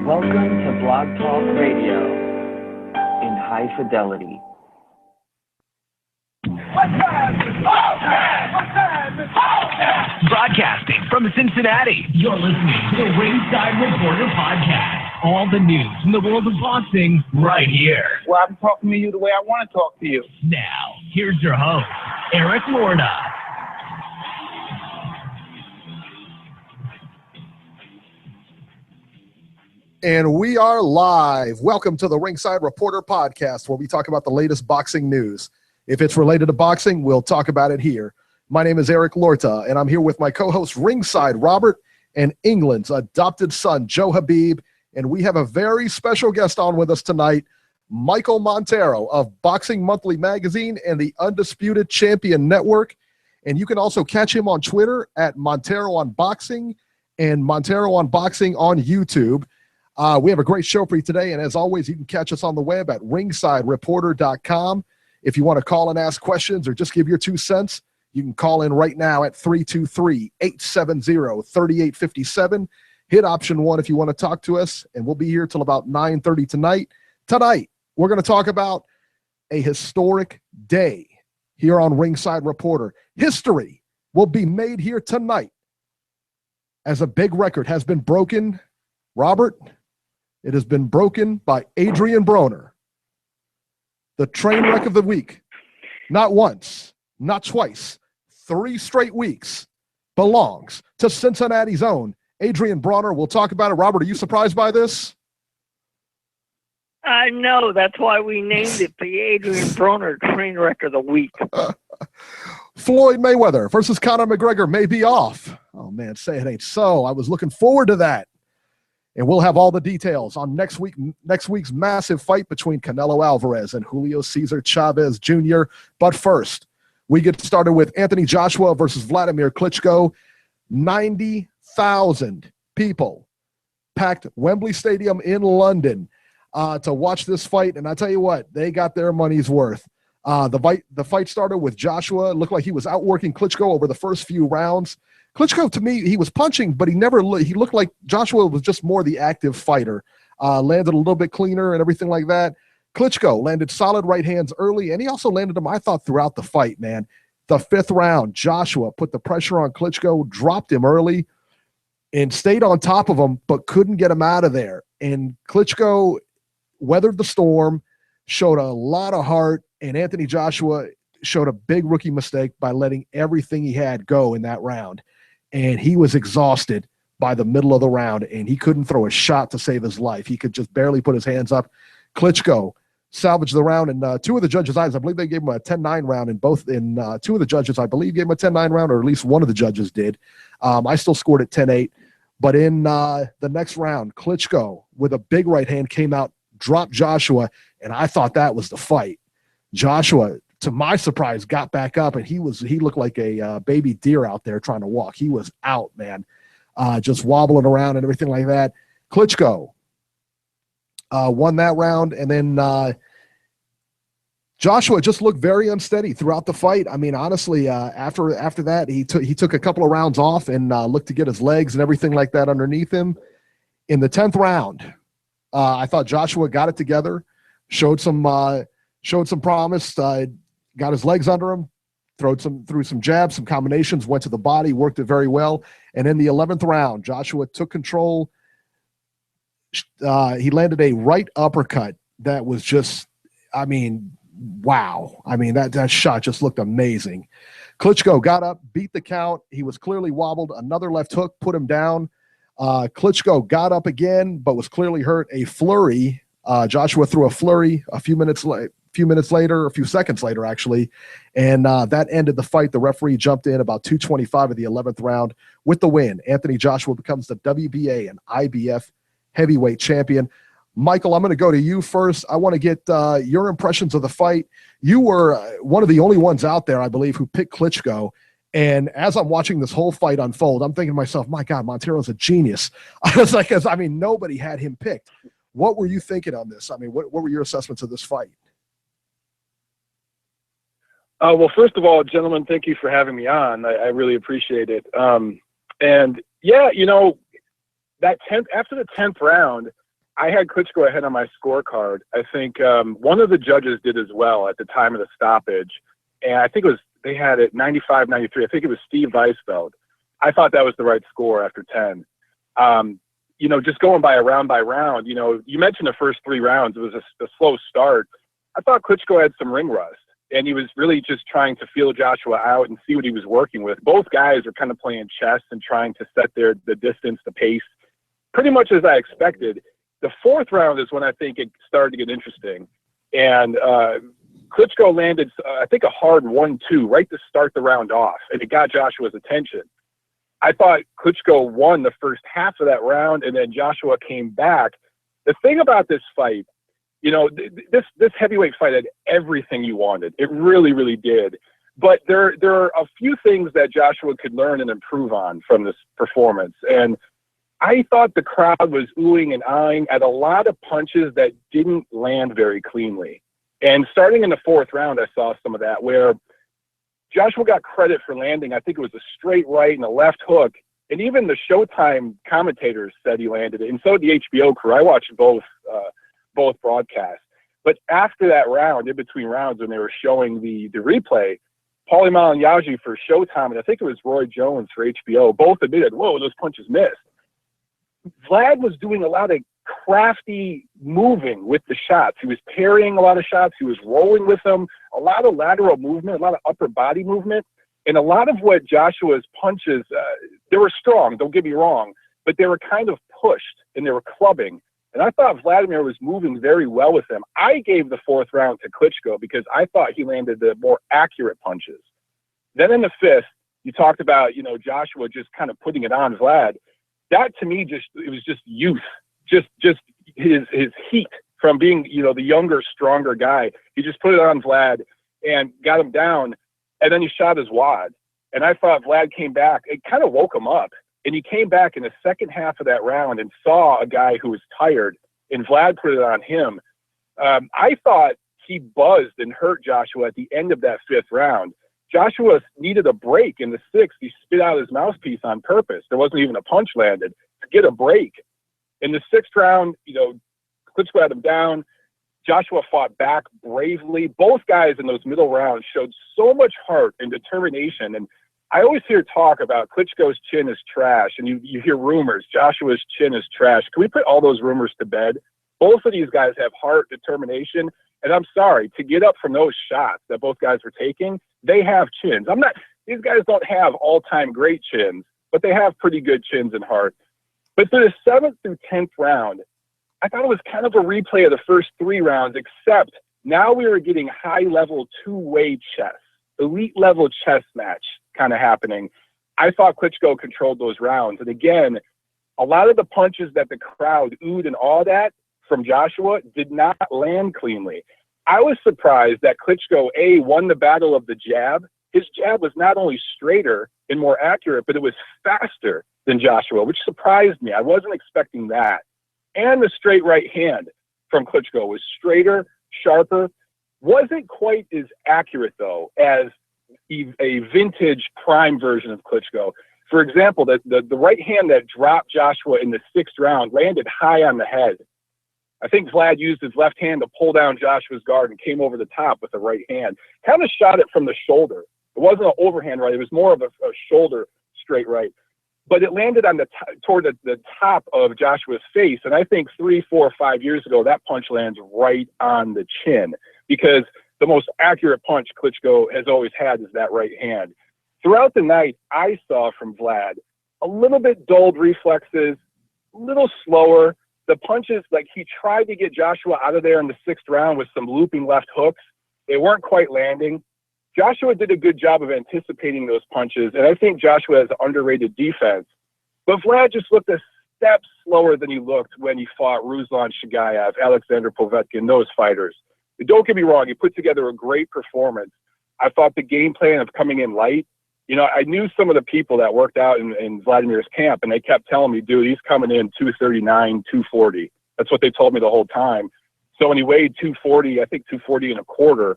Welcome to Blog Talk Radio in high fidelity. Broadcasting from Cincinnati, you're listening to the Ringside Reporter podcast. All the news from the world of boxing right here. Well, I'm talking to you the way I want to talk to you. Now, here's your host, Eric Lorna. And we are live. Welcome to the Ringside Reporter podcast, where we talk about the latest boxing news. If it's related to boxing, we'll talk about it here. My name is Eric Lorta, and I'm here with my co-host Ringside Robert and England's adopted son, Joe Habib. And we have a very special guest on with us tonight, Michael Montero of Boxing Monthly Magazine and the Undisputed Champion Network. And you can also catch him on Twitter at Montero on Boxing and Montero on Boxing on YouTube. We have a great show for you today, and as always, you can catch us on the web at ringsidereporter.com. If you want to call and ask questions or just give your 2 cents, you can call in right now at 323-870-3857. Hit option 1 if you want to talk to us, and we'll be here till about 9:30 tonight. Tonight, we're going to talk about a historic day here on Ringside Reporter. History will be made here tonight as a big record has been broken. Robert, it has been broken by Adrian Broner. The train wreck of the week, not once, not twice, 3 straight weeks, belongs to Cincinnati's own Adrian Broner. We'll talk about it. Robert, are you surprised by this? I know. That's why we named it the Adrian Broner train wreck of the week. Floyd Mayweather versus Conor McGregor may be off. Oh, man, say it ain't so. I was looking forward to that. And we'll have all the details on next week's massive fight between Canelo Alvarez and Julio Cesar Chavez Jr. But first, we get started with Anthony Joshua versus Wladimir Klitschko. 90,000 people packed Wembley Stadium in London to watch this fight. And I tell you what, they got their money's worth. The fight started with Joshua. It looked like he was outworking Klitschko over the first few rounds. Klitschko, to me, he was punching, but he looked like Joshua was just more the active fighter. Landed a little bit cleaner and everything like that. Klitschko landed solid right hands early, and he also landed them, I thought, throughout the fight, man. The 5th round, Joshua put the pressure on Klitschko, dropped him early, and stayed on top of him, but couldn't get him out of there. And Klitschko weathered the storm, showed a lot of heart, and Anthony Joshua showed a big rookie mistake by letting everything he had go in that round. And he was exhausted by the middle of the round, and he couldn't throw a shot to save his life. He could just barely put his hands up. Klitschko salvaged the round, and 2 of the judges' eyes, I believe they gave him a 10-9 round, and 2 of the judges, I believe, gave him a 10-9 round, or at least one of the judges did. I still scored it 10-8. But in the next round, Klitschko, with a big right hand, came out, dropped Joshua, and I thought that was the fight. Joshua, to my surprise, got back up, and he looked like a baby deer out there trying to walk. He was out, man, just wobbling around and everything like that. Klitschko won that round, and then Joshua just looked very unsteady throughout the fight. I mean, honestly, after that, he took a couple of rounds off and looked to get his legs and everything like that underneath him. In the 10th round, I thought Joshua got it together, showed some promise. Got his legs under him, threw some jabs, some combinations, went to the body, worked it very well. And in the 11th round, Joshua took control. He landed a right uppercut that was just, I mean, wow. I mean, that shot just looked amazing. Klitschko got up, beat the count. He was clearly wobbled. Another left hook put him down. Klitschko got up again, but was clearly hurt. A flurry. Joshua threw a flurry a few seconds later, actually, and that ended the fight. The referee jumped in about 2:25 of the 11th round with the win. Anthony Joshua becomes the WBA and IBF heavyweight champion. Michael, I'm going to go to you first. I want to get your impressions of the fight. You were one of the only ones out there, I believe, who picked Klitschko. And as I'm watching this whole fight unfold, I'm thinking to myself, my God, Montero's a genius. I was like, nobody had him picked. What were you thinking on this? I mean, what were your assessments of this fight? Well, first of all, gentlemen, thank you for having me on. I really appreciate it. And yeah, you know, after the 10th round, I had Klitschko ahead on my scorecard. I think one of the judges did as well at the time of the stoppage. And I think they had it 95-93. I think it was Steve Weisfeld. I thought that was the right score after 10. Just going by round, you mentioned the first 3 rounds. It was a slow start. I thought Klitschko had some ring rust, and he was really just trying to feel Joshua out and see what he was working with. Both guys are kind of playing chess and trying to set the distance, the pace, pretty much as I expected. The 4th round is when I think it started to get interesting. And Klitschko landed, I think, a hard 1-2 right to start the round off, and it got Joshua's attention. I thought Klitschko won the first half of that round, and then Joshua came back. The thing about this fight, this heavyweight fight had everything you wanted. It really, really did. But there are a few things that Joshua could learn and improve on from this performance. And I thought the crowd was oohing and eyeing at a lot of punches that didn't land very cleanly. And starting in the 4th round, I saw some of that where Joshua got credit for landing. I think it was a straight right and a left hook. And even the Showtime commentators said he landed it. And so did the HBO crew. I watched both broadcasts. But after that round, in between rounds, when they were showing the replay, Paulie Malignaggi for Showtime, and I think it was Roy Jones for HBO, both admitted, whoa, those punches missed. Vlad was doing a lot of crafty moving with the shots. He was parrying a lot of shots. He was rolling with them, a lot of lateral movement, a lot of upper body movement. And a lot of what Joshua's punches, they were strong, don't get me wrong, but they were kind of pushed and they were clubbing. And I thought Wladimir was moving very well with them. I gave the 4th round to Klitschko because I thought he landed the more accurate punches. Then in the 5th, you talked about, Joshua just kind of putting it on Vlad. That to me it was just youth, just his heat from being, the younger, stronger guy. He just put it on Vlad and got him down, and then he shot his wad. And I thought Vlad came back. It kind of woke him up. And he came back in the second half of that round and saw a guy who was tired, and Vlad put it on him. I thought he buzzed and hurt Joshua at the end of that 5th round. Joshua needed a break in the 6th. He spit out his mouthpiece on purpose. There wasn't even a punch landed to get a break. In the 6th round, Klitschko had him down. Joshua fought back bravely. Both guys in those middle rounds showed so much heart and determination. And I always hear talk about Klitschko's chin is trash, and you hear rumors, Joshua's chin is trash. Can we put all those rumors to bed? Both of these guys have heart, determination, and I'm sorry, to get up from those shots that both guys were taking, they have chins. These guys don't have all-time great chins, but they have pretty good chins and heart. But through the 7th through 10th round, I thought it was kind of a replay of the first 3 rounds, except now we were getting high-level two-way chess, elite-level chess match kind of happening. I thought Klitschko controlled those rounds. And again, a lot of the punches that the crowd oohed and awed at from Joshua did not land cleanly. I was surprised that Klitschko, won the battle of the jab. His jab was not only straighter and more accurate, but it was faster than Joshua, which surprised me. I wasn't expecting that. And the straight right hand from Klitschko was straighter, sharper. Wasn't quite as accurate, though, as a vintage prime version of Klitschko. For example, the right hand that dropped Joshua in the 6th round landed high on the head. I think Vlad used his left hand to pull down Joshua's guard and came over the top with the right hand. Kind of shot it from the shoulder. It wasn't an overhand right. It was more of a shoulder straight right. But it landed on toward the top of Joshua's face. And I think 3, 4, 5 years ago, that punch lands right on the chin, because the most accurate punch Klitschko has always had is that right hand. Throughout the night, I saw from Vlad a little bit dulled reflexes, a little slower. The punches, like he tried to get Joshua out of there in the 6th round with some looping left hooks. They weren't quite landing. Joshua did a good job of anticipating those punches, and I think Joshua has underrated defense. But Vlad just looked a step slower than he looked when he fought Ruslan Shagayev, Alexander Povetkin, those fighters. Don't get me wrong, he put together a great performance. I thought the game plan of coming in light, I knew some of the people that worked out in Vladimir's camp, and they kept telling me, dude, he's coming in 239, 240. That's what they told me the whole time. So when he weighed 240, I think 240 and a quarter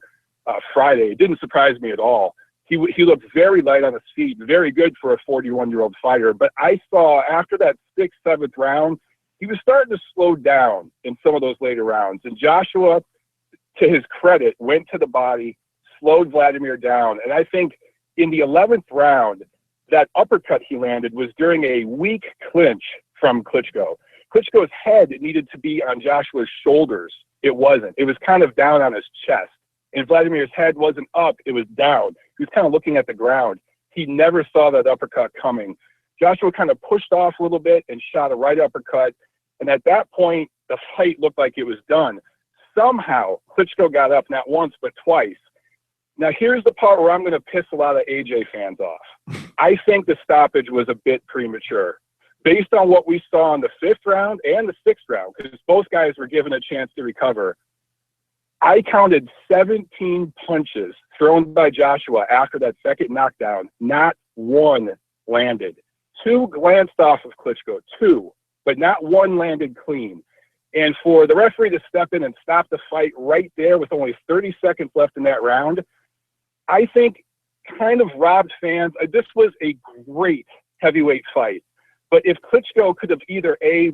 Friday, it didn't surprise me at all. He looked very light on his feet, very good for a 41-year-old fighter. But I saw after that 6th, 7th round, he was starting to slow down in some of those later rounds. And Joshua, to his credit, went to the body, slowed Wladimir down. And I think in the 11th round, that uppercut he landed was during a weak clinch from Klitschko. Klitschko's head needed to be on Joshua's shoulders. It wasn't. It was kind of down on his chest. And Wladimir's head wasn't up, it was down. He was kind of looking at the ground. He never saw that uppercut coming. Joshua kind of pushed off a little bit and shot a right uppercut. And at that point, the fight looked like it was done. Somehow, Klitschko got up not once, but twice. Now, here's the part where I'm going to piss a lot of AJ fans off. I think the stoppage was a bit premature. Based on what we saw in the 5th round and the 6th round, because both guys were given a chance to recover, I counted 17 punches thrown by Joshua after that second knockdown. Not one landed. 2 glanced off of Klitschko, 2, but not one landed clean. And for the referee to step in and stop the fight right there with only 30 seconds left in that round, I think kind of robbed fans. This was a great heavyweight fight. But if Klitschko could have either A,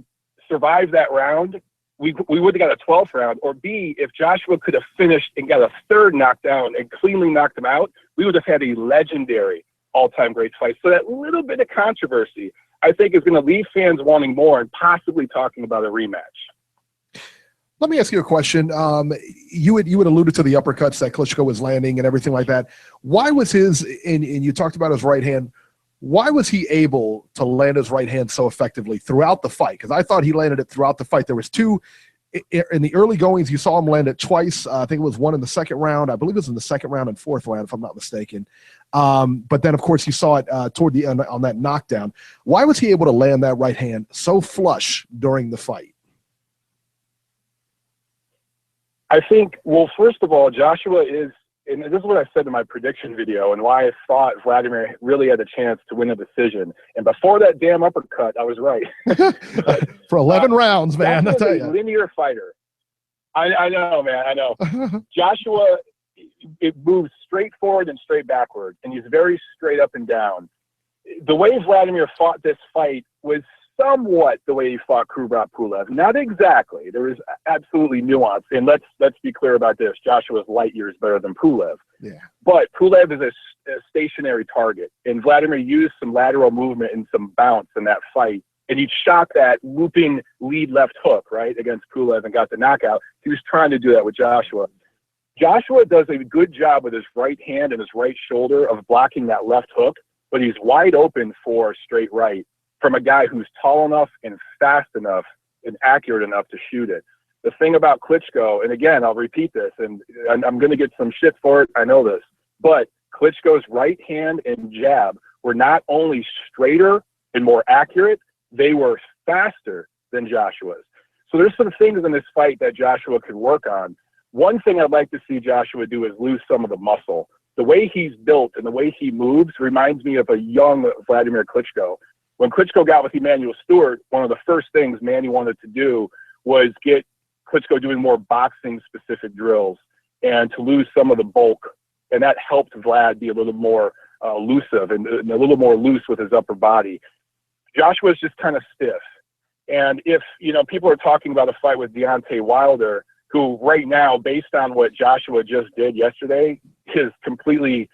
survived that round, we would have got a 12th round, or B, if Joshua could have finished and got a 3rd knockdown and cleanly knocked him out, we would have had a legendary all-time great fight. So that little bit of controversy, I think, is going to leave fans wanting more and possibly talking about a rematch. Let me ask you a question. You had alluded to the uppercuts that Klitschko was landing and everything like that. Why was his, and you talked about his right hand, why was he able to land his right hand so effectively throughout the fight? Because I thought he landed it throughout the fight. There was 2 in the early goings. You saw him land it twice. I think it was 1 in the 2nd round. I believe it was in the 2nd round and 4th round, if I'm not mistaken. But then, of course, you saw it toward the end on that knockdown. Why was he able to land that right hand so flush during the fight? I think, well, first of all, Joshua is, and this is what I said in my prediction video and why I thought Wladimir really had a chance to win a decision. And before that damn uppercut, I was right. But, for 11 rounds, man, I tell you. Linear fighter. I know, man, I know. Joshua, it moves straight forward and straight backward, and he's very straight up and down. The way Wladimir fought this fight was somewhat the way he fought Kubrat Pulev. Not exactly. There was absolutely nuance. And let's be clear about this. Joshua's light years better than Pulev. Yeah. But Pulev is a stationary target. And Wladimir used some lateral movement and some bounce in that fight. And he shot that looping lead left hook, right, against Pulev and got the knockout. He was trying to do that with Joshua. Joshua does a good job with his right hand and his right shoulder of blocking that left hook, but he's wide open for straight right from a guy who's tall enough and fast enough and accurate enough to shoot it. The thing about Klitschko, and again, I'll repeat this, and I'm going to get some shit for it, I know this, but Klitschko's right hand and jab were not only straighter and more accurate, they were faster than Joshua's. So there's some things in this fight that Joshua could work on. One thing I'd like to see Joshua do is lose some of the muscle. The way he's built and the way he moves reminds me of a young Wladimir Klitschko. When Klitschko got with Emanuel Stewart, one of the first things Manny wanted to do was get Klitschko doing more boxing-specific drills and to lose some of the bulk. And that helped Vlad be a little more elusive and a little more loose with his upper body. Joshua's just kind of stiff. And if, people are talking about a fight with Deontay Wilder, who right now, based on what Joshua just did yesterday, is completely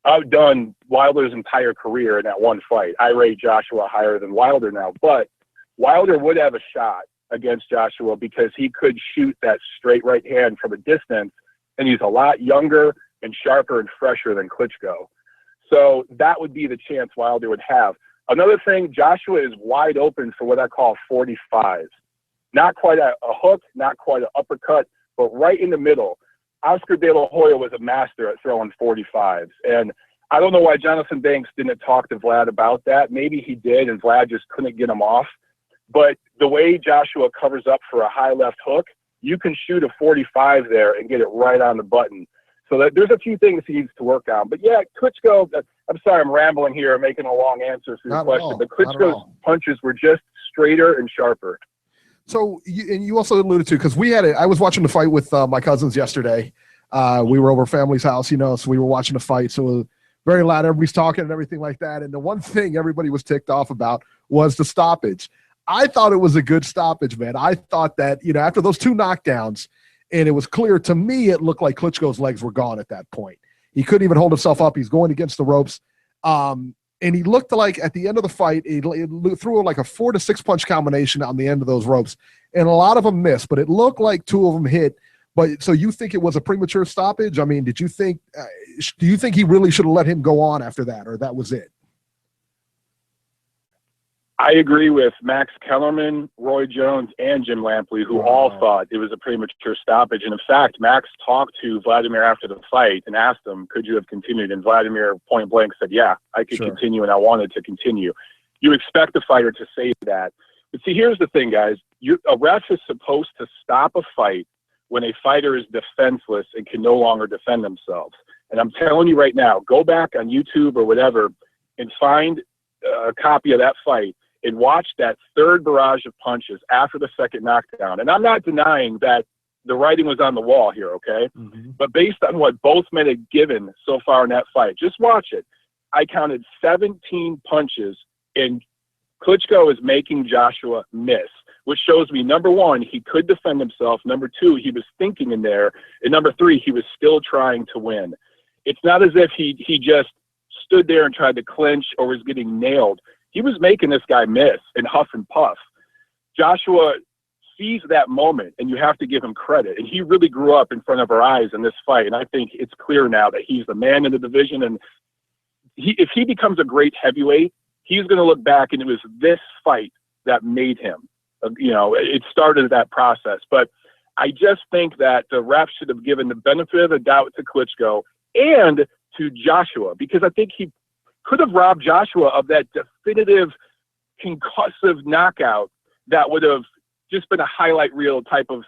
outdone Wilder's entire career in that one fight. I rate Joshua higher than Wilder now, but Wilder would have a shot against Joshua because he could shoot that straight right hand from a distance, and he's a lot younger and sharper and fresher than Klitschko. So that would be the chance Wilder would have. Another thing, Joshua is wide open for what I call 45s. Not quite a hook, not quite an uppercut, but right in the middle. Oscar De La Hoya was a master at throwing 45s. And I don't know why Jonathan Banks didn't talk to Vlad about that. Maybe he did, and Vlad just couldn't get him off. But the way Joshua covers up for a high left hook, you can shoot a 45 there and get it right on the button. So that there's a few things he needs to work on. But yeah, Klitschko, I'm sorry I'm rambling here, making a long answer for your question. But Klitschko's punches were just straighter and sharper. So, you also alluded to, because I was watching the fight with my cousins yesterday. We were over family's house, so we were watching the fight. So it was very loud. Everybody's talking and everything like that. And the one thing everybody was ticked off about was the stoppage. I thought it was a good stoppage, man. I thought that, after those 2 knockdowns, and it was clear to me, it looked like Klitschko's legs were gone at that point. He couldn't even hold himself up. He's going against the ropes. And he looked like at the end of the fight, he threw like a 4 to 6 punch combination on the end of those ropes. And a lot of them missed, but it looked like 2 of them hit. But so you think it was a premature stoppage? I mean, do you think he really should have let him go on after that, or that was it? I agree with Max Kellerman, Roy Jones, and Jim Lampley, who all thought it was a premature stoppage. And in fact, Max talked to Wladimir after the fight and asked him, could you have continued? And Wladimir point blank said, yeah, I could continue, and I wanted to continue. You expect a fighter to say that. But see, here's the thing, guys. A ref is supposed to stop a fight when a fighter is defenseless and can no longer defend themselves. And I'm telling you right now, go back on YouTube or whatever and find a copy of that fight and watch that 3rd barrage of punches after the 2nd knockdown. And I'm not denying that the writing was on the wall here, okay? Mm-hmm. But based on what both men had given so far in that fight, just watch it. I counted 17 punches, and Klitschko is making Joshua miss, which shows me, number 1, he could defend himself. Number 2, he was thinking in there. And number 3, he was still trying to win. It's not as if he just stood there and tried to clinch or was getting nailed. He was making this guy miss and huff and puff. Joshua sees that moment, and you have to give him credit. And he really grew up in front of our eyes in this fight. And I think it's clear now that he's the man in the division. And if he becomes a great heavyweight, he's going to look back, and it was this fight that made him. It started that process. But I just think that the ref should have given the benefit of the doubt to Klitschko and to Joshua, because I think he could have robbed Joshua of that definitive concussive knockout that would have just been a highlight reel type of,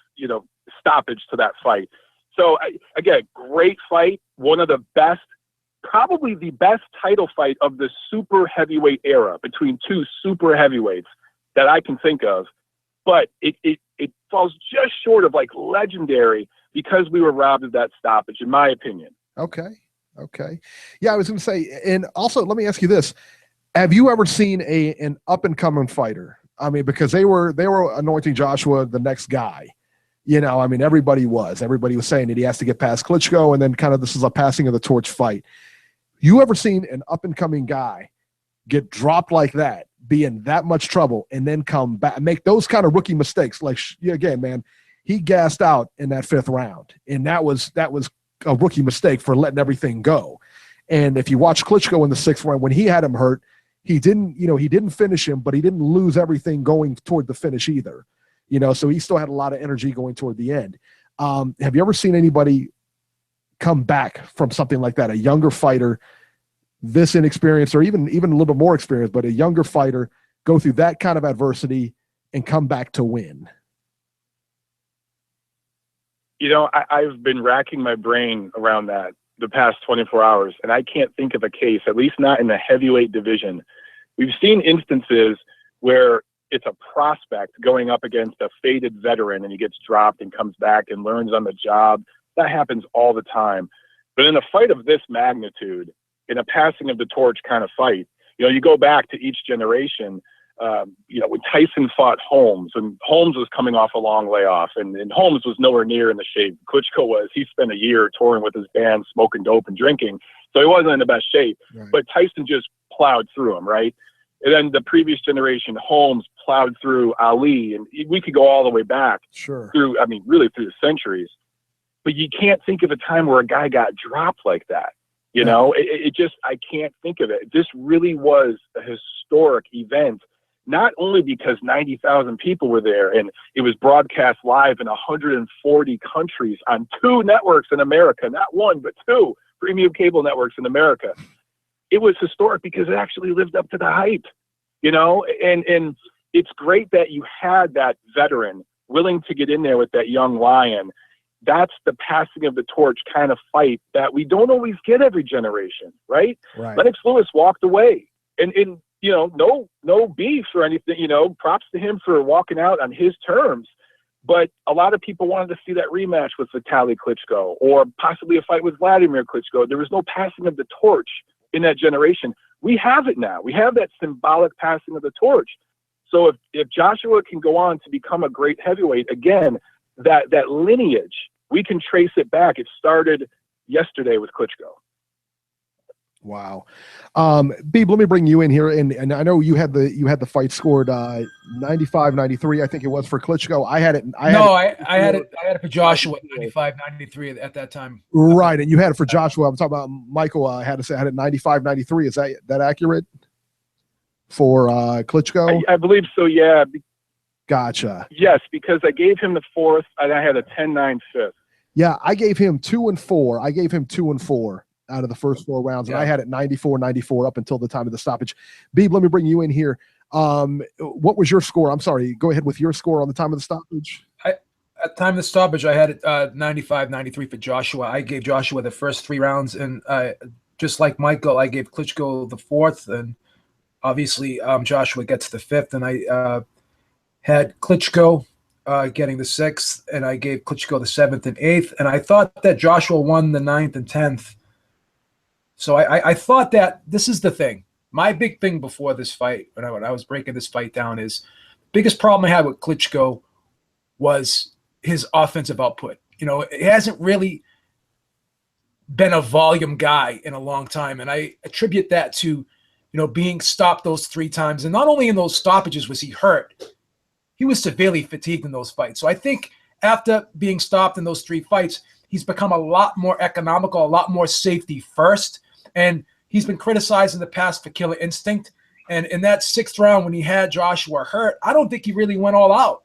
stoppage to that fight. So again, great fight. One of the best, probably the best title fight of the super heavyweight era between 2 super heavyweights that I can think of. But it falls just short of like legendary because we were robbed of that stoppage, in my opinion. Okay. Yeah, I was going to say, and also let me ask you this. Have you ever seen an up-and-coming fighter? I mean, because they were anointing Joshua the next guy. Everybody was saying that he has to get past Klitschko, and then kind of this is a passing of the torch fight. You ever seen an up-and-coming guy get dropped like that, be in that much trouble, and then come back, make those kind of rookie mistakes? Like, again, man, he gassed out in that 5th round, and that was a rookie mistake for letting everything go. And if you watch Klitschko in the 6th round, when he had him hurt, he didn't finish him, but he didn't lose everything going toward the finish either. So he still had a lot of energy going toward the end. Have you ever seen anybody come back from something like that? A younger fighter, this inexperienced, or even a little bit more experienced, but a younger fighter go through that kind of adversity and come back to win? I've been racking my brain around that the past 24 hours, and I can't think of a case, at least not in the heavyweight division. We've seen instances where it's a prospect going up against a faded veteran, and he gets dropped and comes back and learns on the job. That happens all the time. But in a fight of this magnitude, in a passing of the torch kind of fight, you go back to each generation. When Tyson fought Holmes, and Holmes was coming off a long layoff, and Holmes was nowhere near in the shape Klitschko was. He spent a year touring with his band, smoking dope and drinking, so he wasn't in the best shape. Right. But Tyson just plowed through him, right? And then the previous generation, Holmes plowed through Ali, and we could go all the way back through the centuries. But you can't think of a time where a guy got dropped like that. I can't think of it. This really was a historic event. Not only because 90,000 people were there and it was broadcast live in 140 countries on 2 networks in America, not 1, but 2 premium cable networks in America. It was historic because it actually lived up to the hype, and it's great that you had that veteran willing to get in there with that young lion. That's the passing of the torch kind of fight that we don't always get every generation, right? Lennox Lewis walked away, and no beef or anything, props to him for walking out on his terms. But a lot of people wanted to see that rematch with Vitaly Klitschko, or possibly a fight with Wladimir Klitschko. There was no passing of the torch in that generation. We have it now. We have that symbolic passing of the torch. So if Joshua can go on to become a great heavyweight, again, that lineage, we can trace it back. It started yesterday with Klitschko. Wow. Beeb, let me bring you in here. And I know you had the fight scored 95-93, I think it was, for Klitschko. I had it for Joshua 95-93 at that time. Right. And you had it for Joshua. I'm talking about Michael. I had it 95-93. Is that accurate for Klitschko? I believe so. Yeah. Gotcha. Yes, because I gave him the fourth and I had a 10-9 fifth. Yeah. I gave him 2 and 4. I gave him 2 and 4 out of the first 4 rounds. And I had it 94-94 up until the time of the stoppage. Beeb, let me bring you in here. What was your score? I'm sorry. Go ahead with your score on the time of the stoppage. At the time of the stoppage, I had it 95-93 for Joshua. I gave Joshua the first 3 rounds. And just like Michael, I gave Klitschko the 4th. And obviously Joshua gets the 5th. And I had Klitschko getting the 6th. And I gave Klitschko the 7th and 8th. And I thought that Joshua won the 9th and 10th. So I thought that this is the thing. My big thing before this fight, when I was breaking this fight down, is biggest problem I had with Klitschko was his offensive output. It hasn't really been a volume guy in a long time. And I attribute that to, being stopped those 3 times. And not only in those stoppages was he hurt, he was severely fatigued in those fights. So I think after being stopped in those 3 fights, he's become a lot more economical, a lot more safety first. And he's been criticized in the past for killer instinct. And in that 6th round, when he had Joshua hurt, I don't think he really went all out.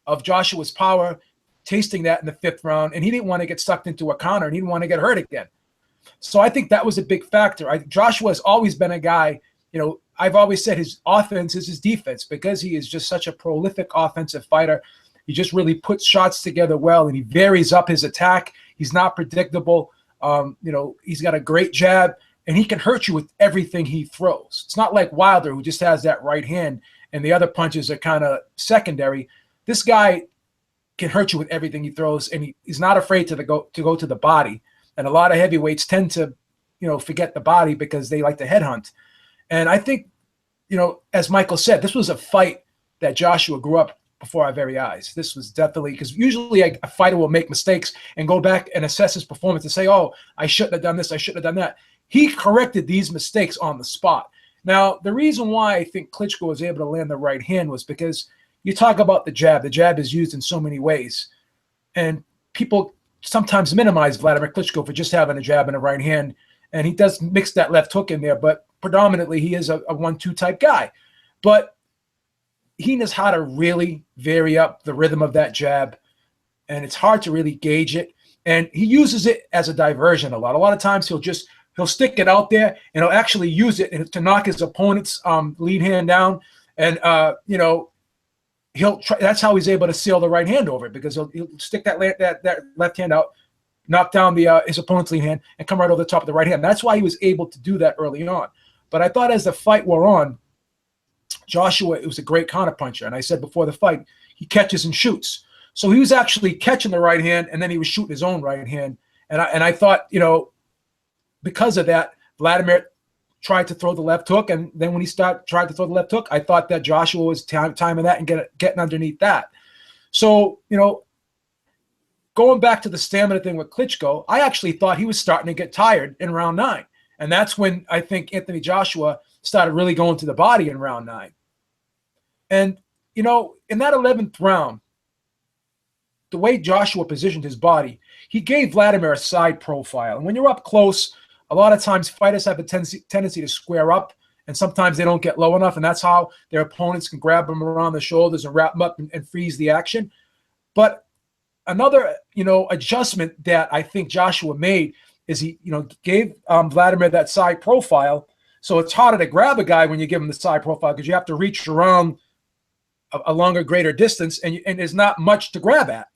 Of Joshua's power, tasting that in the 5th round, and he didn't want to get sucked into a counter, and he didn't want to get hurt again. So I think that was a big factor. Joshua has always been a guy, I've always said his offense is his defense, because he is just such a prolific offensive fighter. He just really puts shots together well, and he varies up his attack. He's not predictable. He's got a great jab, and he can hurt you with everything he throws. It's not like Wilder, who just has that right hand and the other punches are kind of secondary. This guy can hurt you with everything he throws, and he's not afraid to go to the body. And a lot of heavyweights tend to, forget the body because they like to headhunt. And I think, as Michael said, this was a fight that Joshua grew up before our very eyes. This was definitely, because usually a fighter will make mistakes and go back and assess his performance and say, oh, I shouldn't have done this, I shouldn't have done that. He corrected these mistakes on the spot. Now, the reason why I think Klitschko was able to land the right hand was because you talk about the jab. The jab is used in so many ways. And people sometimes minimize Wladimir Klitschko for just having a jab and a right hand. And he does mix that left hook in there, but predominantly he is a 1-2 type guy. But he knows how to really vary up the rhythm of that jab, and it's hard to really gauge it. And he uses it as a diversion a lot. A lot of times he'll stick it out there, and he'll actually use it to knock his opponent's lead hand down. And he'll try. That's how he's able to seal the right hand over it, because he'll stick that left hand out, knock down his opponent's lead hand, and come right over the top of the right hand. That's why he was able to do that early on. But I thought as the fight wore on, Joshua, it was a great counterpuncher. And I said before the fight, he catches and shoots. So he was actually catching the right hand, and then he was shooting his own right hand. And I thought, because of that, Wladimir tried to throw the left hook. And then when he tried to throw the left hook, I thought that Joshua was timing that and getting underneath that. So, going back to the stamina thing with Klitschko, I actually thought he was starting to get tired in round 9. And that's when I think Anthony Joshua started really going to the body in round 9. And, in that 11th round, the way Joshua positioned his body, he gave Wladimir a side profile. And when you're up close, a lot of times fighters have a tendency to square up, and sometimes they don't get low enough, and that's how their opponents can grab them around the shoulders and wrap them up and freeze the action. But another, adjustment that I think Joshua made is he, gave Wladimir that side profile. So it's harder to grab a guy when you give him the side profile, because you have to reach around a longer, greater distance, and there's not much to grab at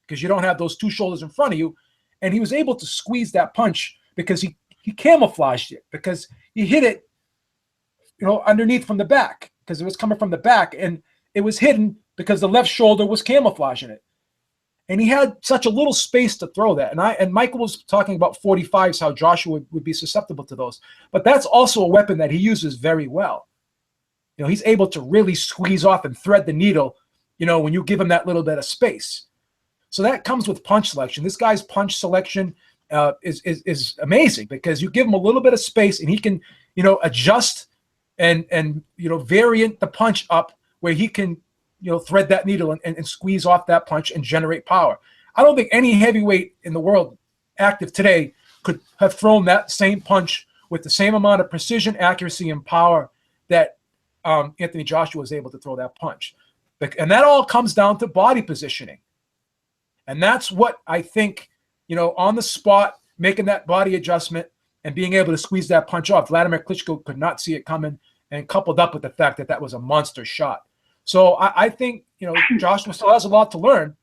because you don't have those 2 shoulders in front of you. And he was able to squeeze that punch because he camouflaged it, because he hit it, underneath from the back, because it was coming from the back, and it was hidden because the left shoulder was camouflaging it. And he had such a little space to throw that. And Michael was talking about 45s, how Joshua would be susceptible to those. But that's also a weapon that he uses very well. he's able to really squeeze off and thread the needle, when you give him that little bit of space. So that comes with punch selection. This guy's punch selection is amazing because you give him a little bit of space and he can, adjust and variant the punch up where he can, thread that needle and squeeze off that punch and generate power. I don't think any heavyweight in the world active today could have thrown that same punch with the same amount of precision, accuracy, and power that Anthony Joshua was able to throw that punch. And that all comes down to body positioning. And that's what I think, on the spot, making that body adjustment and being able to squeeze that punch off. Wladimir Klitschko could not see it coming, and coupled up with the fact that that was a monster shot. So I think, Joshua still has a lot to learn,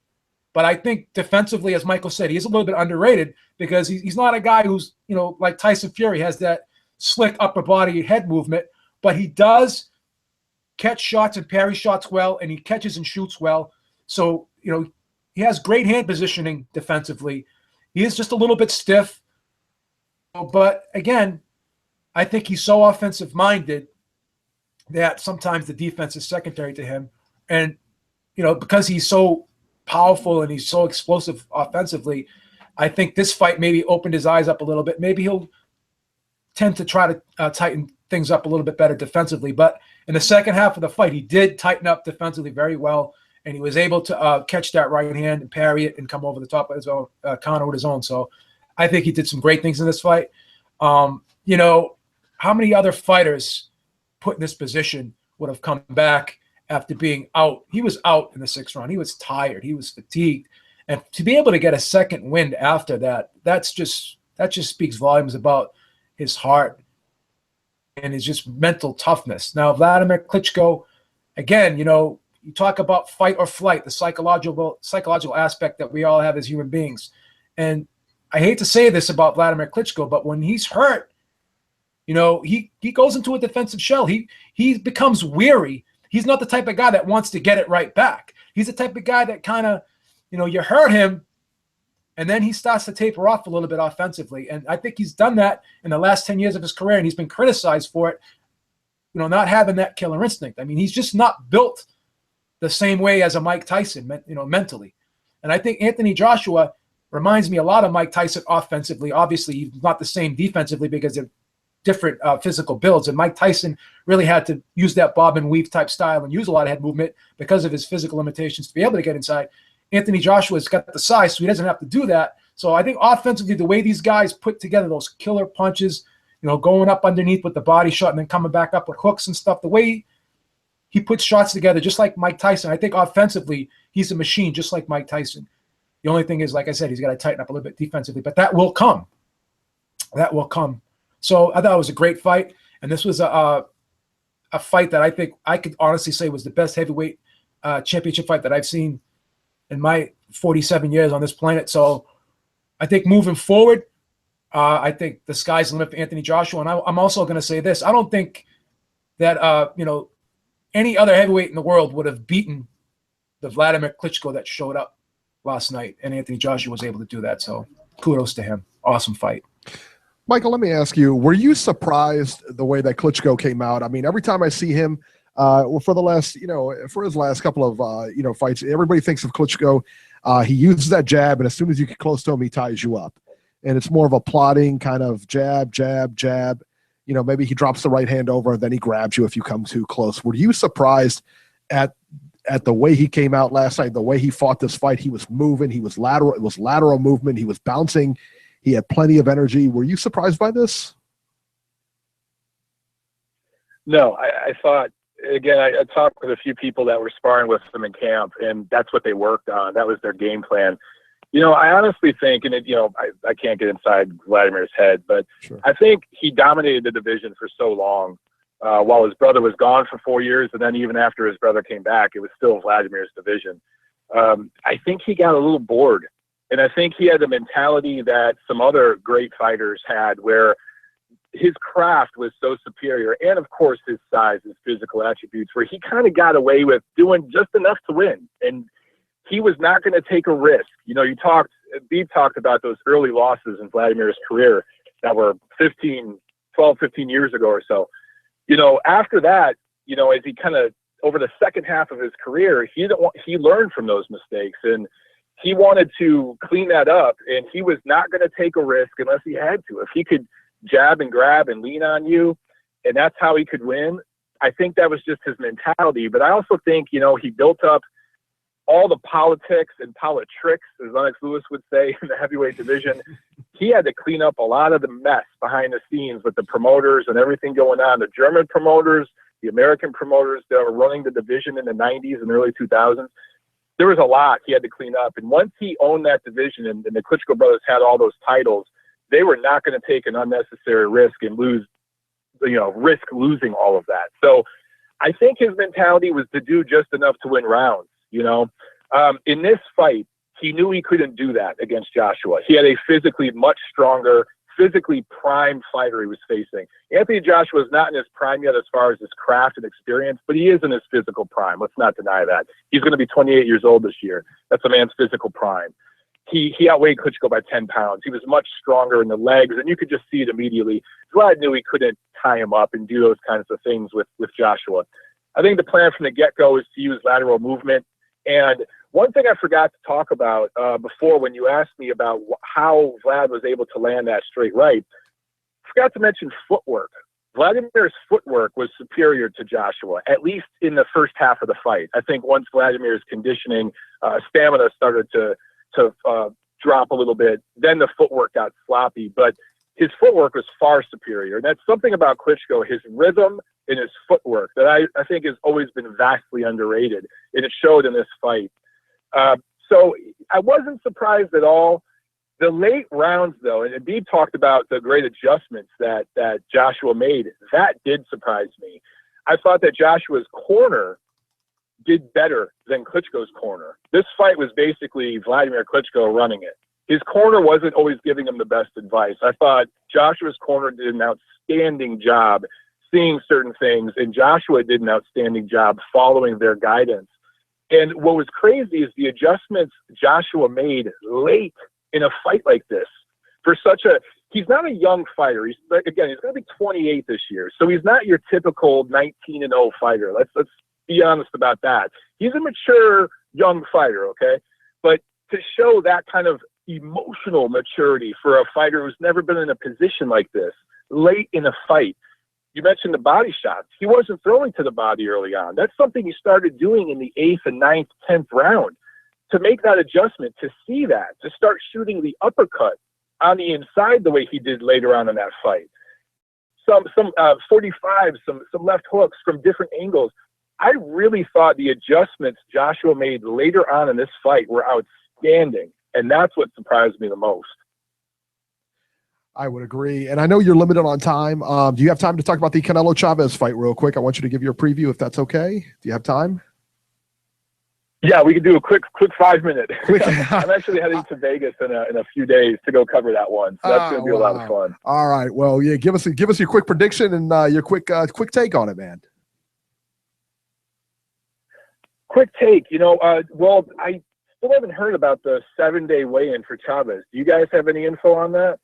but I think defensively, as Michael said, he's a little bit underrated because he's not a guy who's, like Tyson Fury has that slick upper body head movement, but he does catch shots and parry shots well, and he catches and shoots well. So, he has great hand positioning defensively. He is just a little bit stiff. But again, I think he's so offensive minded that sometimes the defense is secondary to him. And, because he's so powerful and he's so explosive offensively, I think this fight maybe opened his eyes up a little bit. Maybe he'll tend to try to tighten things up a little bit better defensively. But in the second half of the fight, he did tighten up defensively very well. And he was able to catch that right hand and parry it and come over the top of his own counter with his own. So I think he did some great things in this fight. How many other fighters put in this position would have come back after being out? He was out in the 6th round. He was tired. He was fatigued. And to be able to get a second wind after that, that just speaks volumes about his heart and his just mental toughness. Now, Wladimir Klitschko, again, you talk about fight or flight, the psychological aspect that we all have as human beings. And I hate to say this about Wladimir Klitschko, but when he's hurt, he goes into a defensive shell. He becomes weary. He's not the type of guy that wants to get it right back. He's the type of guy that kind of, you hurt him, and then he starts to taper off a little bit offensively. And I think he's done that in the last 10 years of his career, and he's been criticized for it, not having that killer instinct. I mean, he's just not built the same way as a Mike Tyson, mentally. And I think Anthony Joshua reminds me a lot of Mike Tyson offensively. Obviously, he's not the same defensively because they're different physical builds. And Mike Tyson really had to use that bob and weave type style and use a lot of head movement because of his physical limitations to be able to get inside. Anthony Joshua's got the size, so he doesn't have to do that. So I think offensively, the way these guys put together those killer punches, going up underneath with the body shot and then coming back up with hooks and stuff, the way he puts shots together just like Mike Tyson. I think offensively, he's a machine just like Mike Tyson. The only thing is, like I said, he's got to tighten up a little bit defensively, but that will come. That will come. So I thought it was a great fight, and this was a fight that I think I could honestly say was the best heavyweight championship fight that I've seen in my 47 years on this planet. So I think moving forward, I think the sky's the limit for Anthony Joshua. And I'm also going to say this. I don't think that, any other heavyweight in the world would have beaten the Wladimir Klitschko that showed up last night. And Anthony Joshua was able to do that. So kudos to him. Awesome fight. Michael, let me ask you, were you surprised the way that Klitschko came out? I mean, every time I see him, for the last, for his last couple of, fights, everybody thinks of Klitschko. He uses that jab, and as soon as you get close to him, he ties you up. And it's more of a plodding kind of jab, jab, jab. Maybe he drops the right hand over, and then he grabs you if you come too close. Were you surprised at the way he came out last night, the way he fought this fight? He was moving. He was lateral. It was lateral movement. He was bouncing. He had plenty of energy. Were you surprised by this? No, I thought, again, I talked with a few people that were sparring with him in camp, and that's what they worked on. That was their game plan. I honestly think, and I can't get inside Wladimir's head, but sure, I think he dominated the division for so long while his brother was gone for 4 years. And then even after his brother came back, it was still Wladimir's division. I think he got a little bored. And I think he had the mentality that some other great fighters had, where his craft was so superior. And of course, his size, his physical attributes, where he kind of got away with doing just enough to win. And he was not going to take a risk. Beeb talked about those early losses in Wladimir's career that were 12, 15 years ago or so. After that, as he kind of over the second half of his career, he learned from those mistakes, and he wanted to clean that up, and he was not going to take a risk unless he had to. If he could jab and grab and lean on you, and that's how he could win, I think that was just his mentality. But I also think, he built up all the politics and politricks, as Lennox Lewis would say, in the heavyweight division. He had to clean up a lot of the mess behind the scenes with the promoters and everything going on. The German promoters, the American promoters that were running the division in the 90s and early 2000s. There was a lot he had to clean up. And once he owned that division and the Klitschko brothers had all those titles, they were not going to take an unnecessary risk and risk losing all of that. So I think his mentality was to do just enough to win rounds. In this fight, he knew he couldn't do that against Joshua. He had a physically much stronger, physically prime fighter he was facing. Anthony Joshua is not in his prime yet as far as his craft and experience, but he is in his physical prime. Let's not deny that. He's going to be 28 years old this year. That's a man's physical prime. He outweighed Klitschko by 10 pounds. He was much stronger in the legs, and you could just see it immediately. Vlad knew he couldn't tie him up and do those kinds of things with Joshua. I think the plan from the get-go is to use lateral movement. And one thing I forgot to talk about before when you asked me about how Vlad was able to land that straight right, I forgot to mention footwork. Wladimir's footwork was superior to Joshua, at least in the first half of the fight. I think once Wladimir's conditioning, stamina started to drop a little bit, then the footwork got sloppy. But his footwork was far superior. And that's something about Klitschko, his rhythm and his footwork, that I think has always been vastly underrated. And it showed in this fight. So I wasn't surprised at all. The late rounds, though, and Beeb talked about the great adjustments that Joshua made. That did surprise me. I thought that Joshua's corner did better than Klitschko's corner. This fight was basically Wladimir Klitschko running it. His corner wasn't always giving him the best advice. I thought Joshua's corner did an outstanding job seeing certain things, and Joshua did an outstanding job following their guidance. And what was crazy is the adjustments Joshua made late in a fight like this. He's not a young fighter. He's going to be 28 this year. So he's not your typical 19-0 fighter. Let's be honest about that. He's a mature young fighter, okay? But to show that kind of emotional maturity for a fighter who's never been in a position like this late in a fight. You mentioned the body shots. He wasn't throwing to the body early on. That's something he started doing in the 8th and 9th, 10th round. To make that adjustment, to see that, to start shooting the uppercut on the inside the way he did later on in that fight. Some 45s, some left hooks from different angles. I really thought the adjustments Joshua made later on in this fight were outstanding, and that's what surprised me the most. I would agree. And I know you're limited on time. Do you have time to talk about the Canelo Chavez fight real quick? I want you to give your preview if that's okay. Do you have time? Yeah, we could do a quick 5-minute. I'm actually heading to Vegas in a few days to go cover that one. So that's going to be a lot of fun. All right. Well, yeah, give us your quick prediction and your quick take on it, man. Quick take. Well, I still haven't heard about the 7-day weigh-in for Chavez. Do you guys have any info on that?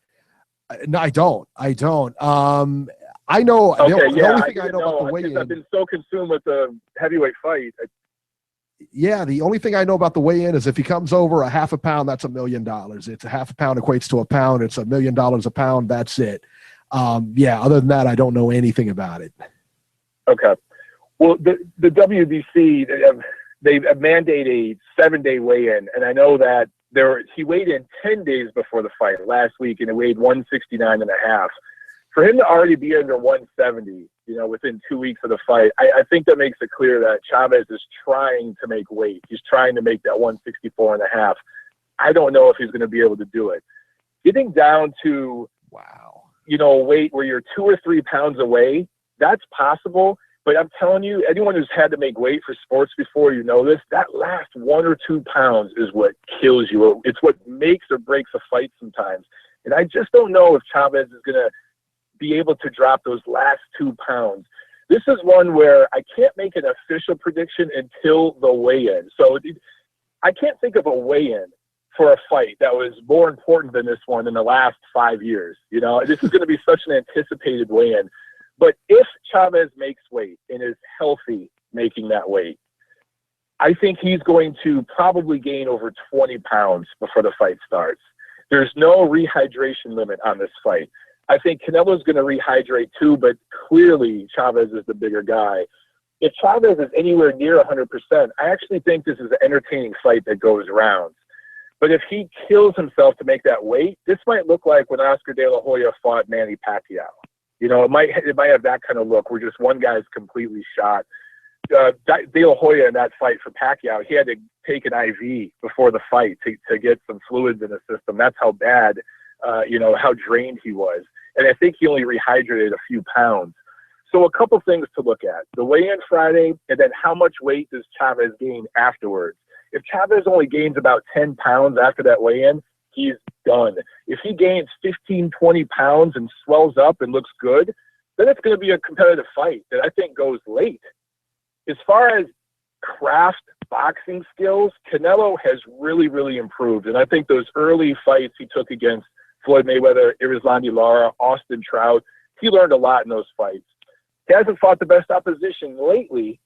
No, I don't. I know. Okay, the only thing I know about the weigh-in. I've been so consumed with the heavyweight fight. Yeah, the only thing I know about the weigh-in is if he comes over a half a pound, that's $1 million. It's a half a pound equates to a pound. It's $1 million a pound. That's it. Other than that, I don't know anything about it. Okay. Well, the WBC, they mandate a 7-day weigh-in, and I know that he weighed in 10 days before the fight last week, and it weighed 169.5. For him to already be under 170, within 2 weeks of the fight, I think that makes it clear that Chavez is trying to make weight. He's trying to make that 164.5. I don't know if he's going to be able to do it. Getting down to, weight where you're 2 or 3 pounds away, that's possible. But I'm telling you, anyone who's had to make weight for sports before, this, that last 1 or 2 pounds is what kills you. It's what makes or breaks a fight sometimes. And I just don't know if Chavez is going to be able to drop those last 2 pounds. This is one where I can't make an official prediction until the weigh-in. So I can't think of a weigh-in for a fight that was more important than this one in the last 5 years. This is going to be such an anticipated weigh-in. But if Chavez makes weight and is healthy making that weight, I think he's going to probably gain over 20 pounds before the fight starts. There's no rehydration limit on this fight. I think Canelo's going to rehydrate too, but clearly Chavez is the bigger guy. If Chavez is anywhere near 100%, I actually think this is an entertaining fight that goes rounds. But if he kills himself to make that weight, this might look like when Oscar De La Hoya fought Manny Pacquiao. You know, it might have that kind of look where just one guy's completely shot. De La Hoya in that fight for Pacquiao, he had to take an IV before the fight to get some fluids in the system. That's how bad, how drained he was. And I think he only rehydrated a few pounds. So a couple things to look at. The weigh-in Friday, and then how much weight does Chavez gain afterwards? If Chavez only gains about 10 pounds after that weigh-in, he's done. If he gains 15, 20 pounds and swells up and looks good, then it's going to be a competitive fight that I think goes late. As far as craft boxing skills, Canelo has really, really improved. And I think those early fights he took against Floyd Mayweather, Irizlandi Lara, Austin Trout, he learned a lot in those fights. He hasn't fought the best opposition lately,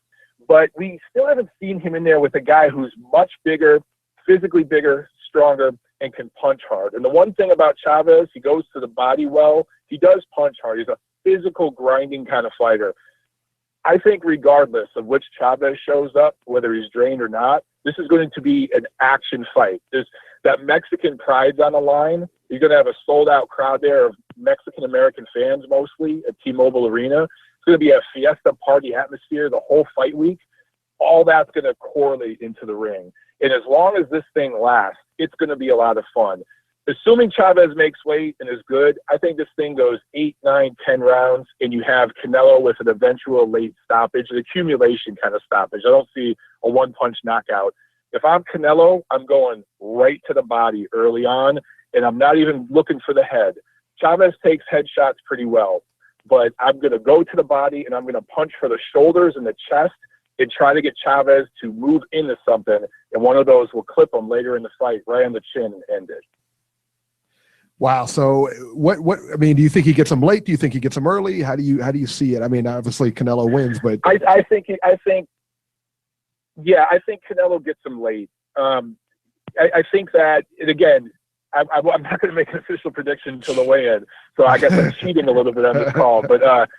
but we still haven't seen him in there with a guy who's much bigger, physically bigger, stronger, and can punch hard. And the one thing about Chavez, he goes to the body well. He does punch hard. He's a physical, grinding kind of fighter. I think regardless of which Chavez shows up, whether he's drained or not, this is going to be an action fight. There's that Mexican pride's on the line. You're going to have a sold-out crowd there of Mexican-American fans mostly at T-Mobile Arena. It's going to be a fiesta party atmosphere the whole fight week. All that's going to correlate into the ring. And as long as this thing lasts, it's going to be a lot of fun. Assuming Chavez makes weight and is good, I think this thing goes 8, 9, 10 rounds, and you have Canelo with an eventual late stoppage, an accumulation kind of stoppage. I don't see a one-punch knockout. If I'm Canelo, I'm going right to the body early on, and I'm not even looking for the head. Chavez takes headshots pretty well, but I'm going to go to the body, and I'm going to punch for the shoulders and the chest and try to get Chavez to move into something, and one of those will clip him later in the fight right on the chin and end it. Wow. So what, I mean, do you think he gets him late? Do you think he him early? How do you see it? I mean, obviously Canelo wins, but I think Canelo gets him late. I think that, and again, I'm not going to make an official prediction until the weigh-in, so I guess I'm cheating a little bit on this call. But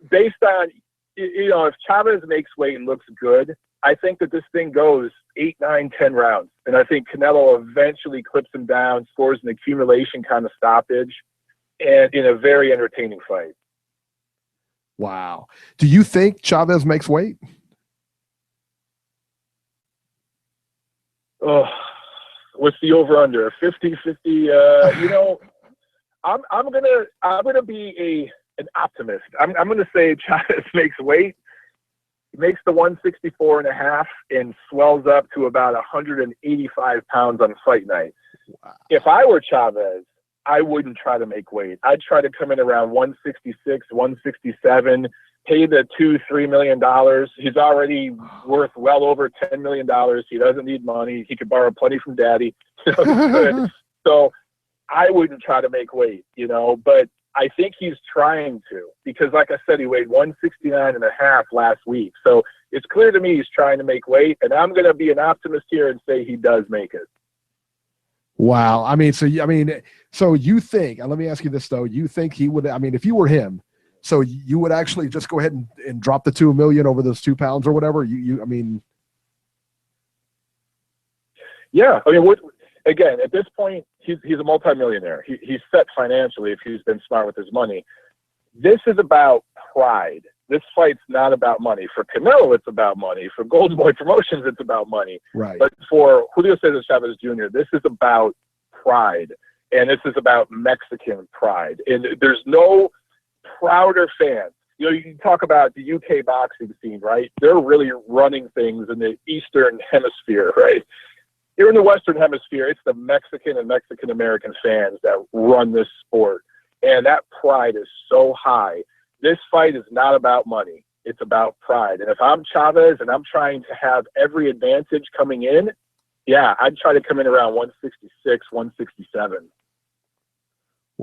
based on, if Chavez makes weight and looks good, I think that this thing goes 8, 9, 10 rounds. And I think Canelo eventually clips him down, scores an accumulation kind of stoppage, and in a very entertaining fight. Wow. Do you think Chavez makes weight? Oh, what's the over-under? 50-50. I'm gonna be an optimist. I'm gonna say Chavez makes weight. He makes the 164.5 and swells up to about 185 pounds on fight night. Wow. If I were Chavez, I wouldn't try to make weight. I'd try to come in around 166, 167, pay the $2-3 million. He's already worth well over $10 million. He doesn't need money. He could borrow plenty from daddy. So I wouldn't try to make weight, but I think he's trying to, because like I said, he weighed 169.5 last week. So it's clear to me he's trying to make weight, and I'm going to be an optimist here and say he does make it. Wow. So you think, and let me ask you this though, you think he would, if you were him, so you would actually just go ahead and drop the $2 million over those 2 pounds or whatever? Yeah. Again, at this point, he's a multimillionaire. He's set financially if he's been smart with his money. This is about pride. This fight's not about money. For Canelo, it's about money. For Golden Boy Promotions, it's about money. Right. But for Julio Cesar Chavez Jr., this is about pride, and this is about Mexican pride. And there's no prouder fans. You talk about the UK boxing scene, right? They're really running things in the Eastern Hemisphere, right? Here in the Western Hemisphere, it's the Mexican and Mexican-American fans that run this sport. And that pride is so high. This fight is not about money. It's about pride. And if I'm Chavez and I'm trying to have every advantage coming in, yeah, I'd try to come in around 166, 167.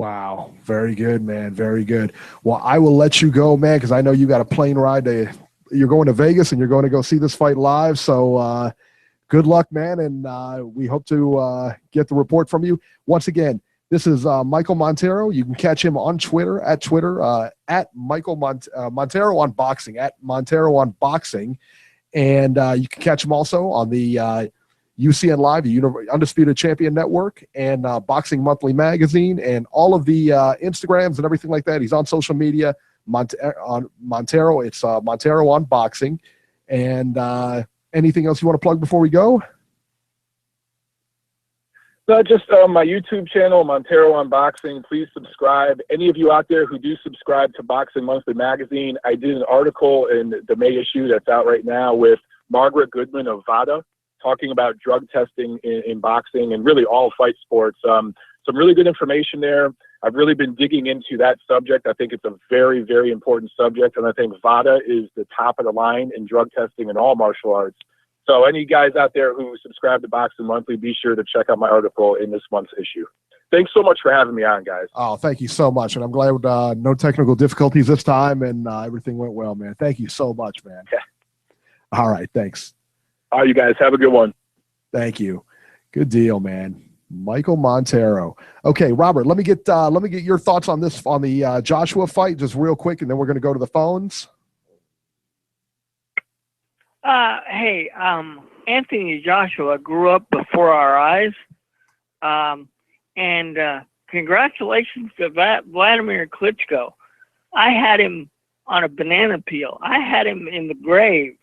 Wow. Very good, man. Very good. Well, I will let you go, man, because I know you got a plane ride. You're going to Vegas and you're going to go see this fight live. So good luck, man. And we hope to get the report from you. Once again, this is Michael Montero. You can catch him on Twitter at Michael Montero on Boxing, at Montero on Boxing. And you can catch him also on the UCN Live, the Undisputed Champion Network, and Boxing Monthly Magazine, and all of the Instagrams and everything like that. He's on social media. On Montero, it's Montero on Boxing. And anything else you want to plug before we go? Just my YouTube channel, Montero on Boxing. Please subscribe. Any of you out there who do subscribe to Boxing Monthly Magazine, I did an article in the May issue that's out right now with Margaret Goodman of VADA, talking about drug testing in boxing and really all fight sports. Some really good information there. I've really been digging into that subject. I think it's a very, very important subject, and I think VADA is the top of the line in drug testing in all martial arts. So any guys out there who subscribe to Boxing Monthly, be sure to check out my article in this month's issue. Thanks so much for having me on, guys. Oh, thank you so much. And I'm glad no technical difficulties this time, and everything went well, man. Thank you so much, man. Yeah. All right. Thanks. All right, you guys. Have a good one. Thank you. Good deal, man. Michael Montero. Okay, Robert, let me get your thoughts on the Joshua fight just real quick, and then we're going to go to the phones. Hey, Anthony Joshua grew up before our eyes. And congratulations to Wladimir Klitschko. I had him on a banana peel. I had him in the grave.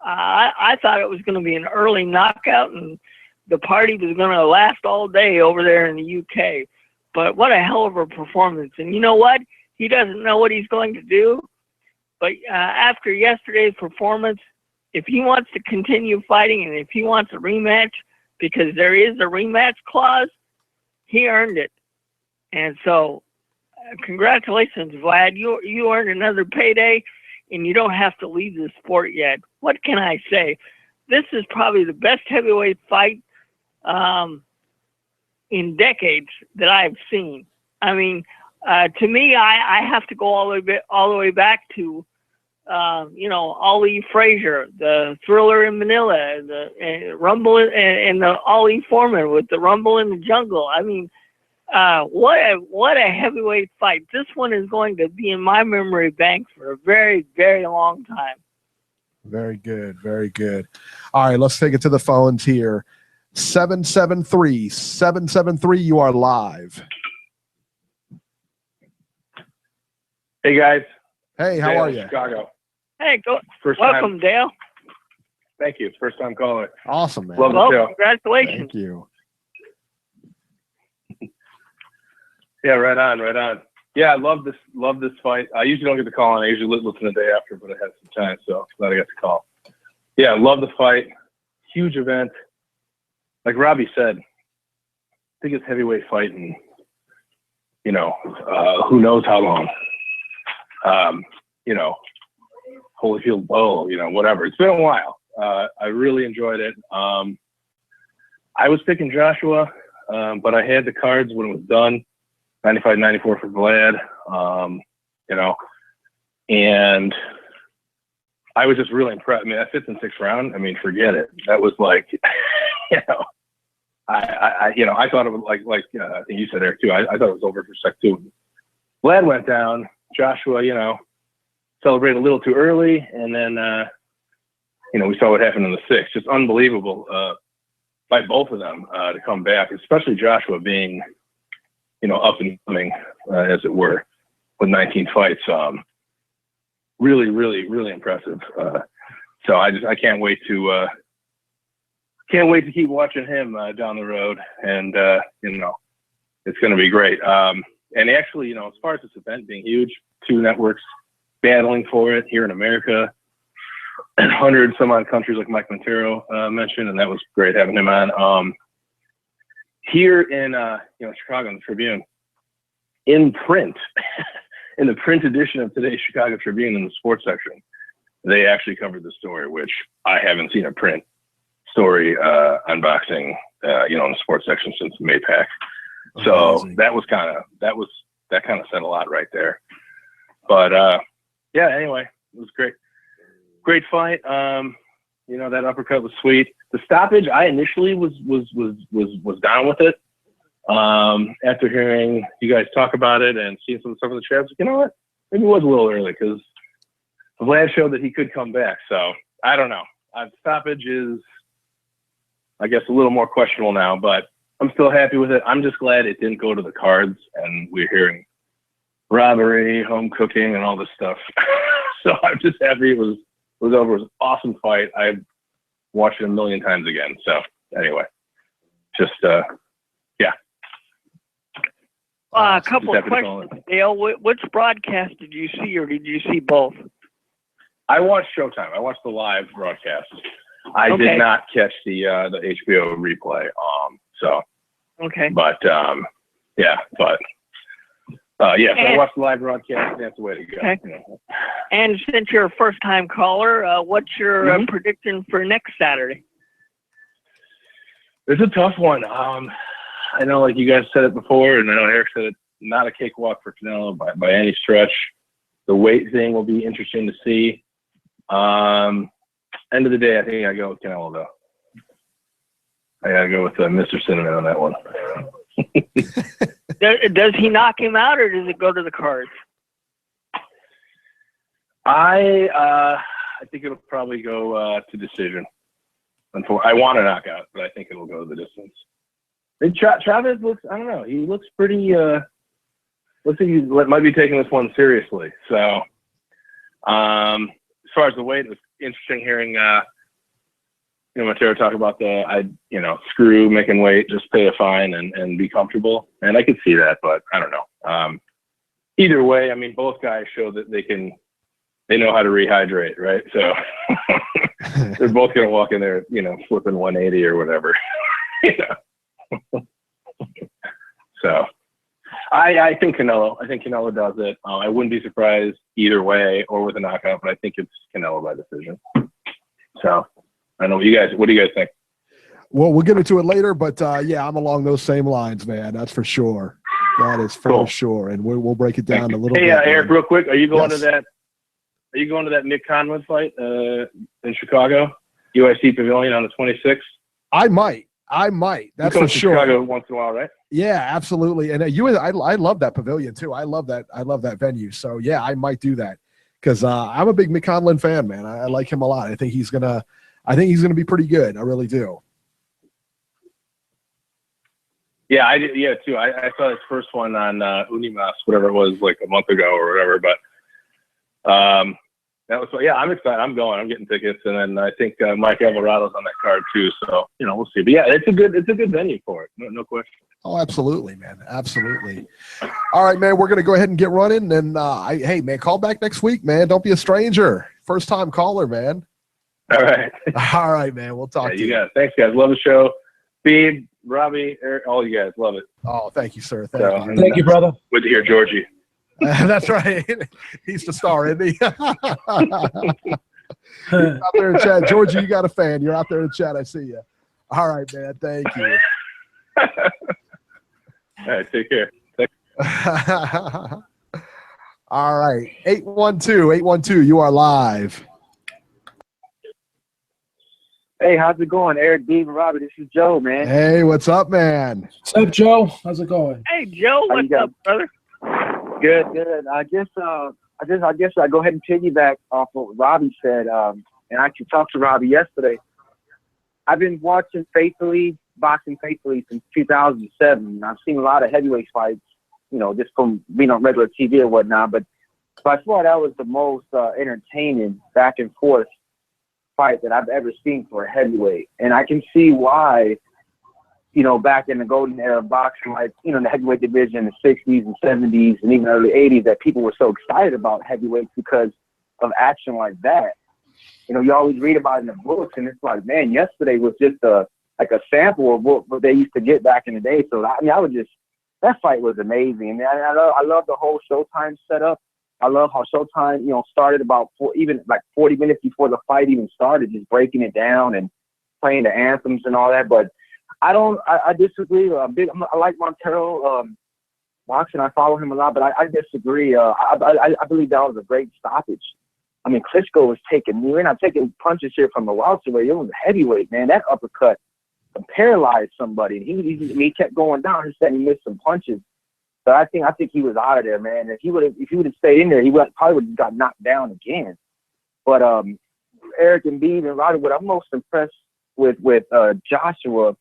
I thought it was going to be an early knockout and the party was going to last all day over there in the UK. But what a hell of a performance. And you know what? He doesn't know what he's going to do. But after yesterday's performance, if he wants to continue fighting and if he wants a rematch, because there is a rematch clause, he earned it. And so congratulations, Vlad. You earned another payday, and you don't have to leave the sport yet. What can I say? This is probably the best heavyweight fight in decades that I've seen. I mean, to me, I have to go all the way back to Ali Frazier, the Thriller in Manila, the Rumble and the Ali Foreman with the Rumble in the Jungle. I mean, what a heavyweight fight. This one is going to be in my memory bank for a very, very long time. Very good. Very good. All right, let's take it to the phones here. 773, you are live. Hey, guys. Hey, how Dale, are you? Chicago. Hey, First welcome, time. Dale. Thank you. First time caller. Awesome, man. Love the Well, show. congratulations. Thank you. Yeah, right on. Yeah, I love this fight. I usually don't get to call on. I usually listen the day after, but I had some time, so glad I got to call. Yeah, love the fight. Huge event. Like Robbie said, biggest heavyweight fight in, who knows how long. Holyfield Bowl, whatever. It's been a while. I really enjoyed it. I was picking Joshua, but I had the cards when it was done. 95-94 for Vlad, and I was just really impressed. I mean, that 5th and 6th round, I mean, forget it. That was like, I thought it was like I think you said, Eric, too. I thought it was over for sec 2. Vlad went down. Joshua, celebrated a little too early, and then, we saw what happened in the 6th. Just unbelievable by both of them to come back, especially Joshua being, up and coming, as it were, with 19 fights. Really, really, really impressive. So I can't wait to keep watching him down the road, and it's going to be great. And actually, as far as this event being huge, 2 networks battling for it here in America, 100 some odd countries, like Mike Montero mentioned, and that was great having him on. Here in Chicago, in the Tribune, in print, in the print edition of today's Chicago Tribune, in the sports section, they actually covered the story, which I haven't seen a print story on boxing, in the sports section since Maypac. So that kind of said a lot right there. But yeah, anyway, it was great fight. You know, that uppercut was sweet. The stoppage, I initially was down with it. After hearing you guys talk about it and seeing some stuff in the chat, I was like, you know what? Maybe it was a little early because Vlad showed that he could come back. So I don't know. Stoppage is, I guess, a little more questionable now, but I'm still happy with it. I'm just glad it didn't go to the cards and we're hearing robbery, home cooking, and all this stuff. So I'm just happy it was over. It was an awesome fight. I've watched it a million times again. So anyway, just yeah. A couple of questions, Dale. Which broadcast did you see, or did you see both? I watched Showtime. I watched the live broadcast. I did not catch the HBO replay. So okay. But yeah, but yeah. So I watched the live broadcast. That's the way to go. Okay. You know. And since you're a first-time caller, what's your prediction for next Saturday? It's a tough one. I know, like you guys said it before, and I know Eric said it. Not a cakewalk for Canelo by any stretch. The weight thing will be interesting to see. End of the day, I think I go with Canelo though. I gotta go with Mr. Cinnamon on that one. Does he knock him out, or does it go to the cards? I think it'll probably go to decision. I want a knockout, but I think it'll go to the distance. Travis looks, I don't know, he looks pretty, looks like he might be taking this one seriously. So, as far as the weight, it was interesting hearing, Mateo talk about screw making weight, just pay a fine and be comfortable. And I could see that, but I don't know. Either way, I mean, both guys show that they know how to rehydrate, right? So they're both going to walk in there, flipping 180 or whatever, So I think Canelo does it. I wouldn't be surprised either way or with a knockout, but I think it's Canelo by decision. So I don't know what do you guys think? Well, we'll get into it later, but yeah, I'm along those same lines, man. That's for sure. That is for sure, and we'll break it down a little bit. Hey, Eric, real quick, are you going to that? Are you going to that Mick Conlon fight in Chicago, UIC Pavilion on the 26th? I might. That's for sure. Chicago once in a while, right? Yeah, absolutely. And I love that pavilion too. I love that venue. So yeah, I might do that because I'm a big Mick Conlon fan, man. I like him a lot. I think he's gonna be pretty good. I really do. Yeah, I did. Yeah, too. I saw his first one on Unimas, whatever it was, like a month ago or whatever. But that was, yeah, I'm excited. I'm going. I'm getting tickets, and then I think Mike Alvarado's on that card too. So we'll see. But yeah, it's a good venue for it. No question. Oh, absolutely, man. Absolutely. All right, man. We're gonna go ahead and get running. And hey, man, call back next week, man. Don't be a stranger. First time caller, man. All right. All right, man. We'll talk to you. Guys. Thanks, guys. Love the show. Beeb, Robbie, Eric, all you guys. Love it. Oh, thank you, sir. Thank you, brother. Good to hear Georgie. That's right. He's the star, isn't he? He's out there in chat. Georgie, you got a fan. You're out there in chat. I see you. All right, man. Thank you. All right. Take care. All right. 812. You are live. Hey, how's it going? Eric, Beeb, and Robert. This is Joe, man. Hey, what's up, man? What's up, Joe? How's it going? Hey, Joe. What's up, brother? Good. I guess I go ahead and piggyback off what Robbie said. And I actually talked to Robbie yesterday. I've been watching boxing faithfully since 2007. I've seen a lot of heavyweight fights, just from being on regular TV or whatnot. But by far, that was the most entertaining back and forth fight that I've ever seen for a heavyweight. And I can see why, back in the golden era of boxing, like, in the heavyweight division in the 60s and 70s and even early 80s, that people were so excited about heavyweights because of action like that. You always read about it in the books, and it's like, man, yesterday was just a sample of what they used to get back in the day. So, that fight was amazing. And I love the whole Showtime setup. I love how Showtime, started about 40 minutes before the fight even started, just breaking it down and playing the anthems and all that. But I disagree. I like Montero boxing. I follow him a lot, but I disagree. I believe that was a great stoppage. I mean, Klitschko was we're not taking punches here from the welterweight. It was a heavyweight, man. That uppercut paralyzed somebody. He kept going down. He said he missed some punches. But I think he was out of there, man. If he would have stayed in there, he probably would have got knocked down again. But Eric and Beeb and Roddy, what I'm most impressed with Joshua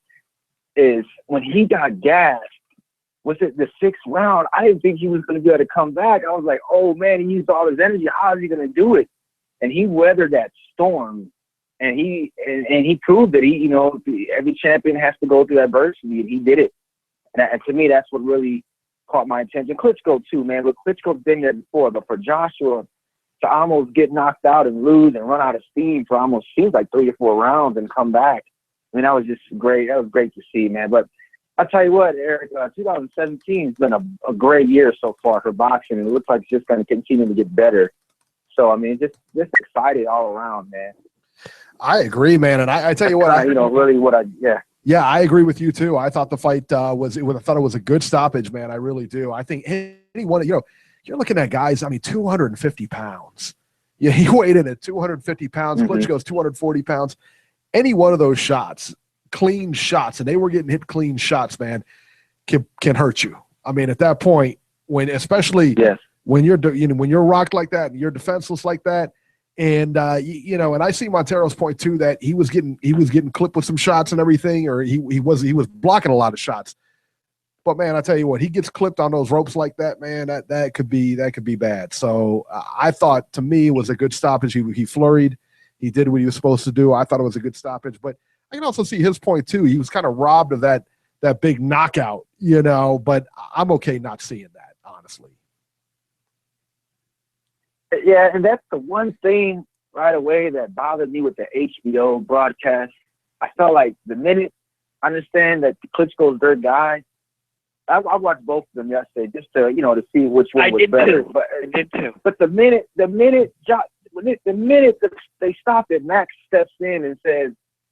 is when he got gassed. Was it the 6th round? I didn't think he was going to be able to come back. I was like, oh man, he used all his energy. How is he going to do it? And he weathered that storm, and he proved that every champion has to go through adversity, and he did it. And to me, that's what really caught my attention. Klitschko too, man. But Klitschko's been there before. But for Joshua to almost get knocked out and lose and run out of steam for almost seems like 3 or 4 rounds and come back, I mean, that was just great. That was great to see, man. But I'll tell you what, Eric, 2017 has been a great year so far for boxing, and it looks like it's just going to continue to get better. So, I mean, just excited all around, man. I agree, man. And I tell you what, Yeah, I agree with you too. I thought the fight I thought it was a good stoppage, man. I really do. I think anyone, you're looking at guys, I mean, 250 pounds. Yeah, he weighed in at 250 pounds. Klitschko's 240 pounds. Any one of those shots, clean shots, and they were getting hit clean shots, man, can hurt you. I mean, at that point, especially when you're rocked like that and you're defenseless like that, and and I see Montero's point too, that he was getting clipped with some shots and everything, or he was blocking a lot of shots. But man, I tell you what, he gets clipped on those ropes like that, man. That could be bad. So I thought, to me, it was a good stoppage. He flurried. He did what he was supposed to do. I thought it was a good stoppage, but I can also see his point too. He was kind of robbed of that big knockout, but I'm okay not seeing that, honestly. Yeah, and that's the one thing right away that bothered me with the HBO broadcast. I felt like the minute I understand that Klitschko's their guy, I watched both of them yesterday just to see which one was better. I did too. But the minute they stopped it, Max steps in and says,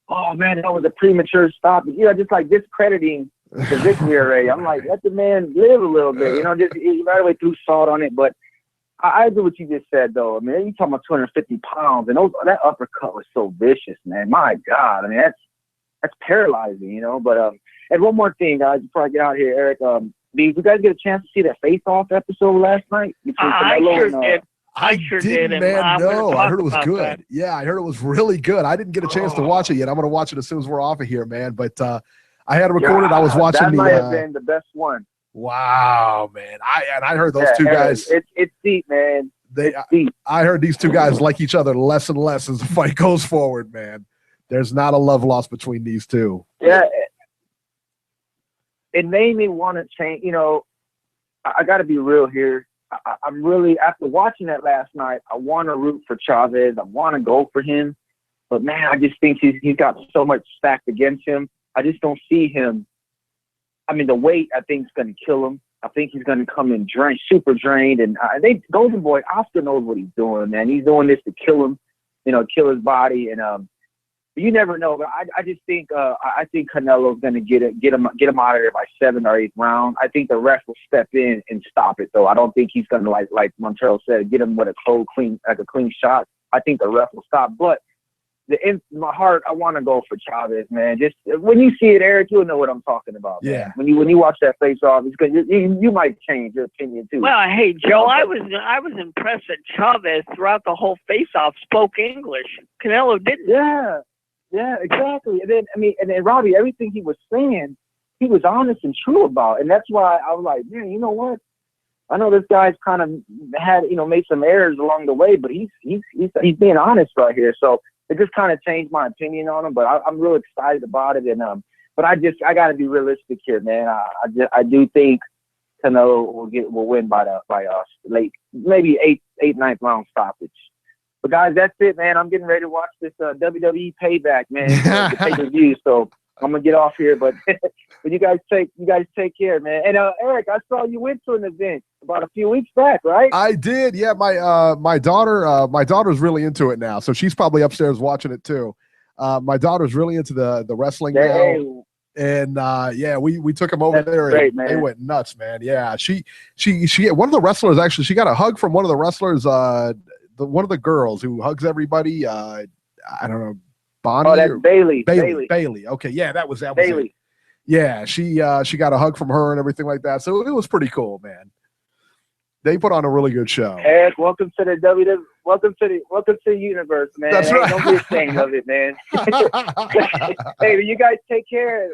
"Oh man, that was a premature stop." Just like discrediting the victory array. I'm like, let the man live a little bit. Just he right away threw salt on it. But I agree with what you just said, though. I mean, you talking about 250 pounds, and that uppercut was so vicious, man. My God, I mean, that's paralyzing, But and one more thing, guys, before I get out of here, Eric, did you guys get a chance to see that face-off episode last night? I sure did. I sure did, man. No, I heard it was good. That. Yeah, I heard it was really good. I didn't get a chance to watch it yet. I'm going to watch it as soon as we're off of here, man. But I had it recorded. I was watching that might have been the best one. Wow, man. I heard those two guys. It's deep, man. I heard these two guys like each other less and less as the fight goes forward, man. There's not a love lost between these two. Yeah. It made me want to change. I got to be real here. I'm really, after watching that last night, I want to root for Chavez. I want to go for him. But, man, I just think he's got so much stacked against him. I just don't see him. I mean, the weight, I think, is going to kill him. I think he's going to come in super drained. And Golden Boy, Oscar knows what he's doing, man. He's doing this to kill him, kill his body. And you never know. But I just think I think Canelo's going to get him out of there by 7th or 8th round. I think the ref will step in and stop it, though. I don't think he's going to, like Montero said, get him with a clean shot. I think the ref will stop. But in my heart, I want to go for Chavez, man. Just when you see it, Eric, you'll know what I'm talking about. Yeah. Man. When you watch that face off, it's good. You might change your opinion too. Well, hey Joe, I was impressed that Chavez throughout the whole face off spoke English. Canelo didn't. Yeah, exactly. And then Robbie, everything he was saying, he was honest and true about, and that's why I was like, man, you know what? I know this guy's kind of had made some errors along the way, but he's being honest right here. So it just kind of changed my opinion on him, but I'm real excited about it. And but I got to be realistic here, man. I do think Canelo will win by late, maybe 8th, 9th round stoppage. But guys, that's it, man. I'm getting ready to watch this WWE Payback, man, the pay-per-view. So I'm gonna get off here, but you guys take care, man. And Eric, I saw you went to an event about a few weeks back, right? I did, yeah. My daughter's really into it now, so she's probably upstairs watching it too. My daughter's really into the wrestling now. And yeah, we took him over That's there, great, and they man. went nuts, man. Yeah, she one of the wrestlers actually. She got a hug from one of the wrestlers. One of the girls who hugs everybody. I don't know, Bonnie. Oh, that's or Bailey. Bailey. Okay, yeah, that was it. Bailey. Yeah, she got a hug from her and everything like that. So it was pretty cool, man. They put on a really good show. Eric, welcome to the WWE. Welcome to the universe, man. That's Hey, right. Don't be ashamed of it, man. Hey, you guys take care. And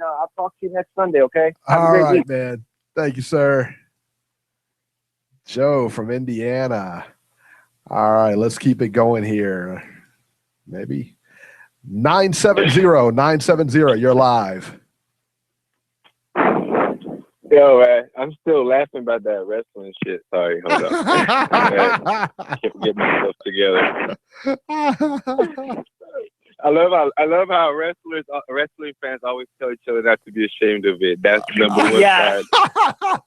I'll talk to you next Sunday, okay? Have a All great right, week. man. Thank you, sir. Joe from Indiana. All right, let's keep it going here. Maybe 970. You're live. Yo, I'm still laughing about that wrestling shit. Sorry, hold up. Can't get myself together. I love how wrestling fans always tell each other not to be ashamed of it. That's number one Yeah. side.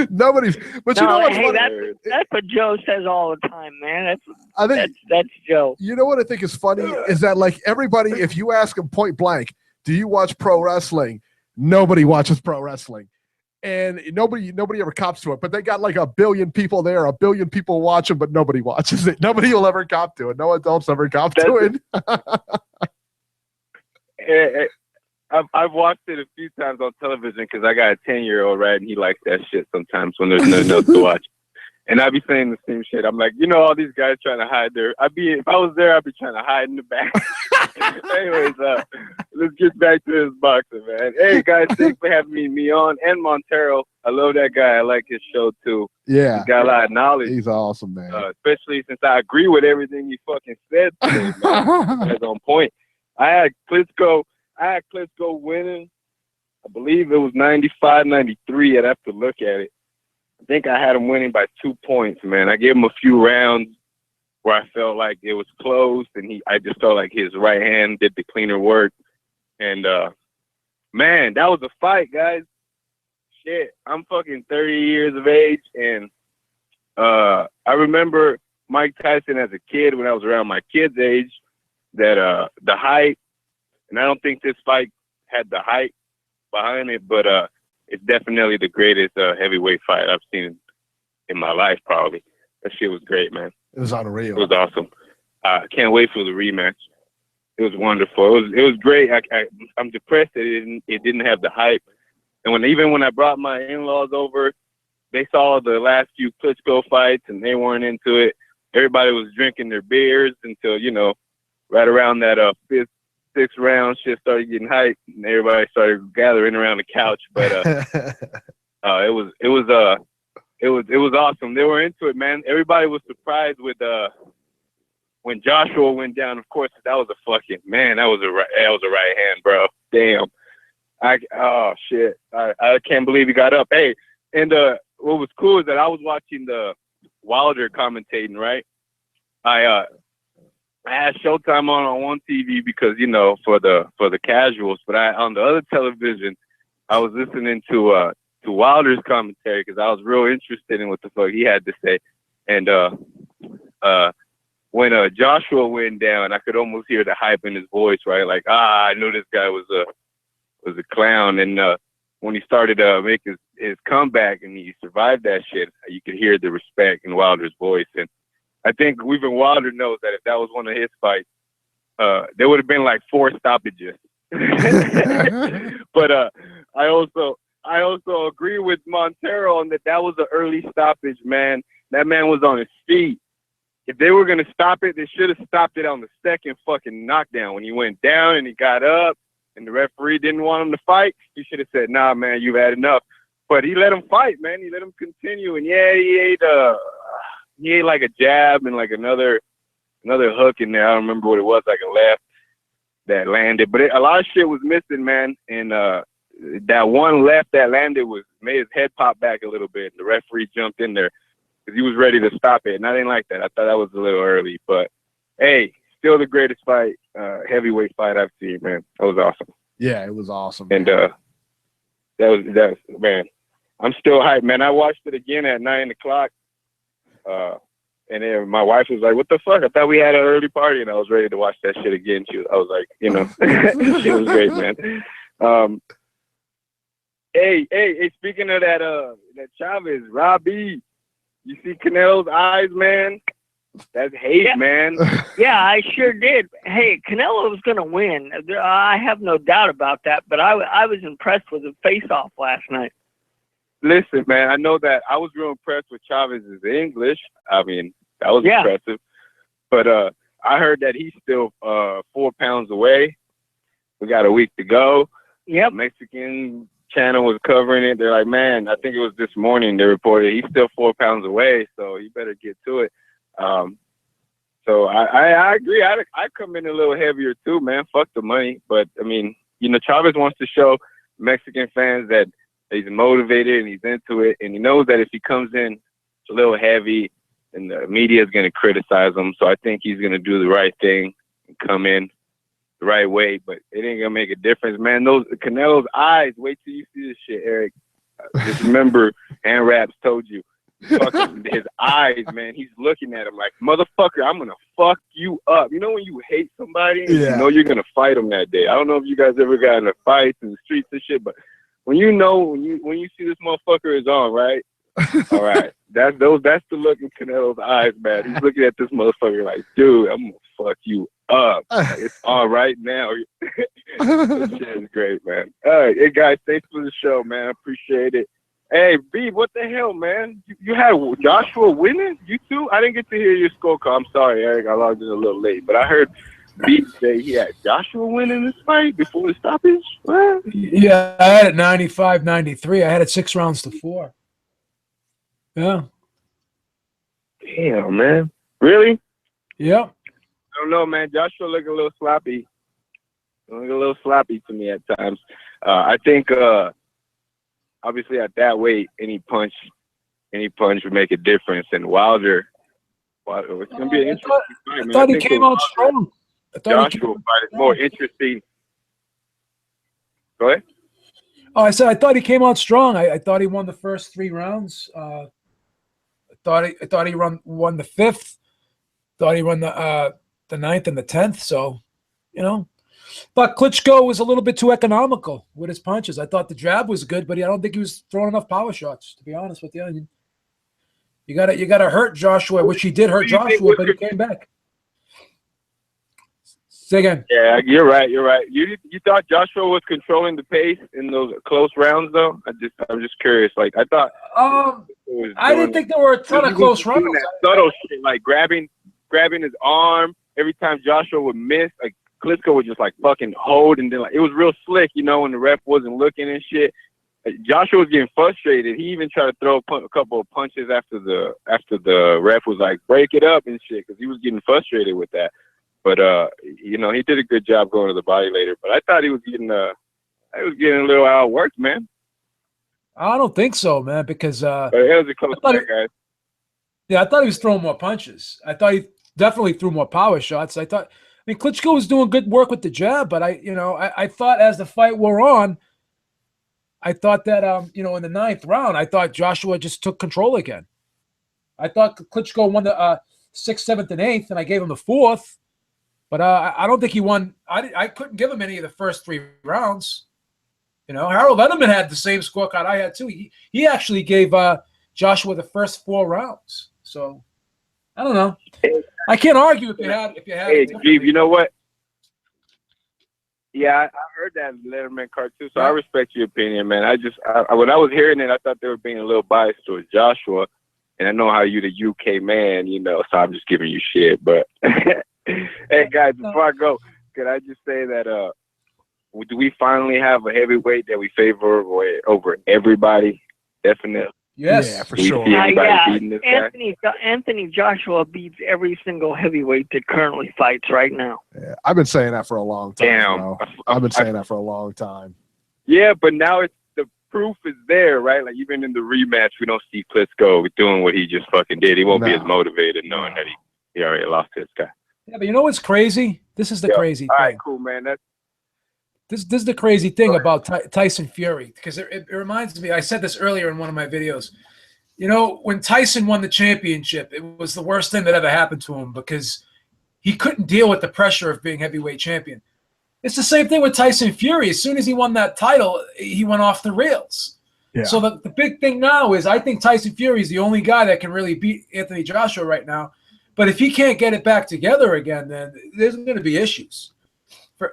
Nobody's, but you know what's hey, funny? that's what Joe says all the time, man. I think That's Joe. you know what I think is funny is that like everybody, if you ask them point blank, do you watch pro wrestling? Nobody watches pro wrestling, and nobody ever cops to it. But they got like 1 billion people there, 1 billion people watching, but nobody watches it. Nobody will ever cop to it. No adults ever cop to it. I've watched it a few times on television because I got a 10-year-old, right, and he likes that shit sometimes when there's nothing else to watch. And I'd be saying the same shit. I'm like, all these guys trying to hide if I was there, I'd be trying to hide in the back. Anyways, let's get back to this boxing, man. Hey, guys, thanks for having me on. And Montero, I love that guy. I like his show, too. Yeah. He's got a lot of knowledge. He's awesome, man. Especially since I agree with everything he fucking said today, man. That's on point. I had Klitschko winning. I believe it was 95-93. I'd have to look at it. I think I had him winning by 2 points, man. I gave him a few rounds where I felt like it was close, and I just felt like his right hand did the cleaner work. And, man, that was a fight, guys. Shit, I'm fucking 30 years of age, and I remember Mike Tyson as a kid when I was around my kid's age, that the hype, and I don't think this fight had the hype behind it, but it's definitely the greatest heavyweight fight I've seen in my life, probably. That shit was great, man. It was unreal. It was awesome. I can't wait for the rematch. It was wonderful. It was great. I'm depressed that it didn't have the hype. And even when I brought my in-laws over, they saw the last few Klitschko fights, and they weren't into it. Everybody was drinking their beers until, right around that fifth, sixth round, shit started getting hyped, and everybody started gathering around the couch. But it was awesome. They were into it, man. Everybody was surprised with when Joshua went down. Of course, that was a fucking man. That was a right hand, bro. Damn. Shit. I can't believe he got up. Hey, and what was cool is that I was watching the Wilder commentating, right? I had Showtime on one TV because, for the casuals, but on the other television, I was listening to Wilder's commentary because I was real interested in what the fuck he had to say. And when Joshua went down, I could almost hear the hype in his voice, right? Like, I knew this guy was a clown. And when he started making his comeback and he survived that shit, you could hear the respect in Wilder's voice. And I think even Wilder knows that if that was one of his fights, there would have been like 4 stoppages. But I also agree with Montero on that was an early stoppage, man. That man was on his feet. If they were going to stop it, they should have stopped it on the second fucking knockdown. When he went down and he got up and the referee didn't want him to fight, he should have said, nah, man, you've had enough. But he let him fight, man. He let him continue. And yeah, he ate like a jab and like another hook in there. I don't remember what it was, like a left that landed. But a lot of shit was missing, man. And that one left that landed made his head pop back a little bit. The referee jumped in there because he was ready to stop it. And I didn't like that. I thought that was a little early. But, hey, still the greatest fight, heavyweight fight I've seen, man. That was awesome. Yeah, it was awesome. And that was, man, I'm still hyped, man. I watched it again at 9 o'clock. And then my wife was like, "What the fuck? I thought we had an early party," and I was ready to watch that shit again. I was like, you know, it was great, man. Hey, speaking of that Chavez, Robbie, you see Canelo's eyes, man? That's hate, man. Yeah, I sure did. Hey, Canelo was going to win. I have no doubt about that, but I was impressed with the face-off last night. Listen, man, I know that I was real impressed with Chavez's English. I mean, that was impressive. But I heard that he's still 4 pounds away. We got a week to go. Yep. Mexican channel was covering it. They're like, man, I think it was this morning they reported he's still 4 pounds away, so you better get to it. So I agree. I come in a little heavier too, man. Fuck the money. But, I mean, you know, Chavez wants to show Mexican fans that he's motivated and he's into it. And he knows that if he comes in a little heavy, and the media is going to criticize him. So I think he's going to do the right thing and come in the right way. But it ain't going to make a difference, man. Those Canelo's eyes, wait till you see this shit, Eric. Just remember, Hand Raps told you. Fucking his eyes, man. He's looking at him like, motherfucker, I'm going to fuck you up. You know when you hate somebody and you know you're going to fight them that day? I don't know if you guys ever got in a fight in the streets and shit, but when you know, when you see this motherfucker is on, right? All right. That's the look in Canelo's eyes, man. He's looking at this motherfucker like, dude, I'm going to fuck you up. Like, it's all right now. This shit is great, man. All right. Hey, guys, thanks for the show, man. I appreciate it. Hey, Beeb, what the hell, man? You had Joshua winning? You too? I didn't get to hear your scorecard. I'm sorry, Eric. I logged in a little late. But I heard Beeb say he had Joshua winning this fight before the stoppage. What? Yeah, I had it 95-93. I had it 6 rounds to 4. Yeah. Damn, man. Really? Yeah. I don't know, man. Joshua looked a little sloppy. Looked a little sloppy to me at times. I think obviously at that weight, any punch would make a difference. And Wilder, it's gonna be an interesting fight, man. I thought he came out strong. Joshua fight is more interesting. Go ahead. Oh, I said I thought he came out strong. I thought he won the first 3 rounds. I thought he won the 5th. Thought he won the 9th and the 10th. So, you know. But Klitschko was a little bit too economical with his punches. I thought the jab was good, but I don't think he was throwing enough power shots, to be honest with you. You gotta hurt Joshua, which he did hurt Joshua, but he came back. Say again. Yeah, you're right. You thought Joshua was controlling the pace in those close rounds, though? I'm just curious. Like, I thought. I didn't think there were a ton of close rounds. That subtle shit, like grabbing his arm every time Joshua would miss. Like Klitschko would just like fucking hold, and then like it was real slick, you know, when the ref wasn't looking and shit. Joshua was getting frustrated. He even tried to throw a couple of punches after the ref was like break it up and shit, because he was getting frustrated with that. But you know, he did a good job going to the body later. But I thought he was getting a little outworked, man. I don't think so, man, because it was a close fight, guys. Yeah, I thought he was throwing more punches. I thought he definitely threw more power shots. I mean, Klitschko was doing good work with the jab, but I thought as the fight wore on, I thought that in the 9th round, I thought Joshua just took control again. I thought Klitschko won the 6th, 7th, and 8th, and I gave him the 4th. But I don't think he won. I couldn't give him any of the first 3 rounds. You know, Harold Letterman had the same scorecard I had too. He actually gave Joshua the first 4 rounds. So I don't know. I can't argue if you had. Hey, Beeb, you know what? Yeah, I heard that Letterman card too. So I respect your opinion, man. When I was hearing it, I thought they were being a little biased towards Joshua, and I know how you the UK man, you know. So I'm just giving you shit, but. Hey guys, before I go, could I just say that do we finally have a heavyweight that we favor over everybody? Definitely. Yes, yeah, for sure. Anthony Joshua beats every single heavyweight that currently fights right now. Yeah, I've been saying that for a long time. Damn. I've been saying that for a long time. Yeah, but now the proof is there, right? Like even in the rematch, we don't see Klitschko doing what he just fucking did. He won't be as motivated knowing that he already lost to this guy. Yeah, but you know what's crazy? This is the crazy thing. All right, cool, man. This is the crazy thing about Tyson Fury, because it reminds me. I said this earlier in one of my videos. You know, when Tyson won the championship, it was the worst thing that ever happened to him because he couldn't deal with the pressure of being heavyweight champion. It's the same thing with Tyson Fury. As soon as he won that title, he went off the rails. Yeah. So the big thing now is I think Tyson Fury is the only guy that can really beat Anthony Joshua right now. But if he can't get it back together again, then there's going to be issues.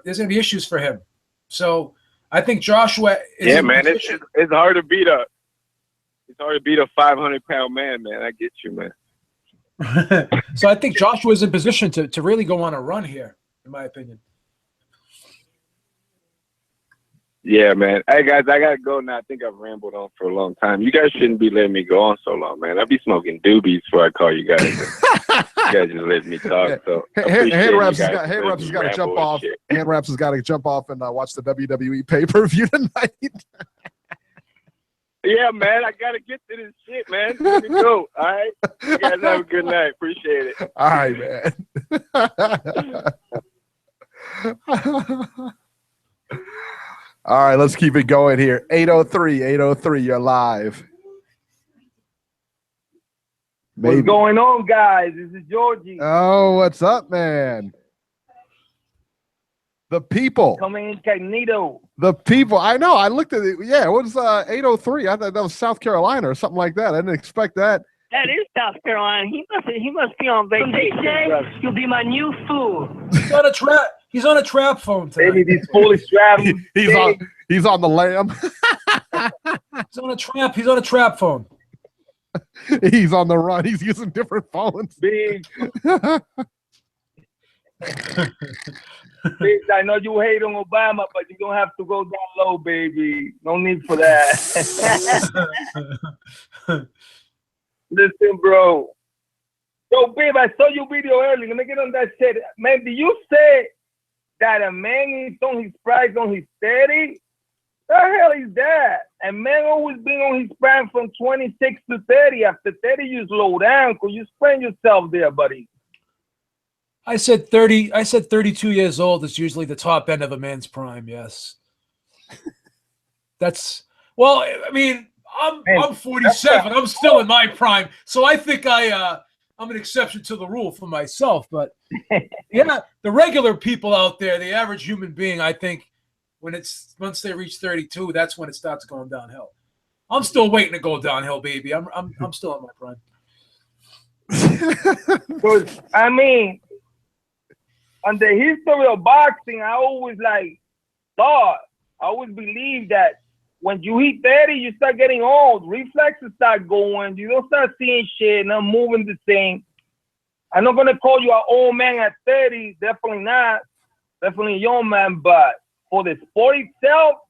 There's going to be issues for him. So I think Joshua is it's hard to beat a 500-pound man, man. I get you, man. So I think Joshua is in position to really go on a run here, in my opinion. Yeah, man. Hey, guys, I got to go now. I think I've rambled on for a long time. You guys shouldn't be letting me go on so long, man. I'll be smoking doobies before I call you guys. You guys just let me talk. So Hand Raps has got to jump off. Hand Raps has got to jump off and watch the WWE pay-per-view tonight. Yeah, man. I got to get to this shit, man. Let me go. All right? You guys have a good night. Appreciate it. All right, man. All right, let's keep it going here. 803, you're live. Maybe. What's going on, guys? This is Georgie. Oh, what's up, man? The people. Coming incognito. The people. I know. I looked at it. Yeah, it was 803. I thought that was South Carolina or something like that. I didn't expect that. That is South Carolina. He must be on vacation. You'll be my new fool. He's on a trap phone today. Maybe these foolish traveling. He's on the lamb. He's on a trap phone. He's on the run. He's using different phones. Big. Big, I know you hate on Obama, but you don't have to go down low, baby. No need for that. Listen, bro. Yo, babe, I saw your video earlier. Let me get on that shit. Man, did you say that a man is on his prime on his 30? The hell is that? A man always been on his prime from 26 to 30. After 30, you slow down because you sprain yourself there, buddy. I said 30. I said 32 years old is usually the top end of a man's prime. Yes. Well, I mean, I'm 47. I'm still in my prime, so I think I'm an exception to the rule for myself. But yeah, the regular people out there, the average human being, I think once they reach 32, that's when it starts going downhill. I'm still waiting to go downhill, baby. I'm still in my prime. Because I mean, on the history of boxing, I always I always believed that when you hit 30, you start getting old. Reflexes start going. You don't start seeing shit, not moving the same. I'm not going to call you an old man at 30. Definitely not. Definitely a young man. But for the sport itself,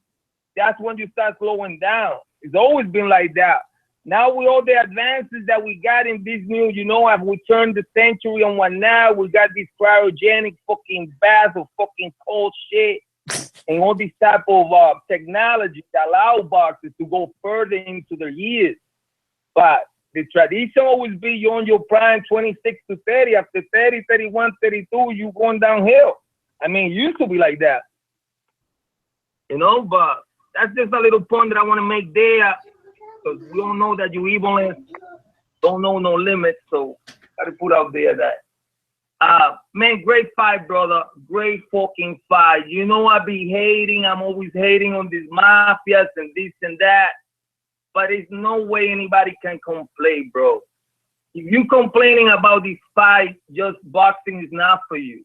that's when you start slowing down. It's always been like that. Now with all the advances that we got in this new, as we turned the century and whatnot, we got this cryogenic fucking bath of fucking cold shit. And all this type of technology that allow boxers to go further into their years. But the tradition always be you're on your prime 26 to 30. After 30, 31, 32, you going downhill. I mean, it used to be like that. But that's just a little point that I want to make there. Because we all know that you even don't know no limits. So got to put out there that. Man, great fight, brother. Great fucking fight. I be hating. I'm always hating on these mafias and this and that. But there's no way anybody can complain, bro. If you complaining about this fight, just boxing is not for you.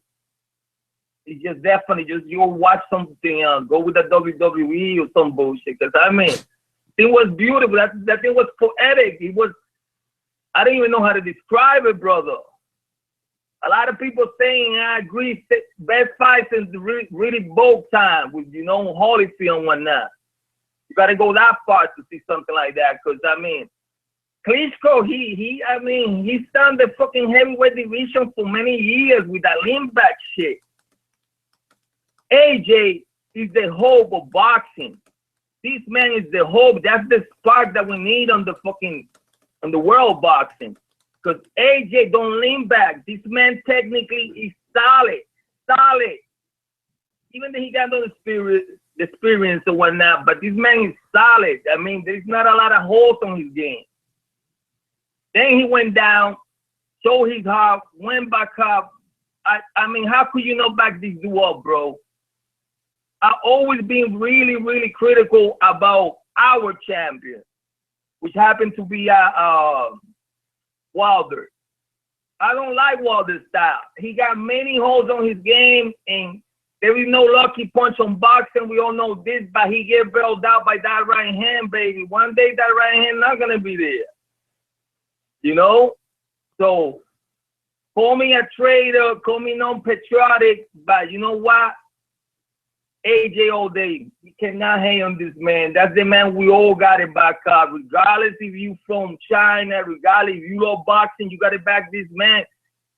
It's just definitely you watch something else. Go with the WWE or some bullshit. Because, I mean, it was beautiful. That thing was poetic. I don't even know how to describe it, brother. A lot of people saying, I agree, best fights is really both time with, Holyfield and whatnot. You got to go that far to see something like that. Because, I mean, Klitschko, he done the fucking heavyweight division for many years with that lean back shit. AJ is the hope of boxing. This man is the hope. That's the spark that we need on the world of boxing. Because AJ don't lean back. This man technically is solid. Even though he got no experience or whatnot, but this man is solid. I mean, there's not a lot of holes on his game. Then he went down, showed his heart, went back up. I mean, how could you not back this dude up, bro? I've always been really, really critical about our champion, which happened to be Wilder. I don't like Wilder's style. He got many holes on his game, and there is no lucky punch on boxing. We all know this, but he get bailed out by that right hand, baby. One day that right hand not gonna be there. You know? So call me a traitor, call me non-patriotic, but you know what? AJ all day. You cannot hate on this man. That's the man we all got it back up. Regardless if you from China, regardless if you love boxing, you got to back this man.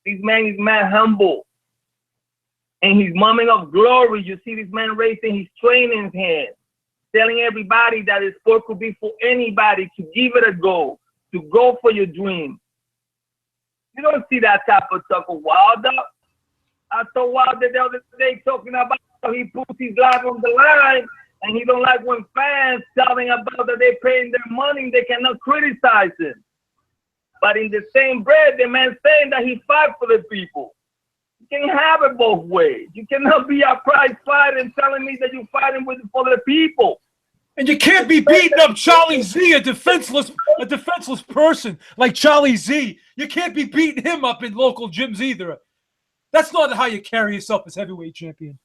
This man is mad humble. And he's mumming of glory. You see this man raising his training hand, telling everybody that the sport could be for anybody to give it a go, to go for your dream. You don't see that type of stuff with Wilder. I saw Wilder the other day talking about how he puts his life on the line, and he don't like when fans telling about that they're paying their money, they cannot criticize him. But in the same breath, the man saying that he fight for the people. You can have it both ways. You cannot be a prize fighter and telling me that you're fighting for the people. And you can't be beating up Charlie Z, a defenseless person like Charlie Z. You can't be beating him up in local gyms either. That's not how you carry yourself as heavyweight champion.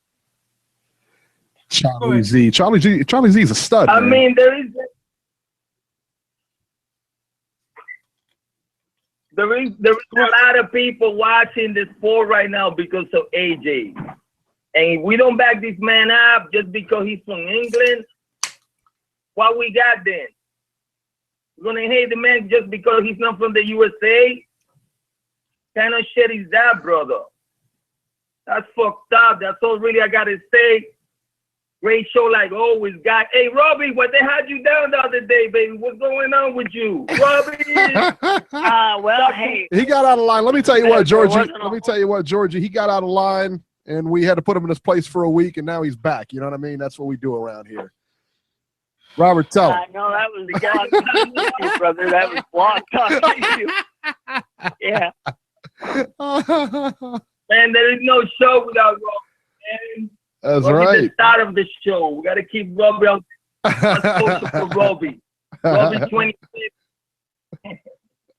Charlie Z is a stud. I man. mean, there is a lot of people watching the sport right now because of AJ. And if we don't back this man up just because he's from England, what we got then? We're gonna hate the man just because he's not from the USA? Kind of shit is that, brother? That's fucked up. That's all really I gotta say. Great show like always, guy. Hey, Robbie, what they had you down the other day, baby? What's going on with you, Robbie? Well, hey. He got out of line. Let me tell you what, Georgie. He got out of line, and we had to put him in his place for a week, and now he's back. You know what I mean? That's what we do around here. Robert, tell him. No, that was blog talking to you, brother. That was blog talking to you. Yeah. Man, there is no show without Robbie, man. That's Robbie's right. the start of the show. We got to keep Robbie on. Social for Robbie. Robbie 26.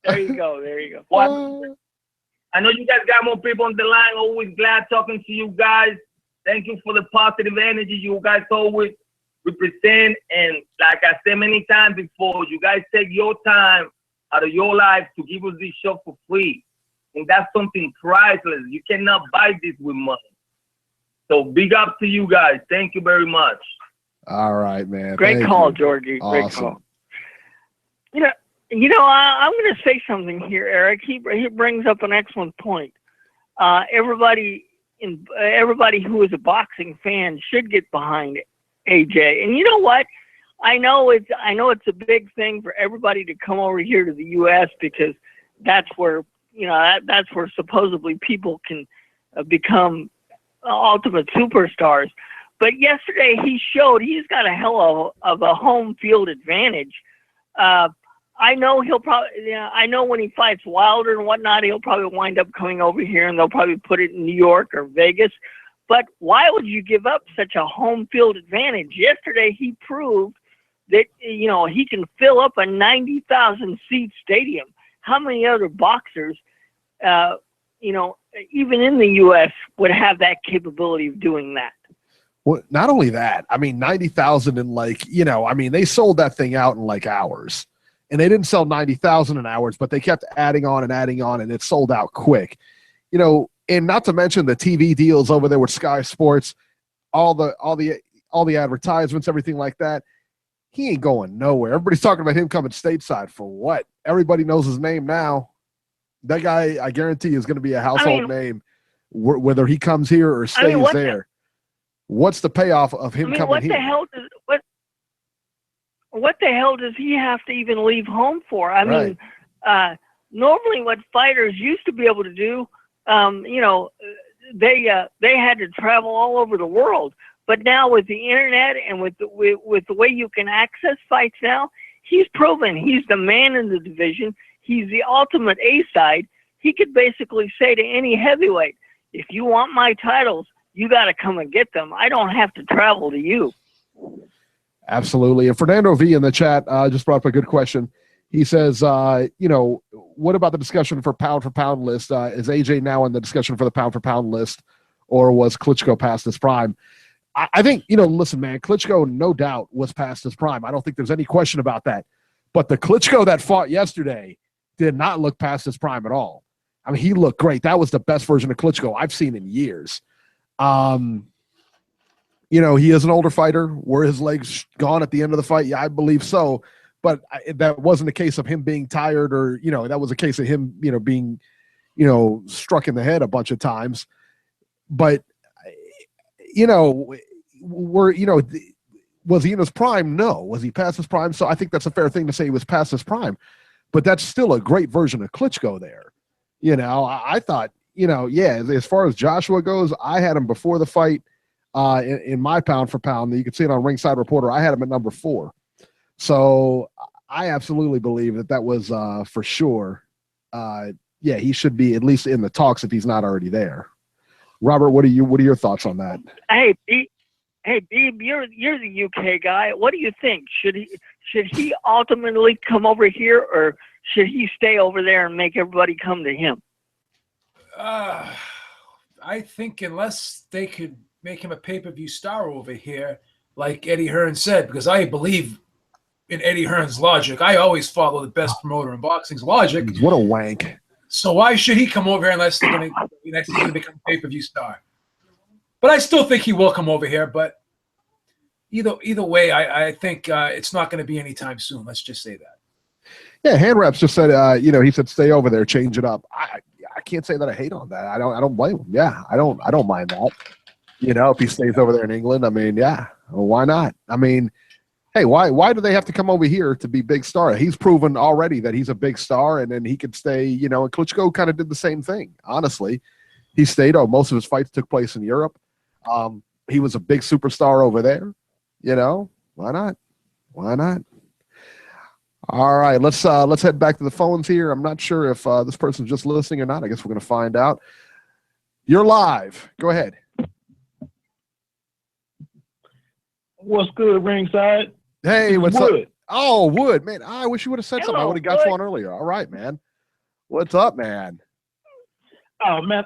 There you go. What? I know you guys got more people on the line. Always glad talking to you guys. Thank you for the positive energy you guys always represent. And like I said many times before, you guys take your time out of your life to give us this show for free. And that's something priceless. You cannot buy this with money. So big up to you guys. Thank you very much. All right, man. Great Thank call, you. Georgie. Awesome. Great call. I'm going to say something here, Eric. He brings up an excellent point. Everybody who is a boxing fan should get behind AJ. And you know what? I know it's a big thing for everybody to come over here to the U.S. because that's where that's where supposedly people can become ultimate superstars. But yesterday he showed he's got a hell of a home field advantage. I know he'll probably, I know when he fights Wilder and whatnot, he'll probably wind up coming over here and they'll probably put it in New York or Vegas. But why would you give up such a home field advantage? Yesterday he proved that, he can fill up a 90,000 seat stadium. How many other boxers, even in the U.S. would have that capability of doing that? Well, not only that, 90,000 in they sold that thing out in like hours. And they didn't sell 90,000 in hours, but they kept adding on, and it sold out quick. And not to mention the TV deals over there with Sky Sports, all the advertisements, everything like that. He ain't going nowhere. Everybody's talking about him coming stateside for what? Everybody knows his name now. That guy, I guarantee, is going to be a household name, whether he comes here or stays there. What's the payoff of him coming here? What the hell does he have to even leave home for? Right. Normally what fighters used to be able to do, they had to travel all over the world. But now with the internet and with the way you can access fights now, he's proven he's the man in the division. he's the ultimate A-side. He could basically say to any heavyweight, if you want my titles, you got to come and get them. I don't have to travel to you. Absolutely. And Fernando V in the chat just brought up a good question. He says, what about the discussion for pound list? Is AJ now in the discussion for the pound for pound list, or was Klitschko past his prime? I think, listen, man, Klitschko no doubt was past his prime. I don't think there's any question about that. But the Klitschko that fought yesterday did not look past his prime at all. I mean, he looked great. That was the best version of Klitschko I've seen in years. He is an older fighter. Were his legs gone at the end of the fight? Yeah, I believe so. But that wasn't a case of him being tired, or that was a case of him being struck in the head a bunch of times. But was he in his prime? No. Was he past his prime? So I think that's a fair thing to say he was past his prime. But that's still a great version of Klitschko there. I thought, as far as Joshua goes, I had him before the fight in my pound for pound. You can see it on Ringside Reporter. I had him at number 4. So I absolutely believe that was for sure. He should be at least in the talks if he's not already there. Robert, what are your thoughts on that? Hey, Beeb, you're the UK guy. What do you think? Should he ultimately come over here, or should he stay over there and make everybody come to him? I think unless they could make him a pay-per-view star over here, like Eddie Hearn said, because I believe in Eddie Hearn's logic. I always follow the best promoter in boxing's logic. What a wank. So why should he come over here unless they're going to become a pay-per-view star? But I still think he will come over here. But either way, I think it's not going to be anytime soon. Let's just say that. Yeah, Hand Raps just said, he said stay over there, change it up. I can't say that I hate on that. I don't blame him. Yeah, I don't mind that. If he stays over there in England, I mean, yeah, well, why not? I mean, hey, why do they have to come over here to be big star? He's proven already that he's a big star, and then he could stay, and Klitschko kind of did the same thing, honestly. He stayed. Most of his fights took place in Europe. He was a big superstar over there. Why not? Why not? All right, let's head back to the phones here. I'm not sure if this person's just listening or not. I guess we're going to find out. You're live. Go ahead. What's good, Ringside? Hey, what's Wood. up? Oh, Wood, man. I wish you would have said something. I Hello, would have got you Wood. on earlier. All right, man. What's up, man? Oh, man.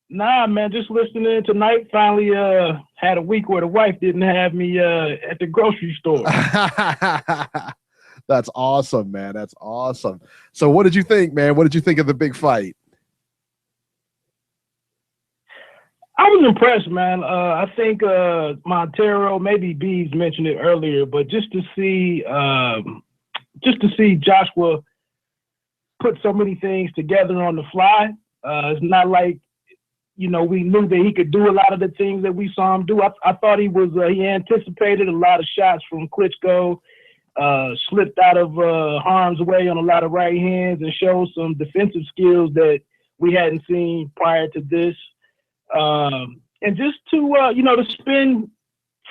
Nah, man, just listening tonight. Finally had a week where the wife didn't have me at the grocery store. That's awesome, man. That's awesome. So what did you think, man? What did you think of the big fight? I was impressed, man. I think Montero, maybe Beebs mentioned it earlier, but just to see Joshua put so many things together on the fly. It's not like, we knew that he could do a lot of the things that we saw him do. I thought he anticipated a lot of shots from Klitschko, slipped out of harm's way on a lot of right hands, and showed some defensive skills that we hadn't seen prior to this. And just to spend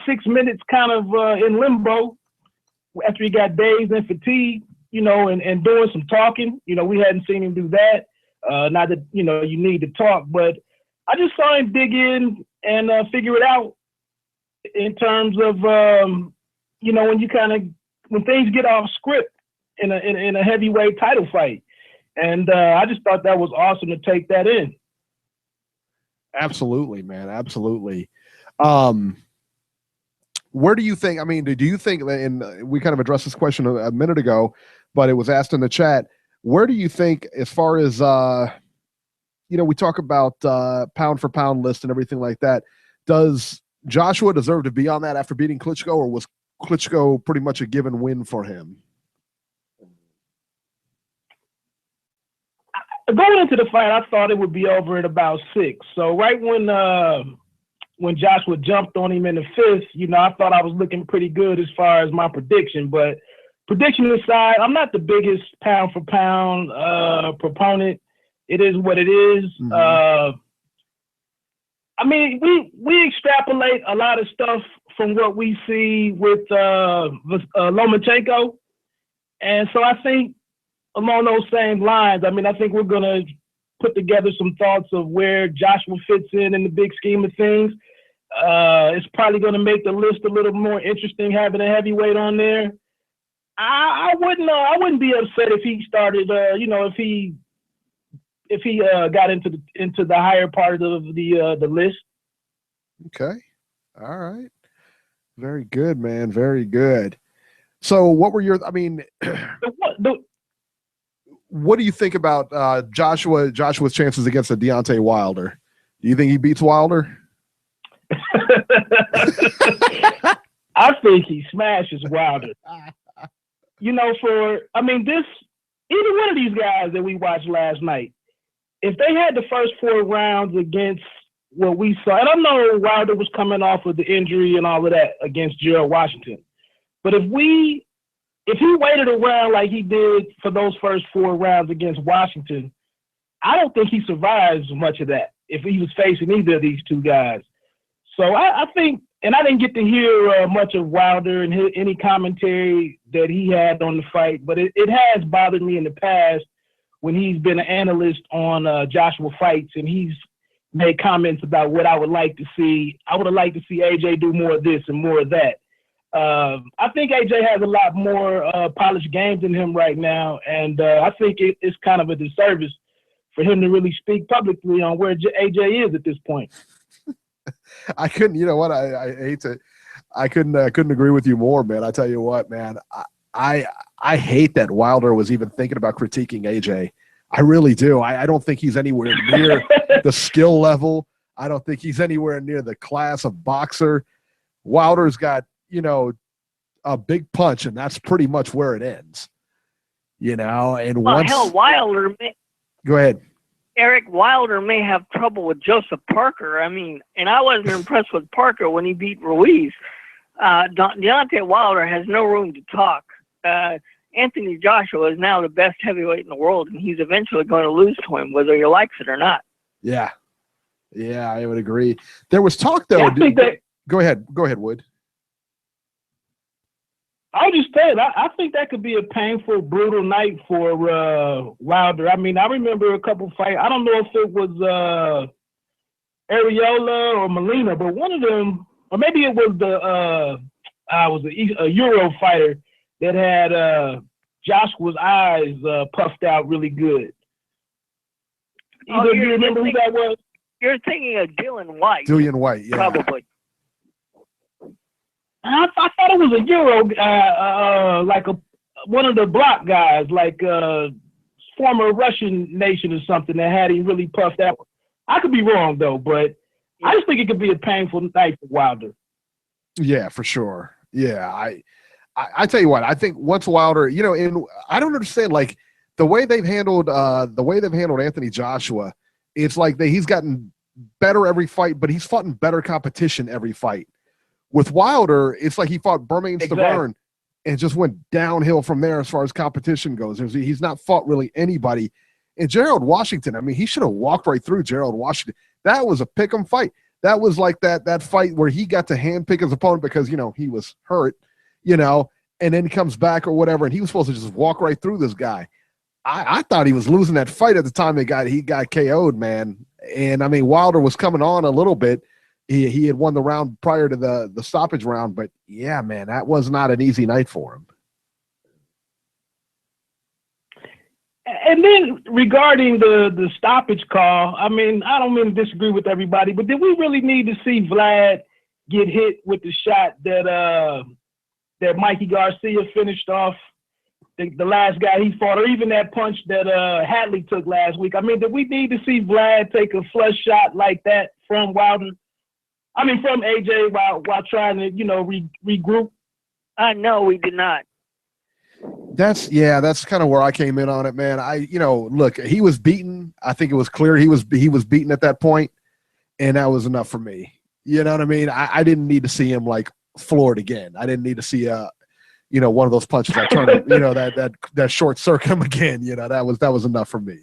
6 minutes kind of in limbo after he got dazed and fatigued, and doing some talking. We hadn't seen him do that. Not that, you need to talk, but I just saw him dig in and figure it out in terms of, when things get off script in a heavyweight title fight. And I just thought that was awesome to take that in. Absolutely, man. Absolutely. Where do you think, do you think, and we kind of addressed this question a minute ago, but it was asked in the chat, where do you think, as far as, we talk about pound for pound list and everything like that, does Joshua deserve to be on that after beating Klitschko, or was Klitschko pretty much a given win for him? Going into the fight, I thought it would be over at about 6. So right when Joshua jumped on him in the 5th, I thought I was looking pretty good as far as my prediction. But prediction aside, I'm not the biggest pound for pound proponent. It is what it is. Mm-hmm. We extrapolate a lot of stuff from what we see with Lomachenko. And so I think along those same lines. I mean, I think we're gonna put together some thoughts of where Joshua fits in the big scheme of things. It's probably gonna make the list a little more interesting having a heavyweight on there. I wouldn't be upset if he started. If he got into the higher part of the list. Okay. All right. Very good, man. Very good. So what were your, I mean, what do you think about Joshua's chances against a Deontay Wilder? Do you think he beats Wilder? I think he smashes Wilder. Either one of these guys that we watched last night, if they had the first 4 rounds against what we saw, and I know Wilder was coming off of the injury and all of that against Gerald Washington, but if he waited around like he did for those first 4 rounds against Washington, I don't think he survives much of that if he was facing either of these two guys. So I think, and I didn't get to hear much of Wilder and any commentary that he had on the fight, but it has bothered me in the past when he's been an analyst on Joshua fights, and he's made comments about what I would like to see. I would have liked to see AJ do more of this and more of that. I think AJ has a lot more polished games than him right now, and I think it's kind of a disservice for him to really speak publicly on where AJ is at this point. I couldn't, you know what? I hate to, I couldn't agree with you more, man. I tell you what, man, I hate that Wilder was even thinking about critiquing AJ. I really do. I don't think he's anywhere near the skill level. I don't think he's anywhere near the class of boxer. Wilder's got, a big punch, and that's pretty much where it ends. And Wilder may, go ahead. Eric, Wilder may have trouble with Joseph Parker. I mean, and I wasn't impressed with Parker when he beat Ruiz. Deontay Wilder has no room to talk. Anthony Joshua is now the best heavyweight in the world, and he's eventually going to lose to him, whether he likes it or not. Yeah, I would agree. There was talk, though. Yeah, go ahead, Wood. I'll just say it. I think that could be a painful, brutal night for Wilder. I mean, I remember a couple fights. I don't know if it was Areola or Molina, but one of them, or maybe it was a Euro fighter that had Joshua's eyes puffed out really good. You remember who that was? You're thinking of Dillian White. Dillian White, yeah. Probably. I thought it was a Euro, like one of the block guys, like former Russian nation or something that had him really puffed out. I could be wrong, though, but I just think it could be a painful night for Wilder. Yeah, for sure. Yeah, I tell you what, I think once Wilder, and I don't understand, like, the way they've handled Anthony Joshua, it's like he's gotten better every fight, but he's fought in better competition every fight. With Wilder, it's like he fought Bermane Stiverne and just went downhill from there as far as competition goes. He's not fought really anybody. And Gerald Washington, I mean, he should have walked right through Gerald Washington. That was a pick'em fight. That was like that fight where he got to handpick his opponent because, he was hurt, and then he comes back or whatever, and he was supposed to just walk right through this guy. I thought he was losing that fight at the time he got KO'd, man. And, I mean, Wilder was coming on a little bit. He had won the round prior to the stoppage round, but yeah, man, that was not an easy night for him. And then regarding the stoppage call, I mean, I don't mean to disagree with everybody, but did we really need to see Vlad get hit with the shot that Mikey Garcia finished off the last guy he fought, or even that punch that Hadley took last week? I mean, did we need to see Vlad take a flush shot like that from Wilder? I mean, from AJ while trying to, regroup? No, we did not. That's kind of where I came in on it, man. Look, he was beaten. I think it was clear he was beaten at that point, and that was enough for me. You know what I mean? I didn't need to see him like floored again. I didn't need to see one of those punches that turned that short circuit him again. That was enough for me.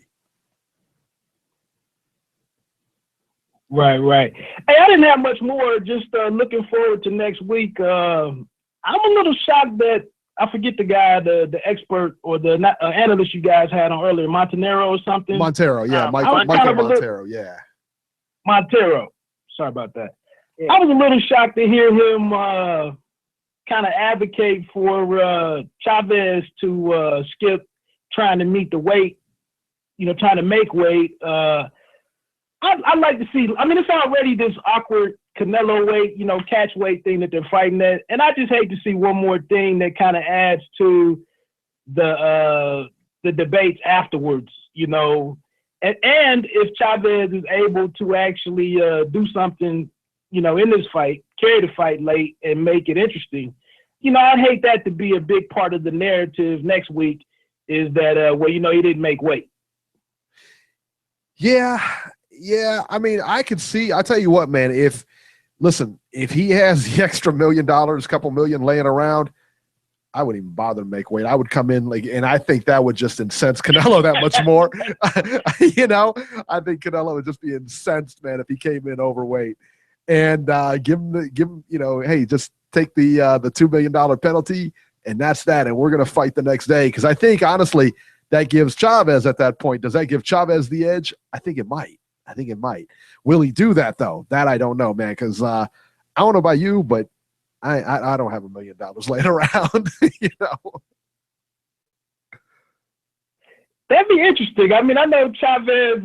Right. Hey, I didn't have much more. Just looking forward to next week. I'm a little shocked that I forget the guy, the expert or the analyst you guys had on earlier, Montanaro or something. Montero, yeah, Michael Montero, yeah. Montero. Sorry about that. Yeah. I was a little shocked to hear him kind of advocate for Chavez to skip trying to meet the weight, trying to make weight. I'd like to see, I mean, it's already this awkward Canelo weight, catch weight thing that they're fighting at. And I just hate to see one more thing that kind of adds to the debates afterwards, And if Chavez is able to actually do something, in this fight, carry the fight late and make it interesting, I'd hate that to be a big part of the narrative next week is that, he didn't make weight. Yeah. I mean, I could see, I'll tell you what, man, if he has the extra $1 million, couple million laying around, I wouldn't even bother to make weight. I would come in and I think that would just incense Canelo that much more. I think Canelo would just be incensed, man, if he came in overweight and give him, hey, just take the $2 million penalty and that's that. And we're going to fight the next day. Cause I think honestly that gives Chavez at that point. Does that give Chavez the edge? I think it might. Will he do that though? That I don't know, man. Because I don't know about you, but I don't have $1 million laying around. That'd be interesting. I mean, I know Chavez,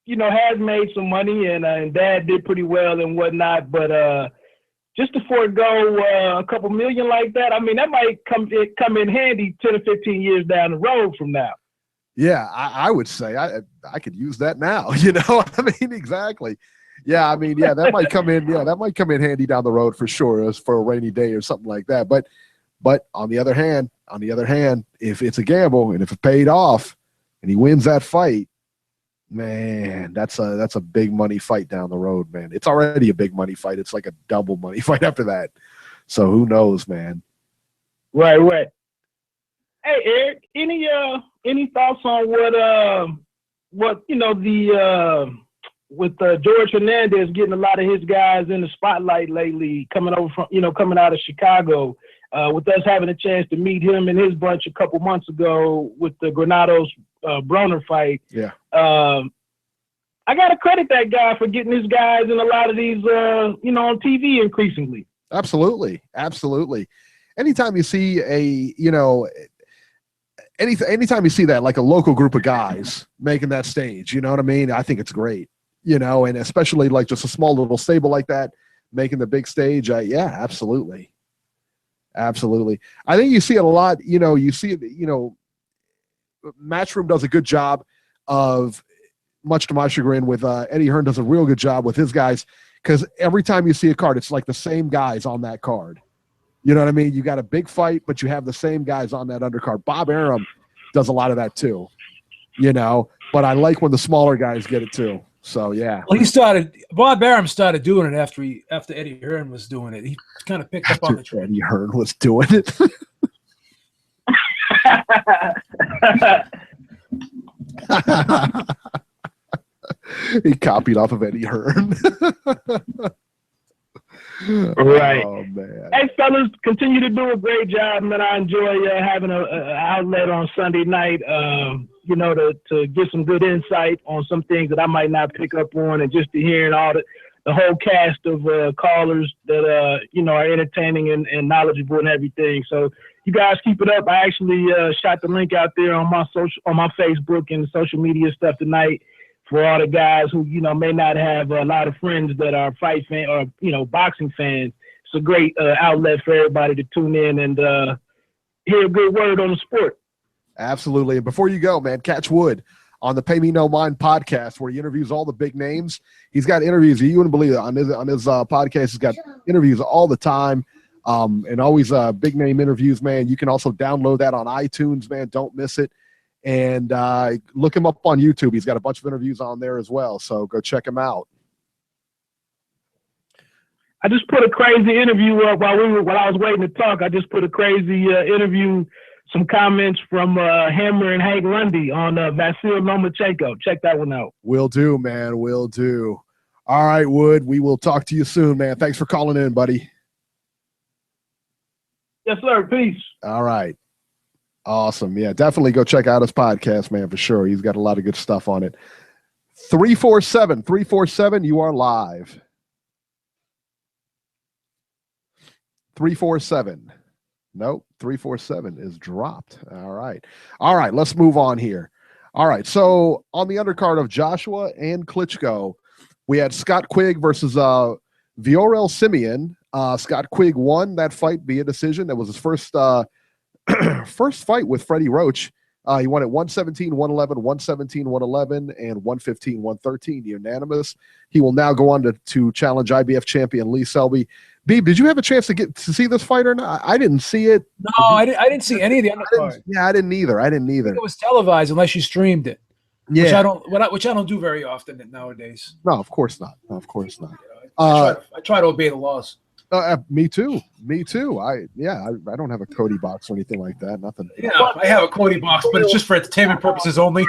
has made some money and Dad did pretty well and whatnot, but just to forego a couple million like that, I mean, that might come in handy 10 or 15 years down the road from now. Yeah, I would say I could use that now. I mean, exactly. Yeah, I mean, yeah, that might come in. Yeah, that might come in handy down the road for sure, as for a rainy day or something like that. But on the other hand, if it's a gamble and if it paid off and he wins that fight, man, that's a big money fight down the road, man. It's already a big money fight. It's like a double money fight after that. So who knows, man? Right. Hey, Eric, any thoughts on what with George Hernandez getting a lot of his guys in the spotlight lately, coming out of Chicago, with us having a chance to meet him and his bunch a couple months ago with the Granados Broner fight. Yeah. I gotta credit that guy for getting his guys in a lot of these on TV increasingly. Absolutely. Anytime you see anytime you see that, like a local group of guys making that stage, you know what I mean? I think it's great, and especially like just a small little stable like that, making the big stage. Yeah, absolutely. I think you see it a lot, you see it, Matchroom does a good job of, much to my chagrin, with Eddie Hearn does a real good job with his guys. Cause every time you see a card, it's like the same guys on that card. You know what I mean? You got a big fight, but you have the same guys on that undercard. Bob Arum does a lot of that too, but I like when the smaller guys get it too. So yeah. Well, Bob Arum started doing it after Eddie Hearn was doing it. He kind of picked up on the trend. Eddie Hearn was doing it. He copied off of Eddie Hearn. Right. Oh man. Hey fellas, continue to do a great job, man. I enjoy having an outlet on Sunday night, to get some good insight on some things that I might not pick up on, and just to hearing all the whole cast of callers that are entertaining and knowledgeable and everything. So you guys keep it up. I actually shot the link out there on my Facebook and social media stuff tonight for all the guys who, may not have a lot of friends that are fight fan or, boxing fans. It's a great outlet for everybody to tune in and hear a good word on the sport. Absolutely. And before you go, man, catch Wood on the Pay Me No Mind podcast, where he interviews all the big names. He's got interviews. You wouldn't believe it. On his podcast, he's got interviews all the time, and always big name interviews, man. You can also download that on iTunes, man. Don't miss it. And look him up on YouTube. He's got a bunch of interviews on there as well. So go check him out. I just put a crazy interview up while I was waiting to talk. I just put a crazy interview, some comments from Hammer and Hank Lundy on Vasil Lomachenko. Check that one out. Will do, man. Will do. All right, Wood. We will talk to you soon, man. Thanks for calling in, buddy. Yes, sir. Peace. All right. Awesome. Yeah, definitely go check out his podcast, man, for sure. He's got a lot of good stuff on it. 347, you are live. 347. Nope, 347 is dropped. All right. All right, let's move on here. All right, so on the undercard of Joshua and Klitschko, we had Scott Quigg versus Viorel Simeon. Scott Quigg won that fight via decision. That was his first first fight with Freddie Roach. He won at 117, 111, 117, 111, and 115, 113, unanimous. He will now go on to challenge IBF champion Lee Selby. Beeb, did you have a chance to get to see this fight or not? I didn't see it. No, I didn't see any of the undercard. I didn't either. It was televised unless you streamed it. Yeah. Which I don't do very often nowadays. No, of course not. Of course not. I try to obey the laws. Me too. I don't have a Cody box or anything like that. Nothing. Yeah, I have a Cody box, but it's just for entertainment purposes only.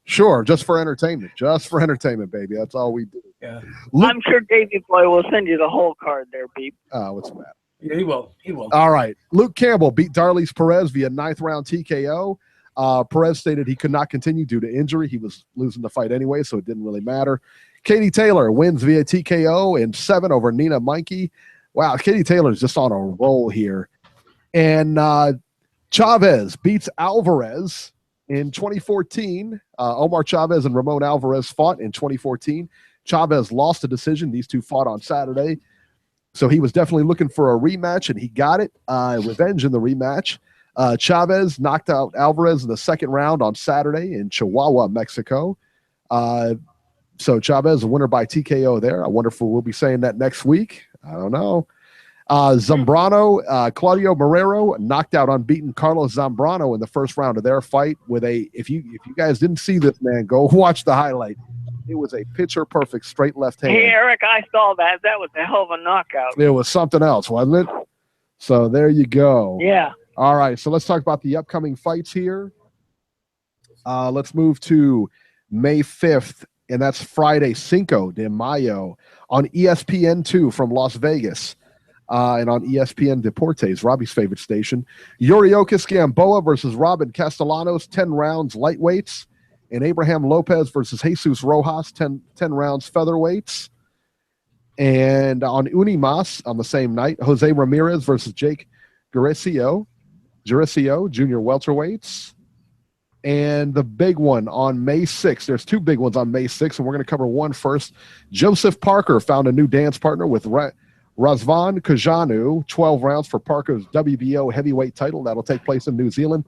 Sure, just for entertainment. Just for entertainment, baby. That's all we do. Yeah. I'm sure Davey Boy will send you the whole card there, Beeb. What's the matter? Yeah, he will. All right. Luke Campbell beat Darlise Perez via 9th round TKO. Perez stated he could not continue due to injury. He was losing the fight anyway, so it didn't really matter. Katie Taylor wins via TKO in 7 over Nina Meinke. Wow, Katie Taylor's just on a roll here. And Chavez beats Alvarez in 2014. Omar Chavez and Ramon Alvarez fought in 2014. Chavez lost a decision. These two fought on Saturday. So he was definitely looking for a rematch, and he got it. Revenge in the rematch. Chavez knocked out Alvarez in the 2nd round on Saturday in Chihuahua, Mexico. So Chavez, a winner by TKO there. I wonder if we'll be saying that next week. I don't know. Zambrano, Claudio Marrero knocked out unbeaten Carlos Zambrano in the 1st round of their fight with a, if you guys didn't see this, man, go watch the highlight. It was a picture perfect straight left hand. Hey, Eric, I saw that. That was a hell of a knockout. It was something else, wasn't it? So there you go. Yeah. All right, so let's talk about the upcoming fights here. Let's move to May 5th, and that's Friday, Cinco de Mayo, on ESPN2 from Las Vegas, and on ESPN Deportes, Robbie's favorite station. Yuriokis Gamboa versus Robin Castellanos, 10 rounds lightweights, and Abraham Lopez versus Jesus Rojas, 10 rounds featherweights. And on Unimas on the same night, Jose Ramirez versus Jake Juricio, junior welterweights. And the big one on May 6th. There's 2 big ones on May 6th, and we're going to cover one first. Joseph Parker found a new dance partner with Razvan Kajanu, 12 rounds for Parker's WBO heavyweight title. That'll take place in New Zealand.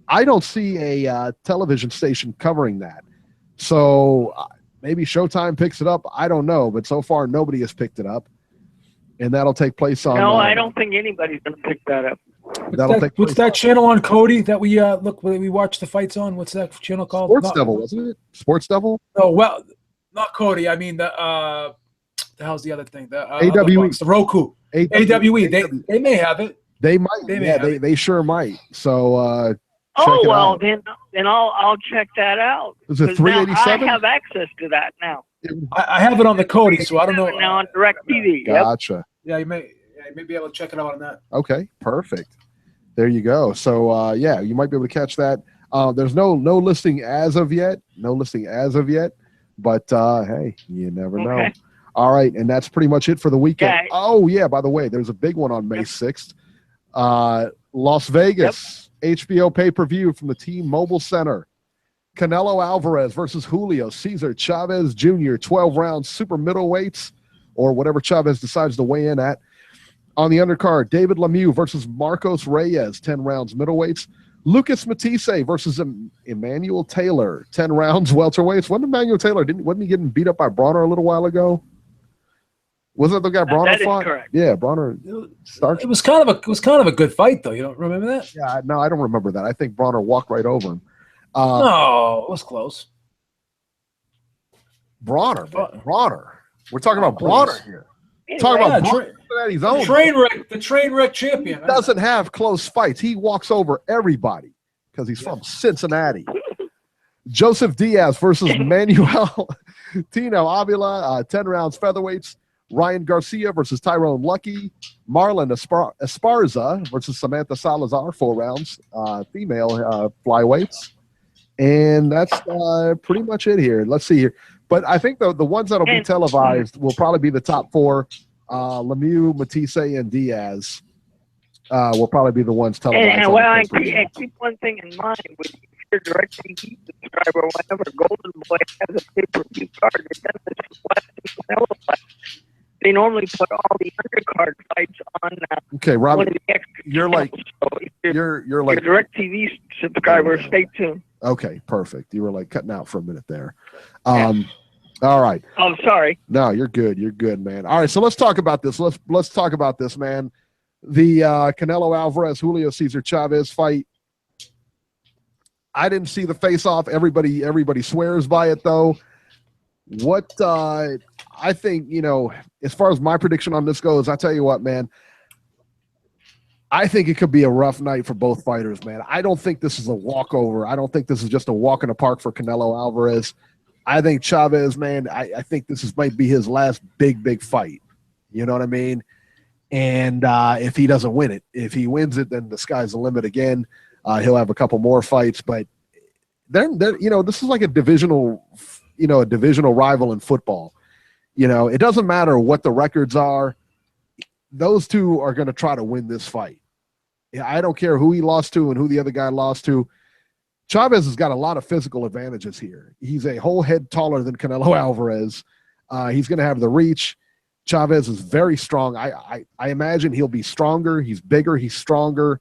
I don't see a television station covering that. So maybe Showtime picks it up. I don't know, but so far nobody has picked it up. And that'll take place on... No, I don't think anybody's going to pick that up. What's that channel on Cody that we we watch the fights on? What's that channel called? Sports Devil, wasn't it? Sports Devil? No, well, not Cody. I mean the hell's the other thing? The AWE, the Roku. AWE. They may have it. They might. They sure might. So then I'll check that out. Is it 387? I have access to that now. I have it on the Cody, so I don't know. Now on DirecTV. Gotcha. Yeah, you may be able to check it out on that. Okay, perfect. There you go. So you might be able to catch that. There's no listing as of yet. But hey, you never know. All right, and that's pretty much it for the weekend. Okay. Oh yeah, by the way, there's a big one on May 6th. Las Vegas, HBO pay-per-view from the T-Mobile Center. Canelo Alvarez versus Julio Cesar Chavez Jr., 12 rounds, super middleweights, or whatever Chavez decides to weigh in at. On the undercard, David Lemieux versus Marcos Reyes, 10 rounds middleweights. Lucas Matisse versus Emmanuel Taylor, 10 rounds welterweights. Wasn't Emmanuel Taylor, wasn't he getting beat up by Bronner a little while ago? Wasn't that the guy Bronner fought? Is correct. Yeah, Bronner. It was kind of a good fight, though. You don't remember that? Yeah, no, I don't remember that. I think Bronner walked right over him. No, it was close. Bronner. We're talking about Bronner here. Talking about the train wreck champion. He doesn't have close fights. He walks over everybody because he's from Cincinnati. Joseph Diaz versus Manuel Tino Avila, 10 rounds featherweights. Ryan Garcia versus Tyrone Lucky. Marlon Esparza versus Samantha Salazar, 4 rounds, female flyweights. And that's pretty much it here. Let's see here. But I think the ones that'll be televised will probably be the top 4. Lemieux, Matisse, and Diaz will probably be the ones televised. And well, I keep one thing in mind. With your DirecTV subscriber, whenever Golden Boy has a pay-per-view card, it doesn't. They normally put all the undercard fights on. Okay, Rob, one of the extra you're like you're like your DirecTV subscriber. Stay tuned. Okay, perfect. You were like cutting out for a minute there. All right. Oh, sorry. No, you're good. You're good, man. All right, so let's talk about this. Let's talk about this, man. The Canelo Alvarez, Julio Cesar Chavez fight. I didn't see the face-off. Everybody swears by it, though. What I think, as far as my prediction on this goes, I tell you what, man. I think it could be a rough night for both fighters, man. I don't think this is a walkover. I don't think this is just a walk in the park for Canelo Alvarez. I think Chavez, man, I think might be his last big fight. You know what I mean? And if he doesn't win it, if he wins it, then the sky's the limit again. He'll have a couple more fights, but they're this is like a divisional rival in football. It doesn't matter what the records are. Those two are going to try to win this fight. I don't care who he lost to and who the other guy lost to. Chavez has got a lot of physical advantages here. He's a whole head taller than Canelo Alvarez. He's going to have the reach. Chavez is very strong. I imagine he'll be stronger. He's bigger. He's stronger.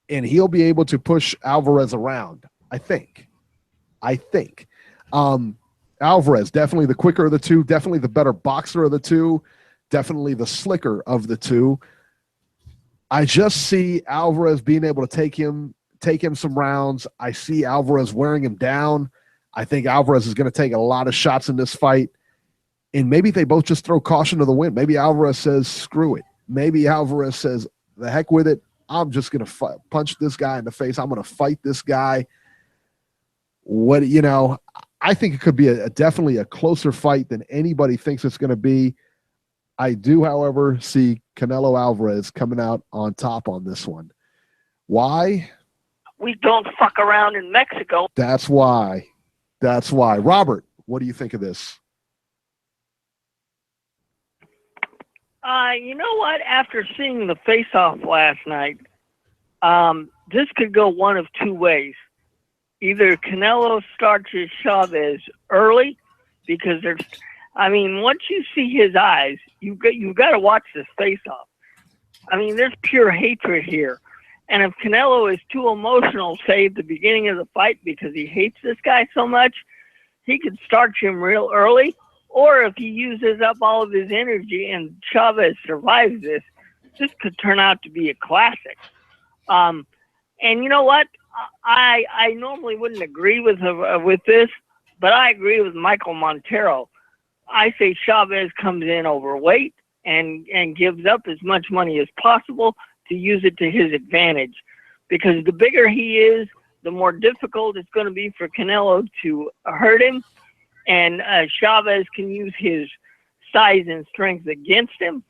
And he'll be able to push Alvarez around, I think. Alvarez, definitely the quicker of the two, definitely the better boxer of the two, definitely the slicker of the two. I just see Alvarez being able to take him some rounds. I see Alvarez wearing him down. I think Alvarez is going to take a lot of shots in this fight. And maybe they both just throw caution to the wind. Maybe Alvarez says, screw it. Maybe Alvarez says, the heck with it. I'm just going to punch this guy in the face. I'm going to fight this guy. I think it could be definitely a closer fight than anybody thinks it's going to be. I do, however, see Canelo Alvarez coming out on top on this one. Why? We don't fuck around in Mexico. That's why. Robert, what do you think of this? You know what? After seeing the face-off last night, this could go one of two ways. Either Canelo starts his Chavez early, because once you see his eyes, you've got to watch this face-off. There's pure hatred here. And if Canelo is too emotional, say at the beginning of the fight, because he hates this guy so much, he could start him real early. Or if he uses up all of his energy and Chavez survives this could turn out to be a classic. And you know what? I normally wouldn't agree with this, but I agree with Michael Montero. I say Chavez comes in overweight and gives up as much money as possible to use it to his advantage. Because the bigger he is, the more difficult it's going to be for Canelo to hurt him. And Chavez can use his size and strength against him.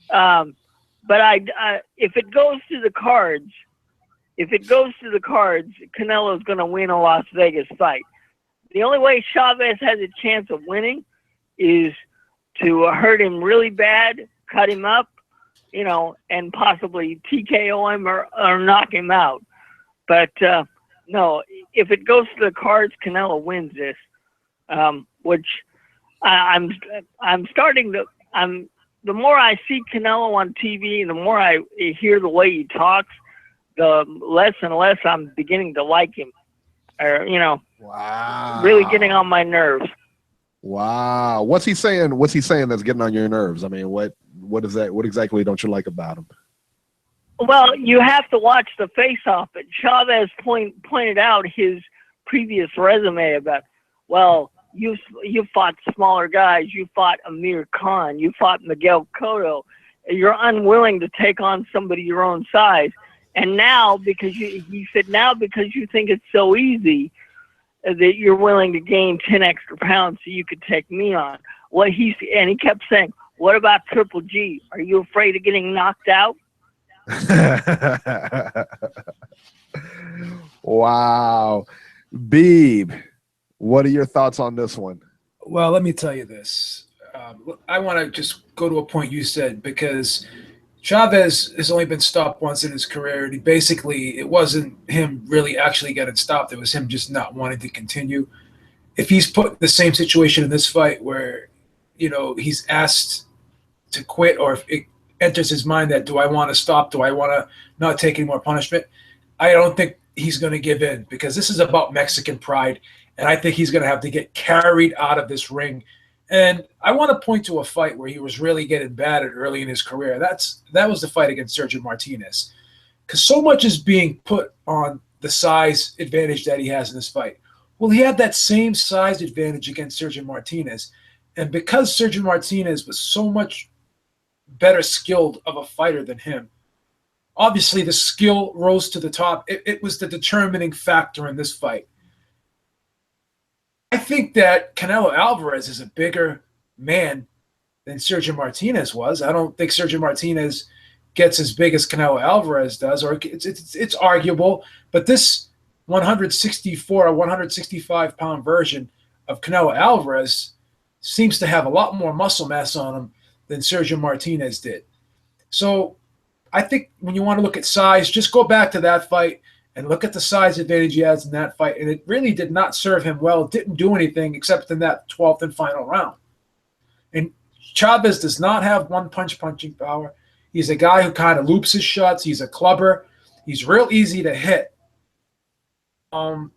But if it goes to the cards, Canelo's going to win a Las Vegas fight. The only way Chavez has a chance of winning is to hurt him really bad, cut him up, and possibly TKO him or knock him out. But no, if it goes to the cards, Canelo wins this. Which I'm starting to. The more I see Canelo on TV, and the more I hear the way he talks, the less and less I'm beginning to like him. Wow. Really getting on my nerves. Wow. What's he saying that's getting on your nerves? What is that? What exactly don't you like about him? Well, you have to watch the face-off. But Chavez pointed out his previous resume about, you fought smaller guys. You fought Amir Khan. You fought Miguel Cotto. You're unwilling to take on somebody your own size. And now, because you think it's so easy that you're willing to gain 10 extra pounds so you could take me on. And he kept saying, "What about Triple G? Are you afraid of getting knocked out?" Wow. Beeb, what are your thoughts on this one? Well, let me tell you this. I want to just go to a point you said, because Chavez has only been stopped once in his career, and it wasn't him really actually getting stopped. It was him just not wanting to continue. If he's put in the same situation in this fight where, he's asked to quit, or if it enters his mind that, do I want to stop? Do I want to not take any more punishment? I don't think he's going to give in, because this is about Mexican pride, and I think he's going to have to get carried out of this ring. And I want to point to a fight where he was really getting battered early in his career. That was the fight against Sergio Martinez, because so much is being put on the size advantage that he has in this fight. Well, he had that same size advantage against Sergio Martinez, and because Sergio Martinez was so much better skilled of a fighter than him, obviously the skill rose to the top. It was the determining factor in this fight. I think that Canelo Alvarez is a bigger man than Sergio Martinez was. I don't think Sergio Martinez gets as big as Canelo Alvarez does, or it's arguable. But this 164 or 165 pound version of Canelo Alvarez seems to have a lot more muscle mass on him than Sergio Martinez did. So I think when you want to look at size, just go back to that fight and look at the size advantage he has in that fight. And it really did not serve him well. It didn't do anything except in that 12th and final round. And Chavez does not have one-punch punching power. He's a guy who kind of loops his shots. He's a clubber. He's real easy to hit. The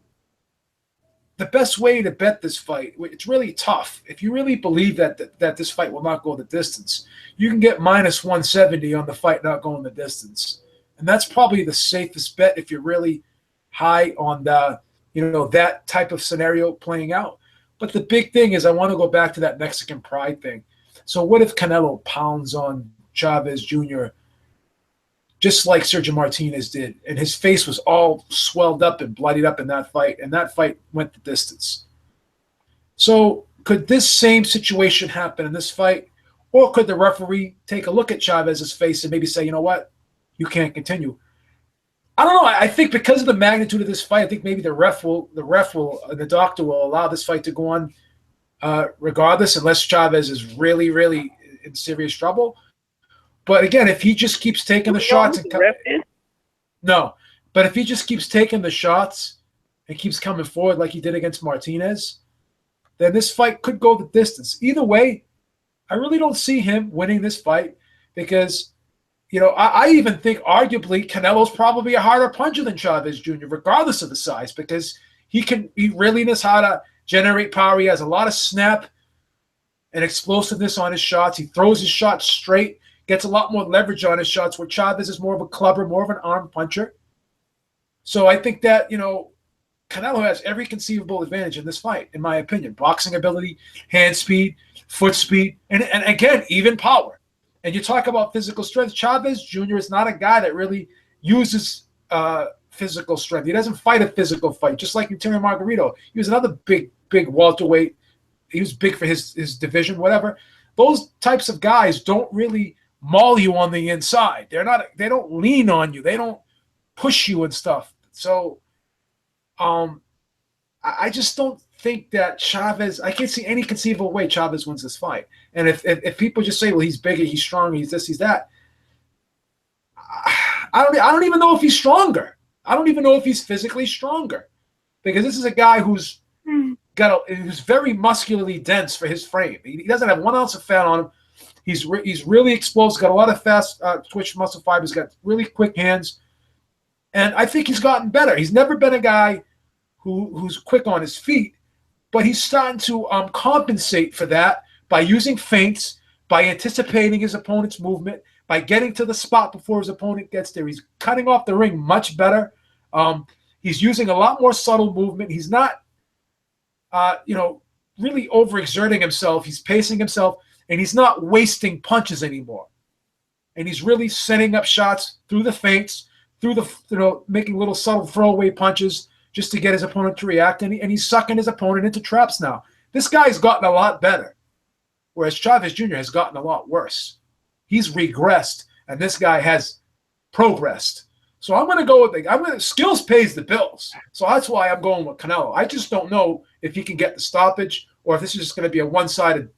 best way to bet this fight, it's really tough. If you really believe that this fight will not go the distance, you can get minus 170 on the fight not going the distance. And that's probably the safest bet if you're really high on that type of scenario playing out. But the big thing is, I want to go back to that Mexican pride thing. So what if Canelo pounds on Chavez Jr. just like Sergio Martinez did, and his face was all swelled up and bloodied up in that fight, and that fight went the distance? So could this same situation happen in this fight, or could the referee take a look at Chavez's face and maybe say, you know what, you can't continue? I don't know. I think because of the magnitude of this fight, I think maybe the doctor will allow this fight to go on regardless, unless Chavez is really, really in serious trouble. But again, if he just keeps taking the shots but if he just keeps taking the shots and keeps coming forward like he did against Martinez, then this fight could go the distance. Either way, I really don't see him winning this fight, because I even think arguably Canelo's probably a harder puncher than Chavez Jr., regardless of the size, because he really knows how to generate power. He has a lot of snap and explosiveness on his shots. He throws his shots straight, gets a lot more leverage on his shots, where Chavez is more of a clubber, more of an arm puncher. So I think that, Canelo has every conceivable advantage in this fight, in my opinion. Boxing ability, hand speed, foot speed, and again, even power. And you talk about physical strength. Chavez Jr. is not a guy that really uses physical strength. He doesn't fight a physical fight, just like Antonio Margarito. He was another big welterweight. He was big for his division, whatever. Those types of guys don't really maul you on the inside. They don't lean on you. They don't push you and stuff. So I just don't think that Chavez, I can't see any conceivable way Chavez wins this fight. And if people just say, well, he's bigger, he's stronger, he's this, he's that, I don't even know if he's stronger. I don't even know if he's physically stronger, because this is a guy who's very muscularly dense for his frame. He doesn't have 1 ounce of fat on him. He's really explosive, got a lot of fast twitch muscle fibers, got really quick hands. And I think he's gotten better. He's never been a guy who's quick on his feet, but he's starting to compensate for that by using feints, by anticipating his opponent's movement, by getting to the spot before his opponent gets there. He's cutting off the ring much better. He's using a lot more subtle movement. He's not, really overexerting himself. He's pacing himself, and he's not wasting punches anymore. And he's really setting up shots through the feints, through the, making little subtle throwaway punches just to get his opponent to react. And he's sucking his opponent into traps now. This guy's gotten a lot better. whereas Chavez Jr. has gotten a lot worse. He's regressed, and this guy has progressed. So I'm going to go with skills pays the bills. So that's why I'm going with Canelo. I just don't know if he can get the stoppage or if this is just going to be a one-sided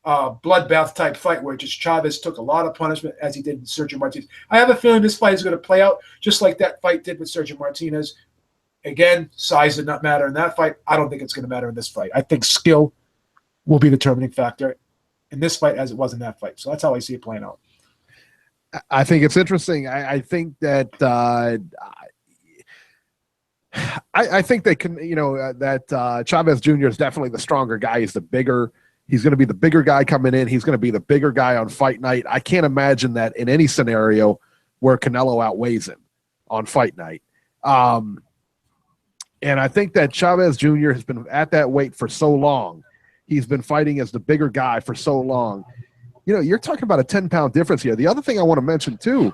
bloodbath type fight where just Chavez took a lot of punishment as he did with Sergio Martinez. I have a feeling this fight is going to play out just like that fight did with Sergio Martinez. Again, size did not matter in that fight. I don't think it's going to matter in this fight. I think skill will be the determining factor in this fight as it was in that fight. So that's how I see it playing out. I think it's interesting. I think that I think they can, that Chavez Jr. is definitely the stronger guy. He's going to be the bigger guy coming in. He's going to be the bigger guy on fight night. I can't imagine that in any scenario where Canelo outweighs him on fight night. And I think that Chavez Jr. has been at that weight for so long. He's been fighting as the bigger guy for so long. You're talking about a 10-pound difference here. The other thing I want to mention too,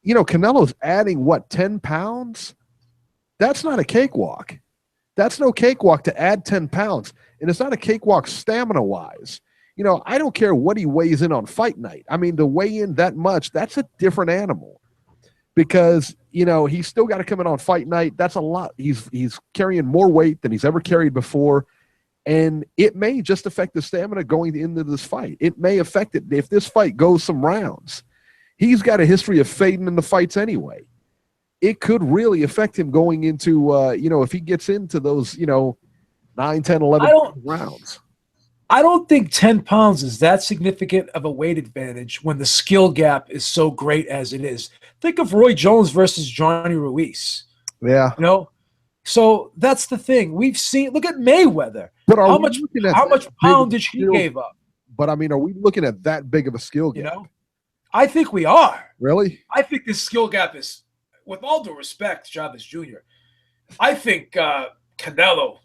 Canelo's adding 10 pounds? That's not a cakewalk. That's no cakewalk to add 10 pounds. And it's not a cakewalk stamina-wise. I don't care what he weighs in on fight night. I mean, to weigh in that much, that's a different animal. Because, he's still got to come in on fight night. That's a lot. He's carrying more weight than he's ever carried before. And it may just affect the stamina going into this fight. It may affect it if this fight goes some rounds. He's got a history of fading in the fights anyway. It could really affect him going into, if he gets into those, 9, 10, 11 rounds. I don't think 10 pounds is that significant of a weight advantage when the skill gap is so great as it is. Think of Roy Jones versus Johnny Ruiz. Yeah. So that's the thing. We've seen, look at Mayweather. But how much poundage he gave up? But, are we looking at that big of a skill gap? I think we are. Really? I think this skill gap is, with all due respect, Chavez Jr., I think Canelo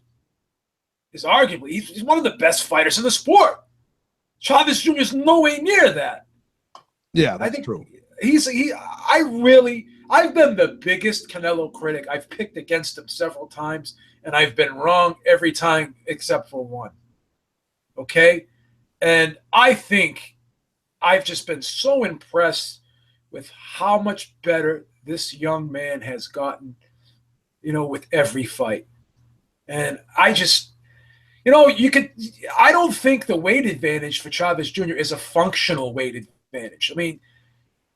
is arguably, he's one of the best fighters in the sport. Chavez Jr. is no way near that. Yeah, that's true. I've been the biggest Canelo critic. I've picked against him several times, and I've been wrong every time except for one. Okay? And I think I've just been so impressed with how much better this young man has gotten, with every fight. And I just, I don't think the weight advantage for Chavez Jr. is a functional weight advantage. I mean,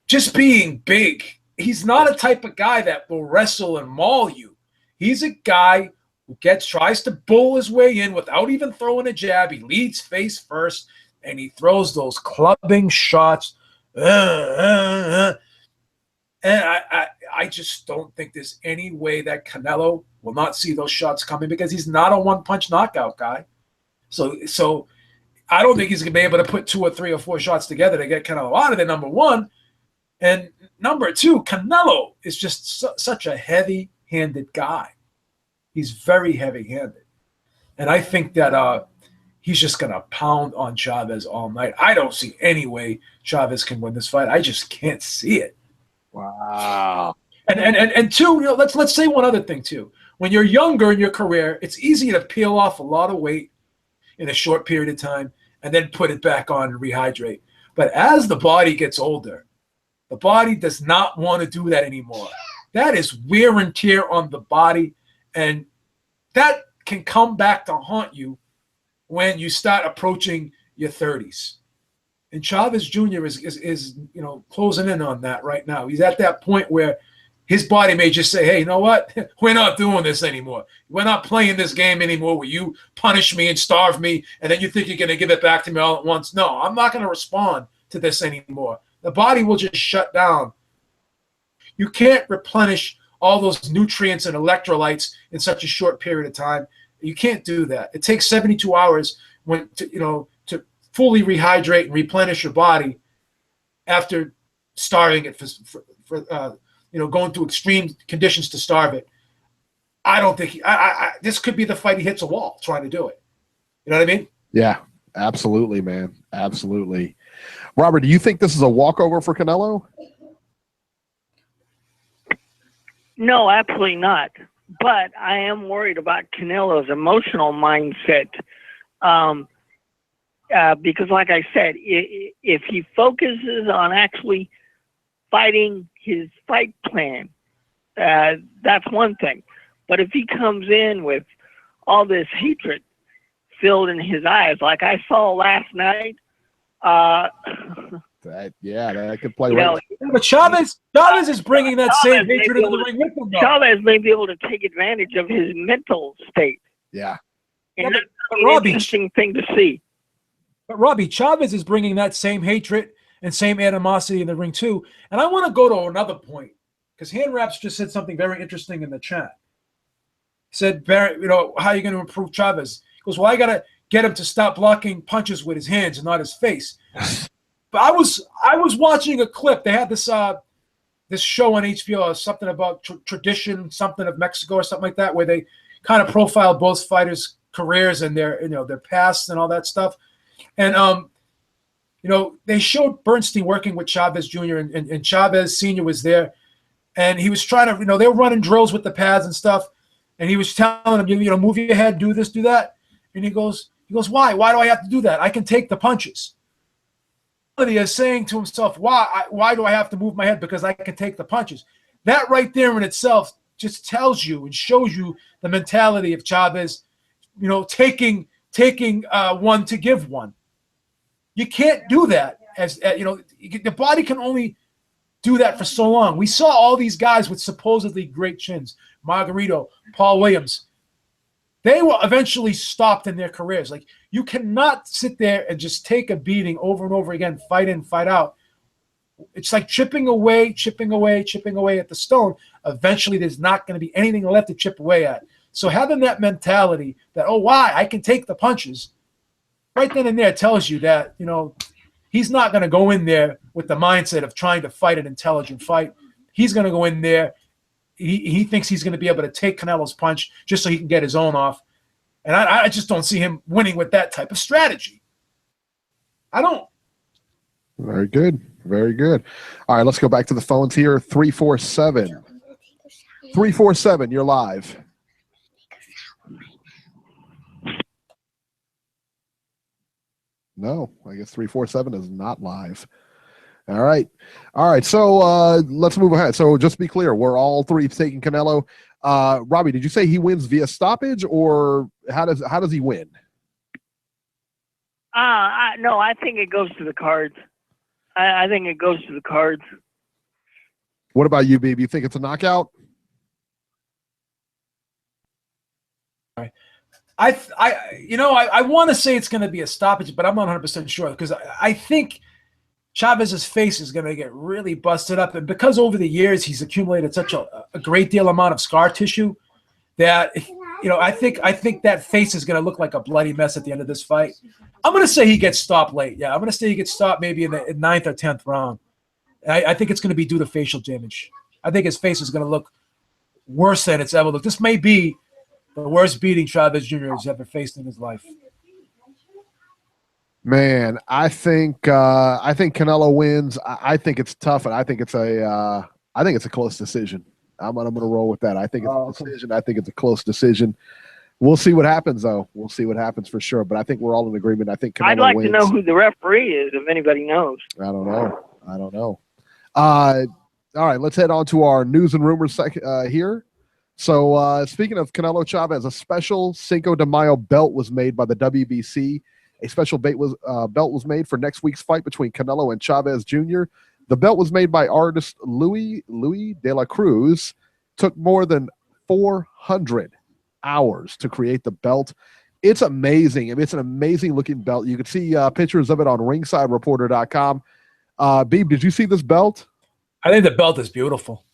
just being big, he's not a type of guy that will wrestle and maul you. He's a guy who tries to bull his way in without even throwing a jab. He leads face first, and he throws those clubbing shots. And I just don't think there's any way that Canelo will not see those shots coming because he's not a one-punch knockout guy. So I don't think he's going to be able to put 2 or 3 or 4 shots together to get Canelo out of there, number one. And number two, Canelo is just such a heavy-handed guy. He's very heavy-handed. And I think that he's just going to pound on Chavez all night. I don't see any way Chavez can win this fight. I just can't see it. Wow. And two, let's say one other thing too. When you're younger in your career, it's easy to peel off a lot of weight in a short period of time and then put it back on and rehydrate. But as the body gets older, the body does not want to do that anymore. That is wear and tear on the body, and that can come back to haunt you when you start approaching your 30s. And Chavez Jr. is closing in on that right now. He's at that point where his body may just say, hey, you know what? We're not doing this anymore. We're not playing this game anymore where you punish me and starve me, and then you think you're going to give it back to me all at once. No, I'm not going to respond to this anymore. The body will just shut down. You can't replenish all those nutrients and electrolytes in such a short period of time. You can't do that. It takes 72 hours to fully rehydrate and replenish your body after starving it for going through extreme conditions to starve it. I don't think this could be the fight he hits a wall trying to do it. You know what I mean? Yeah, absolutely, man. Absolutely. Robert, do you think this is a walkover for Canelo? No, absolutely not. But I am worried about Canelo's emotional mindset. because like I said, if he focuses on actually fighting his fight plan, that's one thing. But if he comes in with all this hatred filled in his eyes, like I saw last night, that could play you right. know, But Chavez is bringing that same hatred into the ring with him. Chavez may be able to take advantage of his mental state. Yeah. And Yeah, that's but an Robbie, interesting thing to see. But Robbie, Chavez is bringing that same hatred and same animosity in the ring too. And I want to go to another point because Hand Raps just said something very interesting in the chat. He said, Barry, how are you going to improve Chavez? He goes, well, I got to get him to stop blocking punches with his hands and not his face. But I was watching a clip. They had this this show on HBO, something about tradition, something of Mexico or something like that, where they kind of profiled both fighters' careers and their their past and all that stuff. And they showed Bernstein working with Chavez Jr. and Chavez Sr. was there, and he was trying to they were running drills with the pads and stuff, and he was telling him move your head, do this, do that, and he goes why do I have to do that? I can take the punches. He is saying to himself, why do I have to move my head? Because I can take the punches. That right there in itself just tells you and shows you the mentality of Chavez, taking one to give one. You can't do that the body can only do that for so long. We saw all these guys with supposedly great chins, Margarito, Paul Williams. They were eventually stopped in their careers. Like, you cannot sit there and just take a beating over and over again, fight in, fight out. It's like chipping away at the stone. Eventually, there's not going to be anything left to chip away at. So having that mentality that, I can take the punches, right then and there tells you that, he's not going to go in there with the mindset of trying to fight an intelligent fight. He's going to go in there. He thinks he's going to be able to take Canelo's punch just so he can get his own off. And I just don't see him winning with that type of strategy. I don't. Very good. Very good. All right, let's go back to the phones here. 347. 347, you're live. No, I guess 347 is not live. All right. So let's move ahead. So just to be clear, we're all three taking Canelo. Robbie, did you say he wins via stoppage, or how does he win? No, I think it goes to the cards. I think it goes to the cards. What about you, Beeb? You think it's a knockout? I want to say it's going to be a stoppage, but I'm not 100% sure because I think Chavez's face is going to get really busted up, and because over the years he's accumulated such a great deal amount of scar tissue that I think that face is going to look like a bloody mess at the end of this fight. I'm going to say he gets stopped late. Yeah, I'm going to say he gets stopped maybe in the 9th or 10th round. I think it's going to be due to facial damage. I think his face is going to look worse than it's ever looked. This may be the worst beating Chavez Jr. has ever faced in his life. Man, I think Canelo wins. I think it's tough, and I think it's a close decision. I'm gonna roll with that. I think it's a decision. I think it's a close decision. We'll see what happens, though. We'll see what happens for sure. But I think we're all in agreement. I think Canelo I'd like wins. to know who the referee is, if anybody knows. I don't know. All right, let's head on to our news and rumors here. So speaking of Canelo Chavez, a special Cinco de Mayo belt was made by the WBC. A special belt was made for next week's fight between Canelo and Chavez Jr. The belt was made by artist Louis de la Cruz. Took more than 400 hours to create the belt. It's amazing. I mean, it's an amazing looking belt. You can see pictures of it on ringsidereporter.com. Beeb, did you see this belt? I think the belt is beautiful.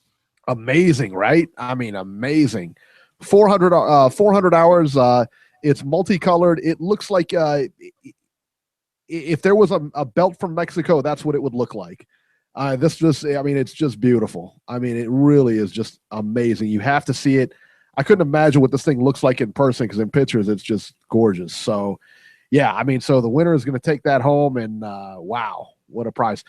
Amazing, right? I mean, amazing. 400 hours. It's multicolored. It looks like if there was a belt from Mexico, that's what it would look like. It's just beautiful. I mean, it really is just amazing. You have to see it. I couldn't imagine what this thing looks like in person because in pictures, it's just gorgeous. So, yeah, I mean, so the winner is going to take that home, and wow, what a prize.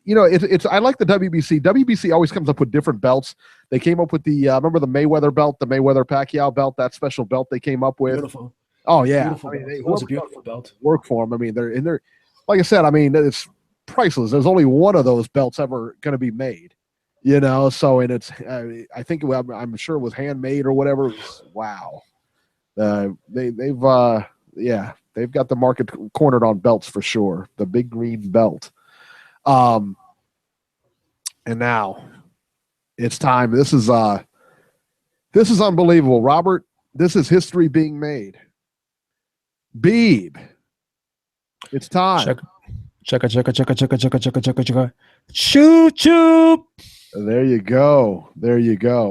It's I like the WBC. WBC always comes up with different belts. They came up with the remember the Mayweather belt, the Mayweather Pacquiao belt, that special belt they came up with. Beautiful. Oh yeah, Beautiful I mean, belt. That was a beautiful belt. Work for them. I mean, they're like I said. I mean, it's priceless. There's only one of those belts ever going to be made, you know. So, and it's I think I'm sure it was handmade or whatever. It was, wow. They've got the market cornered on belts for sure. The big green belt. And now it's time. This is unbelievable, Robert. This is history being made. Beeb. It's time. Check. Choo. There you go.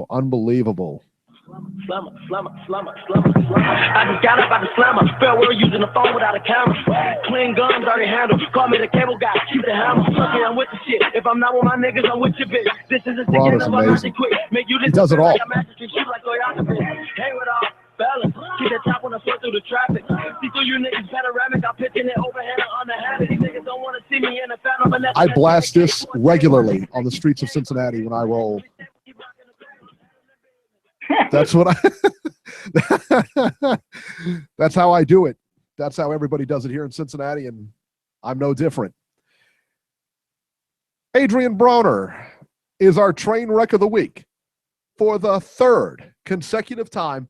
Unbelievable. Slammer. I just got up out the slammer. Farewell using the phone without a camera. Clean guns, already handled. Call me the cable guy. Keep the hammer. Okay, I'm with the shit. If I'm not with my niggas, I'm with your bitch. This is a Ron is amazing. He does it all. Hang with all balance. Keep the top when I flow through the traffic. See through you niggas panoramic. I'm pitching it overhand on the habit. These niggas don't want to see me in the phantom. I blast this regularly on the streets of Cincinnati when I roll. That's what that's how I do it. That's how everybody does it here in Cincinnati, and I'm no different. Adrian Broner is our train wreck of the week for the third consecutive time.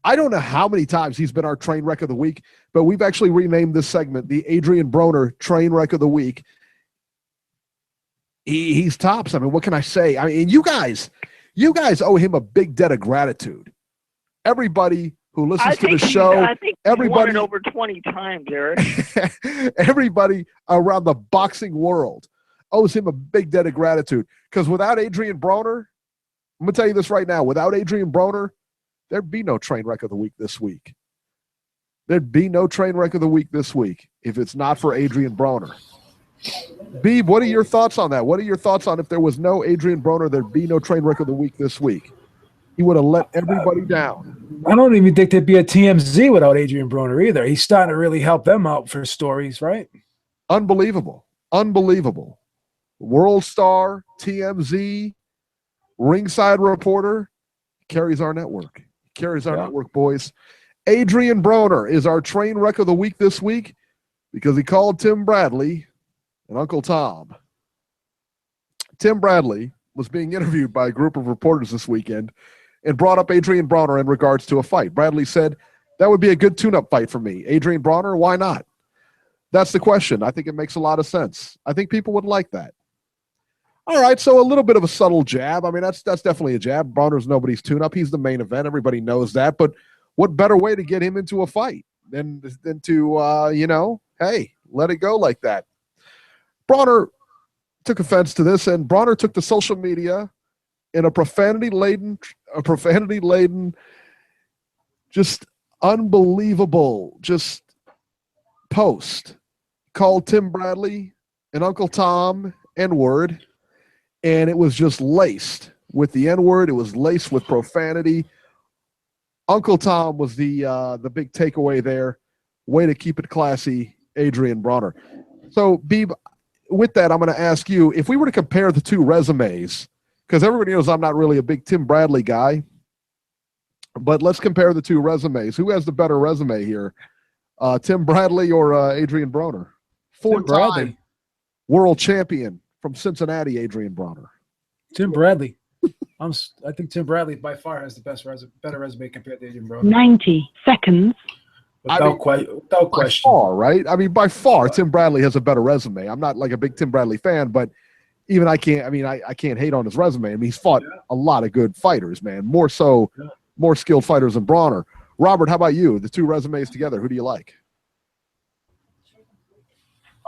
I don't know how many times he's been our train wreck of the week, but we've actually renamed this segment the Adrian Broner Train Wreck of the Week. He's tops. I mean, what can I say? I mean, you guys owe him a big debt of gratitude. Everybody who listens to the show, I think everybody won it over 20 times, Eric. Everybody around the boxing world owes him a big debt of gratitude. Because without Adrian Broner, I'm gonna tell you this right now: without Adrian Broner, there'd be no train wreck of the week this week. There'd be no train wreck of the week this week if it's not for Adrian Broner. Beeb, what are your thoughts on that? What are your thoughts on if there was no Adrian Broner, there'd be no train wreck of the week this week? He would have let everybody down. I don't even think there'd be a TMZ without Adrian Broner either. He's starting to really help them out for stories, right? Unbelievable. World Star, TMZ, Ringside Reporter, carries our network. Network, boys. Adrian Broner is our train wreck of the week this week because he called Tim Bradley and Uncle Tom. Tim Bradley was being interviewed by a group of reporters this weekend and brought up Adrian Broner in regards to a fight. Bradley said, that would be a good tune-up fight for me. Adrian Broner, why not? That's the question. I think it makes a lot of sense. I think people would like that. All right, so a little bit of a subtle jab. I mean, that's definitely a jab. Broner's nobody's tune-up. He's the main event. Everybody knows that. But what better way to get him into a fight than to, hey, let it go like that. Broner took offense to this, and Broner took to social media in a profanity-laden, just unbelievable, just post. Called Tim Bradley and Uncle Tom N-word, and it was just laced with the N-word. It was laced with profanity. Uncle Tom was the big takeaway there. Way to keep it classy, Adrian Broner. So, Beeb, with that, I'm going to ask you, if we were to compare the two resumes, because everybody knows I'm not really a big Tim Bradley guy, but let's compare the two resumes. Who has the better resume here, Tim Bradley or Adrian Broner? Four-time world champion from Cincinnati, Adrian Broner. Tim Bradley. I think Tim Bradley by far has the better resume compared to Adrian Broner. 90 seconds. Without question. By far, right? I mean, by far, Tim Bradley has a better resume. I'm not like a big Tim Bradley fan, but even I can't hate on his resume. I mean, he's fought a lot of good fighters, man. More skilled fighters than Broner. Robert, how about you? The two resumes together, who do you like?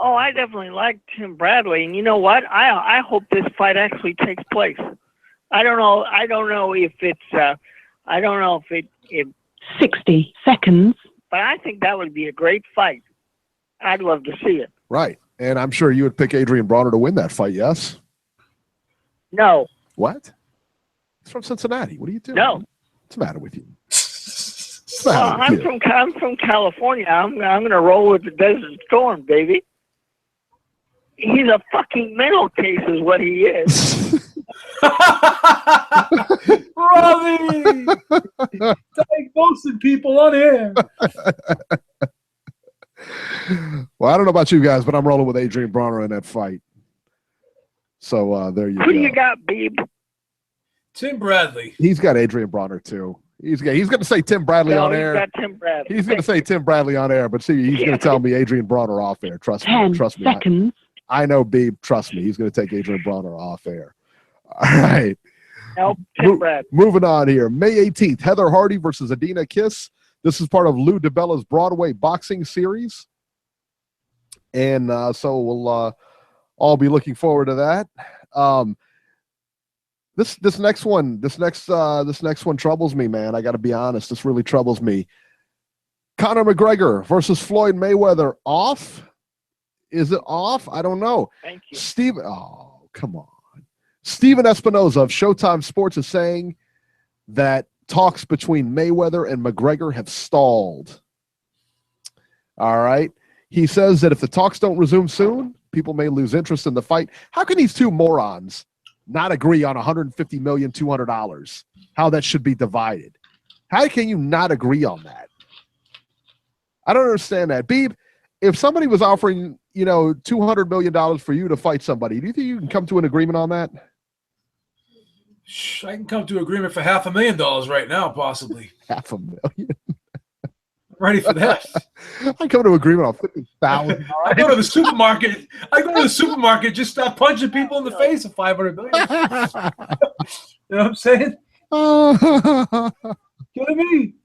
Oh, I definitely like Tim Bradley. And you know what? I hope this fight actually takes place. I don't know if it's 60 seconds. But I think that would be a great fight. I'd love to see it. Right. And I'm sure you would pick Adrian Broner to win that fight, yes? No. What? He's from Cincinnati. What are you doing? No. What's the matter with you? I'm from California. I'm going to roll with the Desert Storm, baby. He's a fucking mental case is what he is. Robbie! Diagnosing people on air. Well, I don't know about you guys, but I'm rolling with Adrian Bronner in that fight. So there you go. Who do you got, Beeb? Tim Bradley. He's got Adrian Bronner too. He's going to say Tim Bradley on air. He's got Tim Bradley. He's going to say Tim Bradley on air, but see, he's going to tell me Adrian Bronner off air. Trust me. 10 seconds. I know Beeb. Trust me. He's going to take Adrian Bronner off air. All right. Help Tim Bradley. Moving on here. May 18th, Heather Hardy versus Adina Kiss. This is part of Lou DiBella's Broadway boxing series. And so we'll all be looking forward to that. This next one troubles me, man. I got to be honest. This really troubles me. Conor McGregor versus Floyd Mayweather. Off? Is it off? I don't know. Thank you. Steven, oh, come on. Steven Espinoza of Showtime Sports is saying that talks between Mayweather and McGregor have stalled. All right. He says that if the talks don't resume soon, people may lose interest in the fight. How can these two morons not agree on $150,200,000, how that should be divided? How can you not agree on that? I don't understand that. Beeb, if somebody was offering, $200 million for you to fight somebody, do you think you can come to an agreement on that? I can come to an agreement for $500,000 right now, possibly. $500,000. Ready for that. I come to an agreement on $50,000. I go to the supermarket. Just stop punching people in the face of $500 million. You know what I'm saying? Kidding me?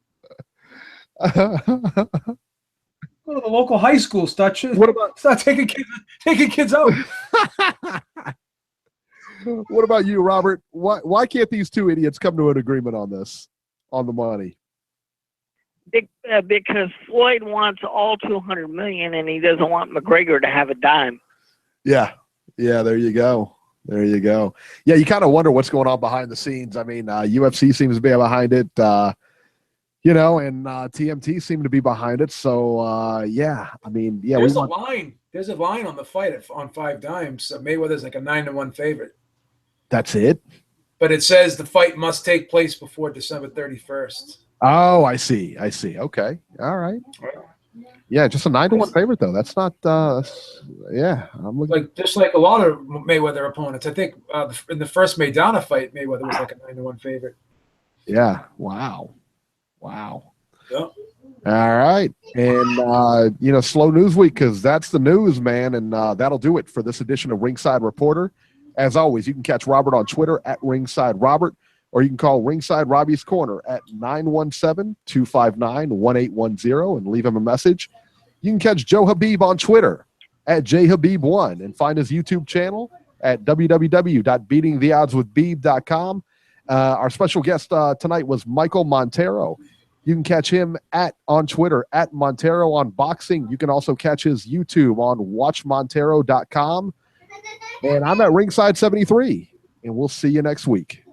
Go to the local high school. Start taking kids out. What about you, Robert? Why can't these two idiots come to an agreement on this, on the money? Because Floyd wants all $200 million, and he doesn't want McGregor to have a dime. Yeah. There you go. Yeah, you kind of wonder what's going on behind the scenes. I mean, UFC seems to be behind it, and TMT seem to be behind it. So, yeah. I mean, yeah. There's a line. There's a line on the fight on 5 dimes. Mayweather's like a 9-1 favorite. That's it. But it says the fight must take place before December 31st. Oh, I see. Okay. All right. Yeah, just a 9-1 favorite though. That's not. Yeah, I'm looking just like a lot of Mayweather opponents. I think in the first Maidana fight, Mayweather was like a 9-1 favorite. Yeah. Wow. Yeah. All right, and slow news week because that's the news, man, and that'll do it for this edition of Ringside Reporter. As always, you can catch Robert on Twitter at Ringside Robert, or you can call Ringside Robbie's Corner at 917-259-1810 and leave him a message. You can catch Joe Habib on Twitter at jhabib1 and find his YouTube channel at www.beatingtheoddswithbeeb.com. Our special guest tonight was Michael Montero. You can catch him on Twitter at Montero on Boxing. You can also catch his YouTube on watchmontero.com. And I'm at Ringside 73, and we'll see you next week.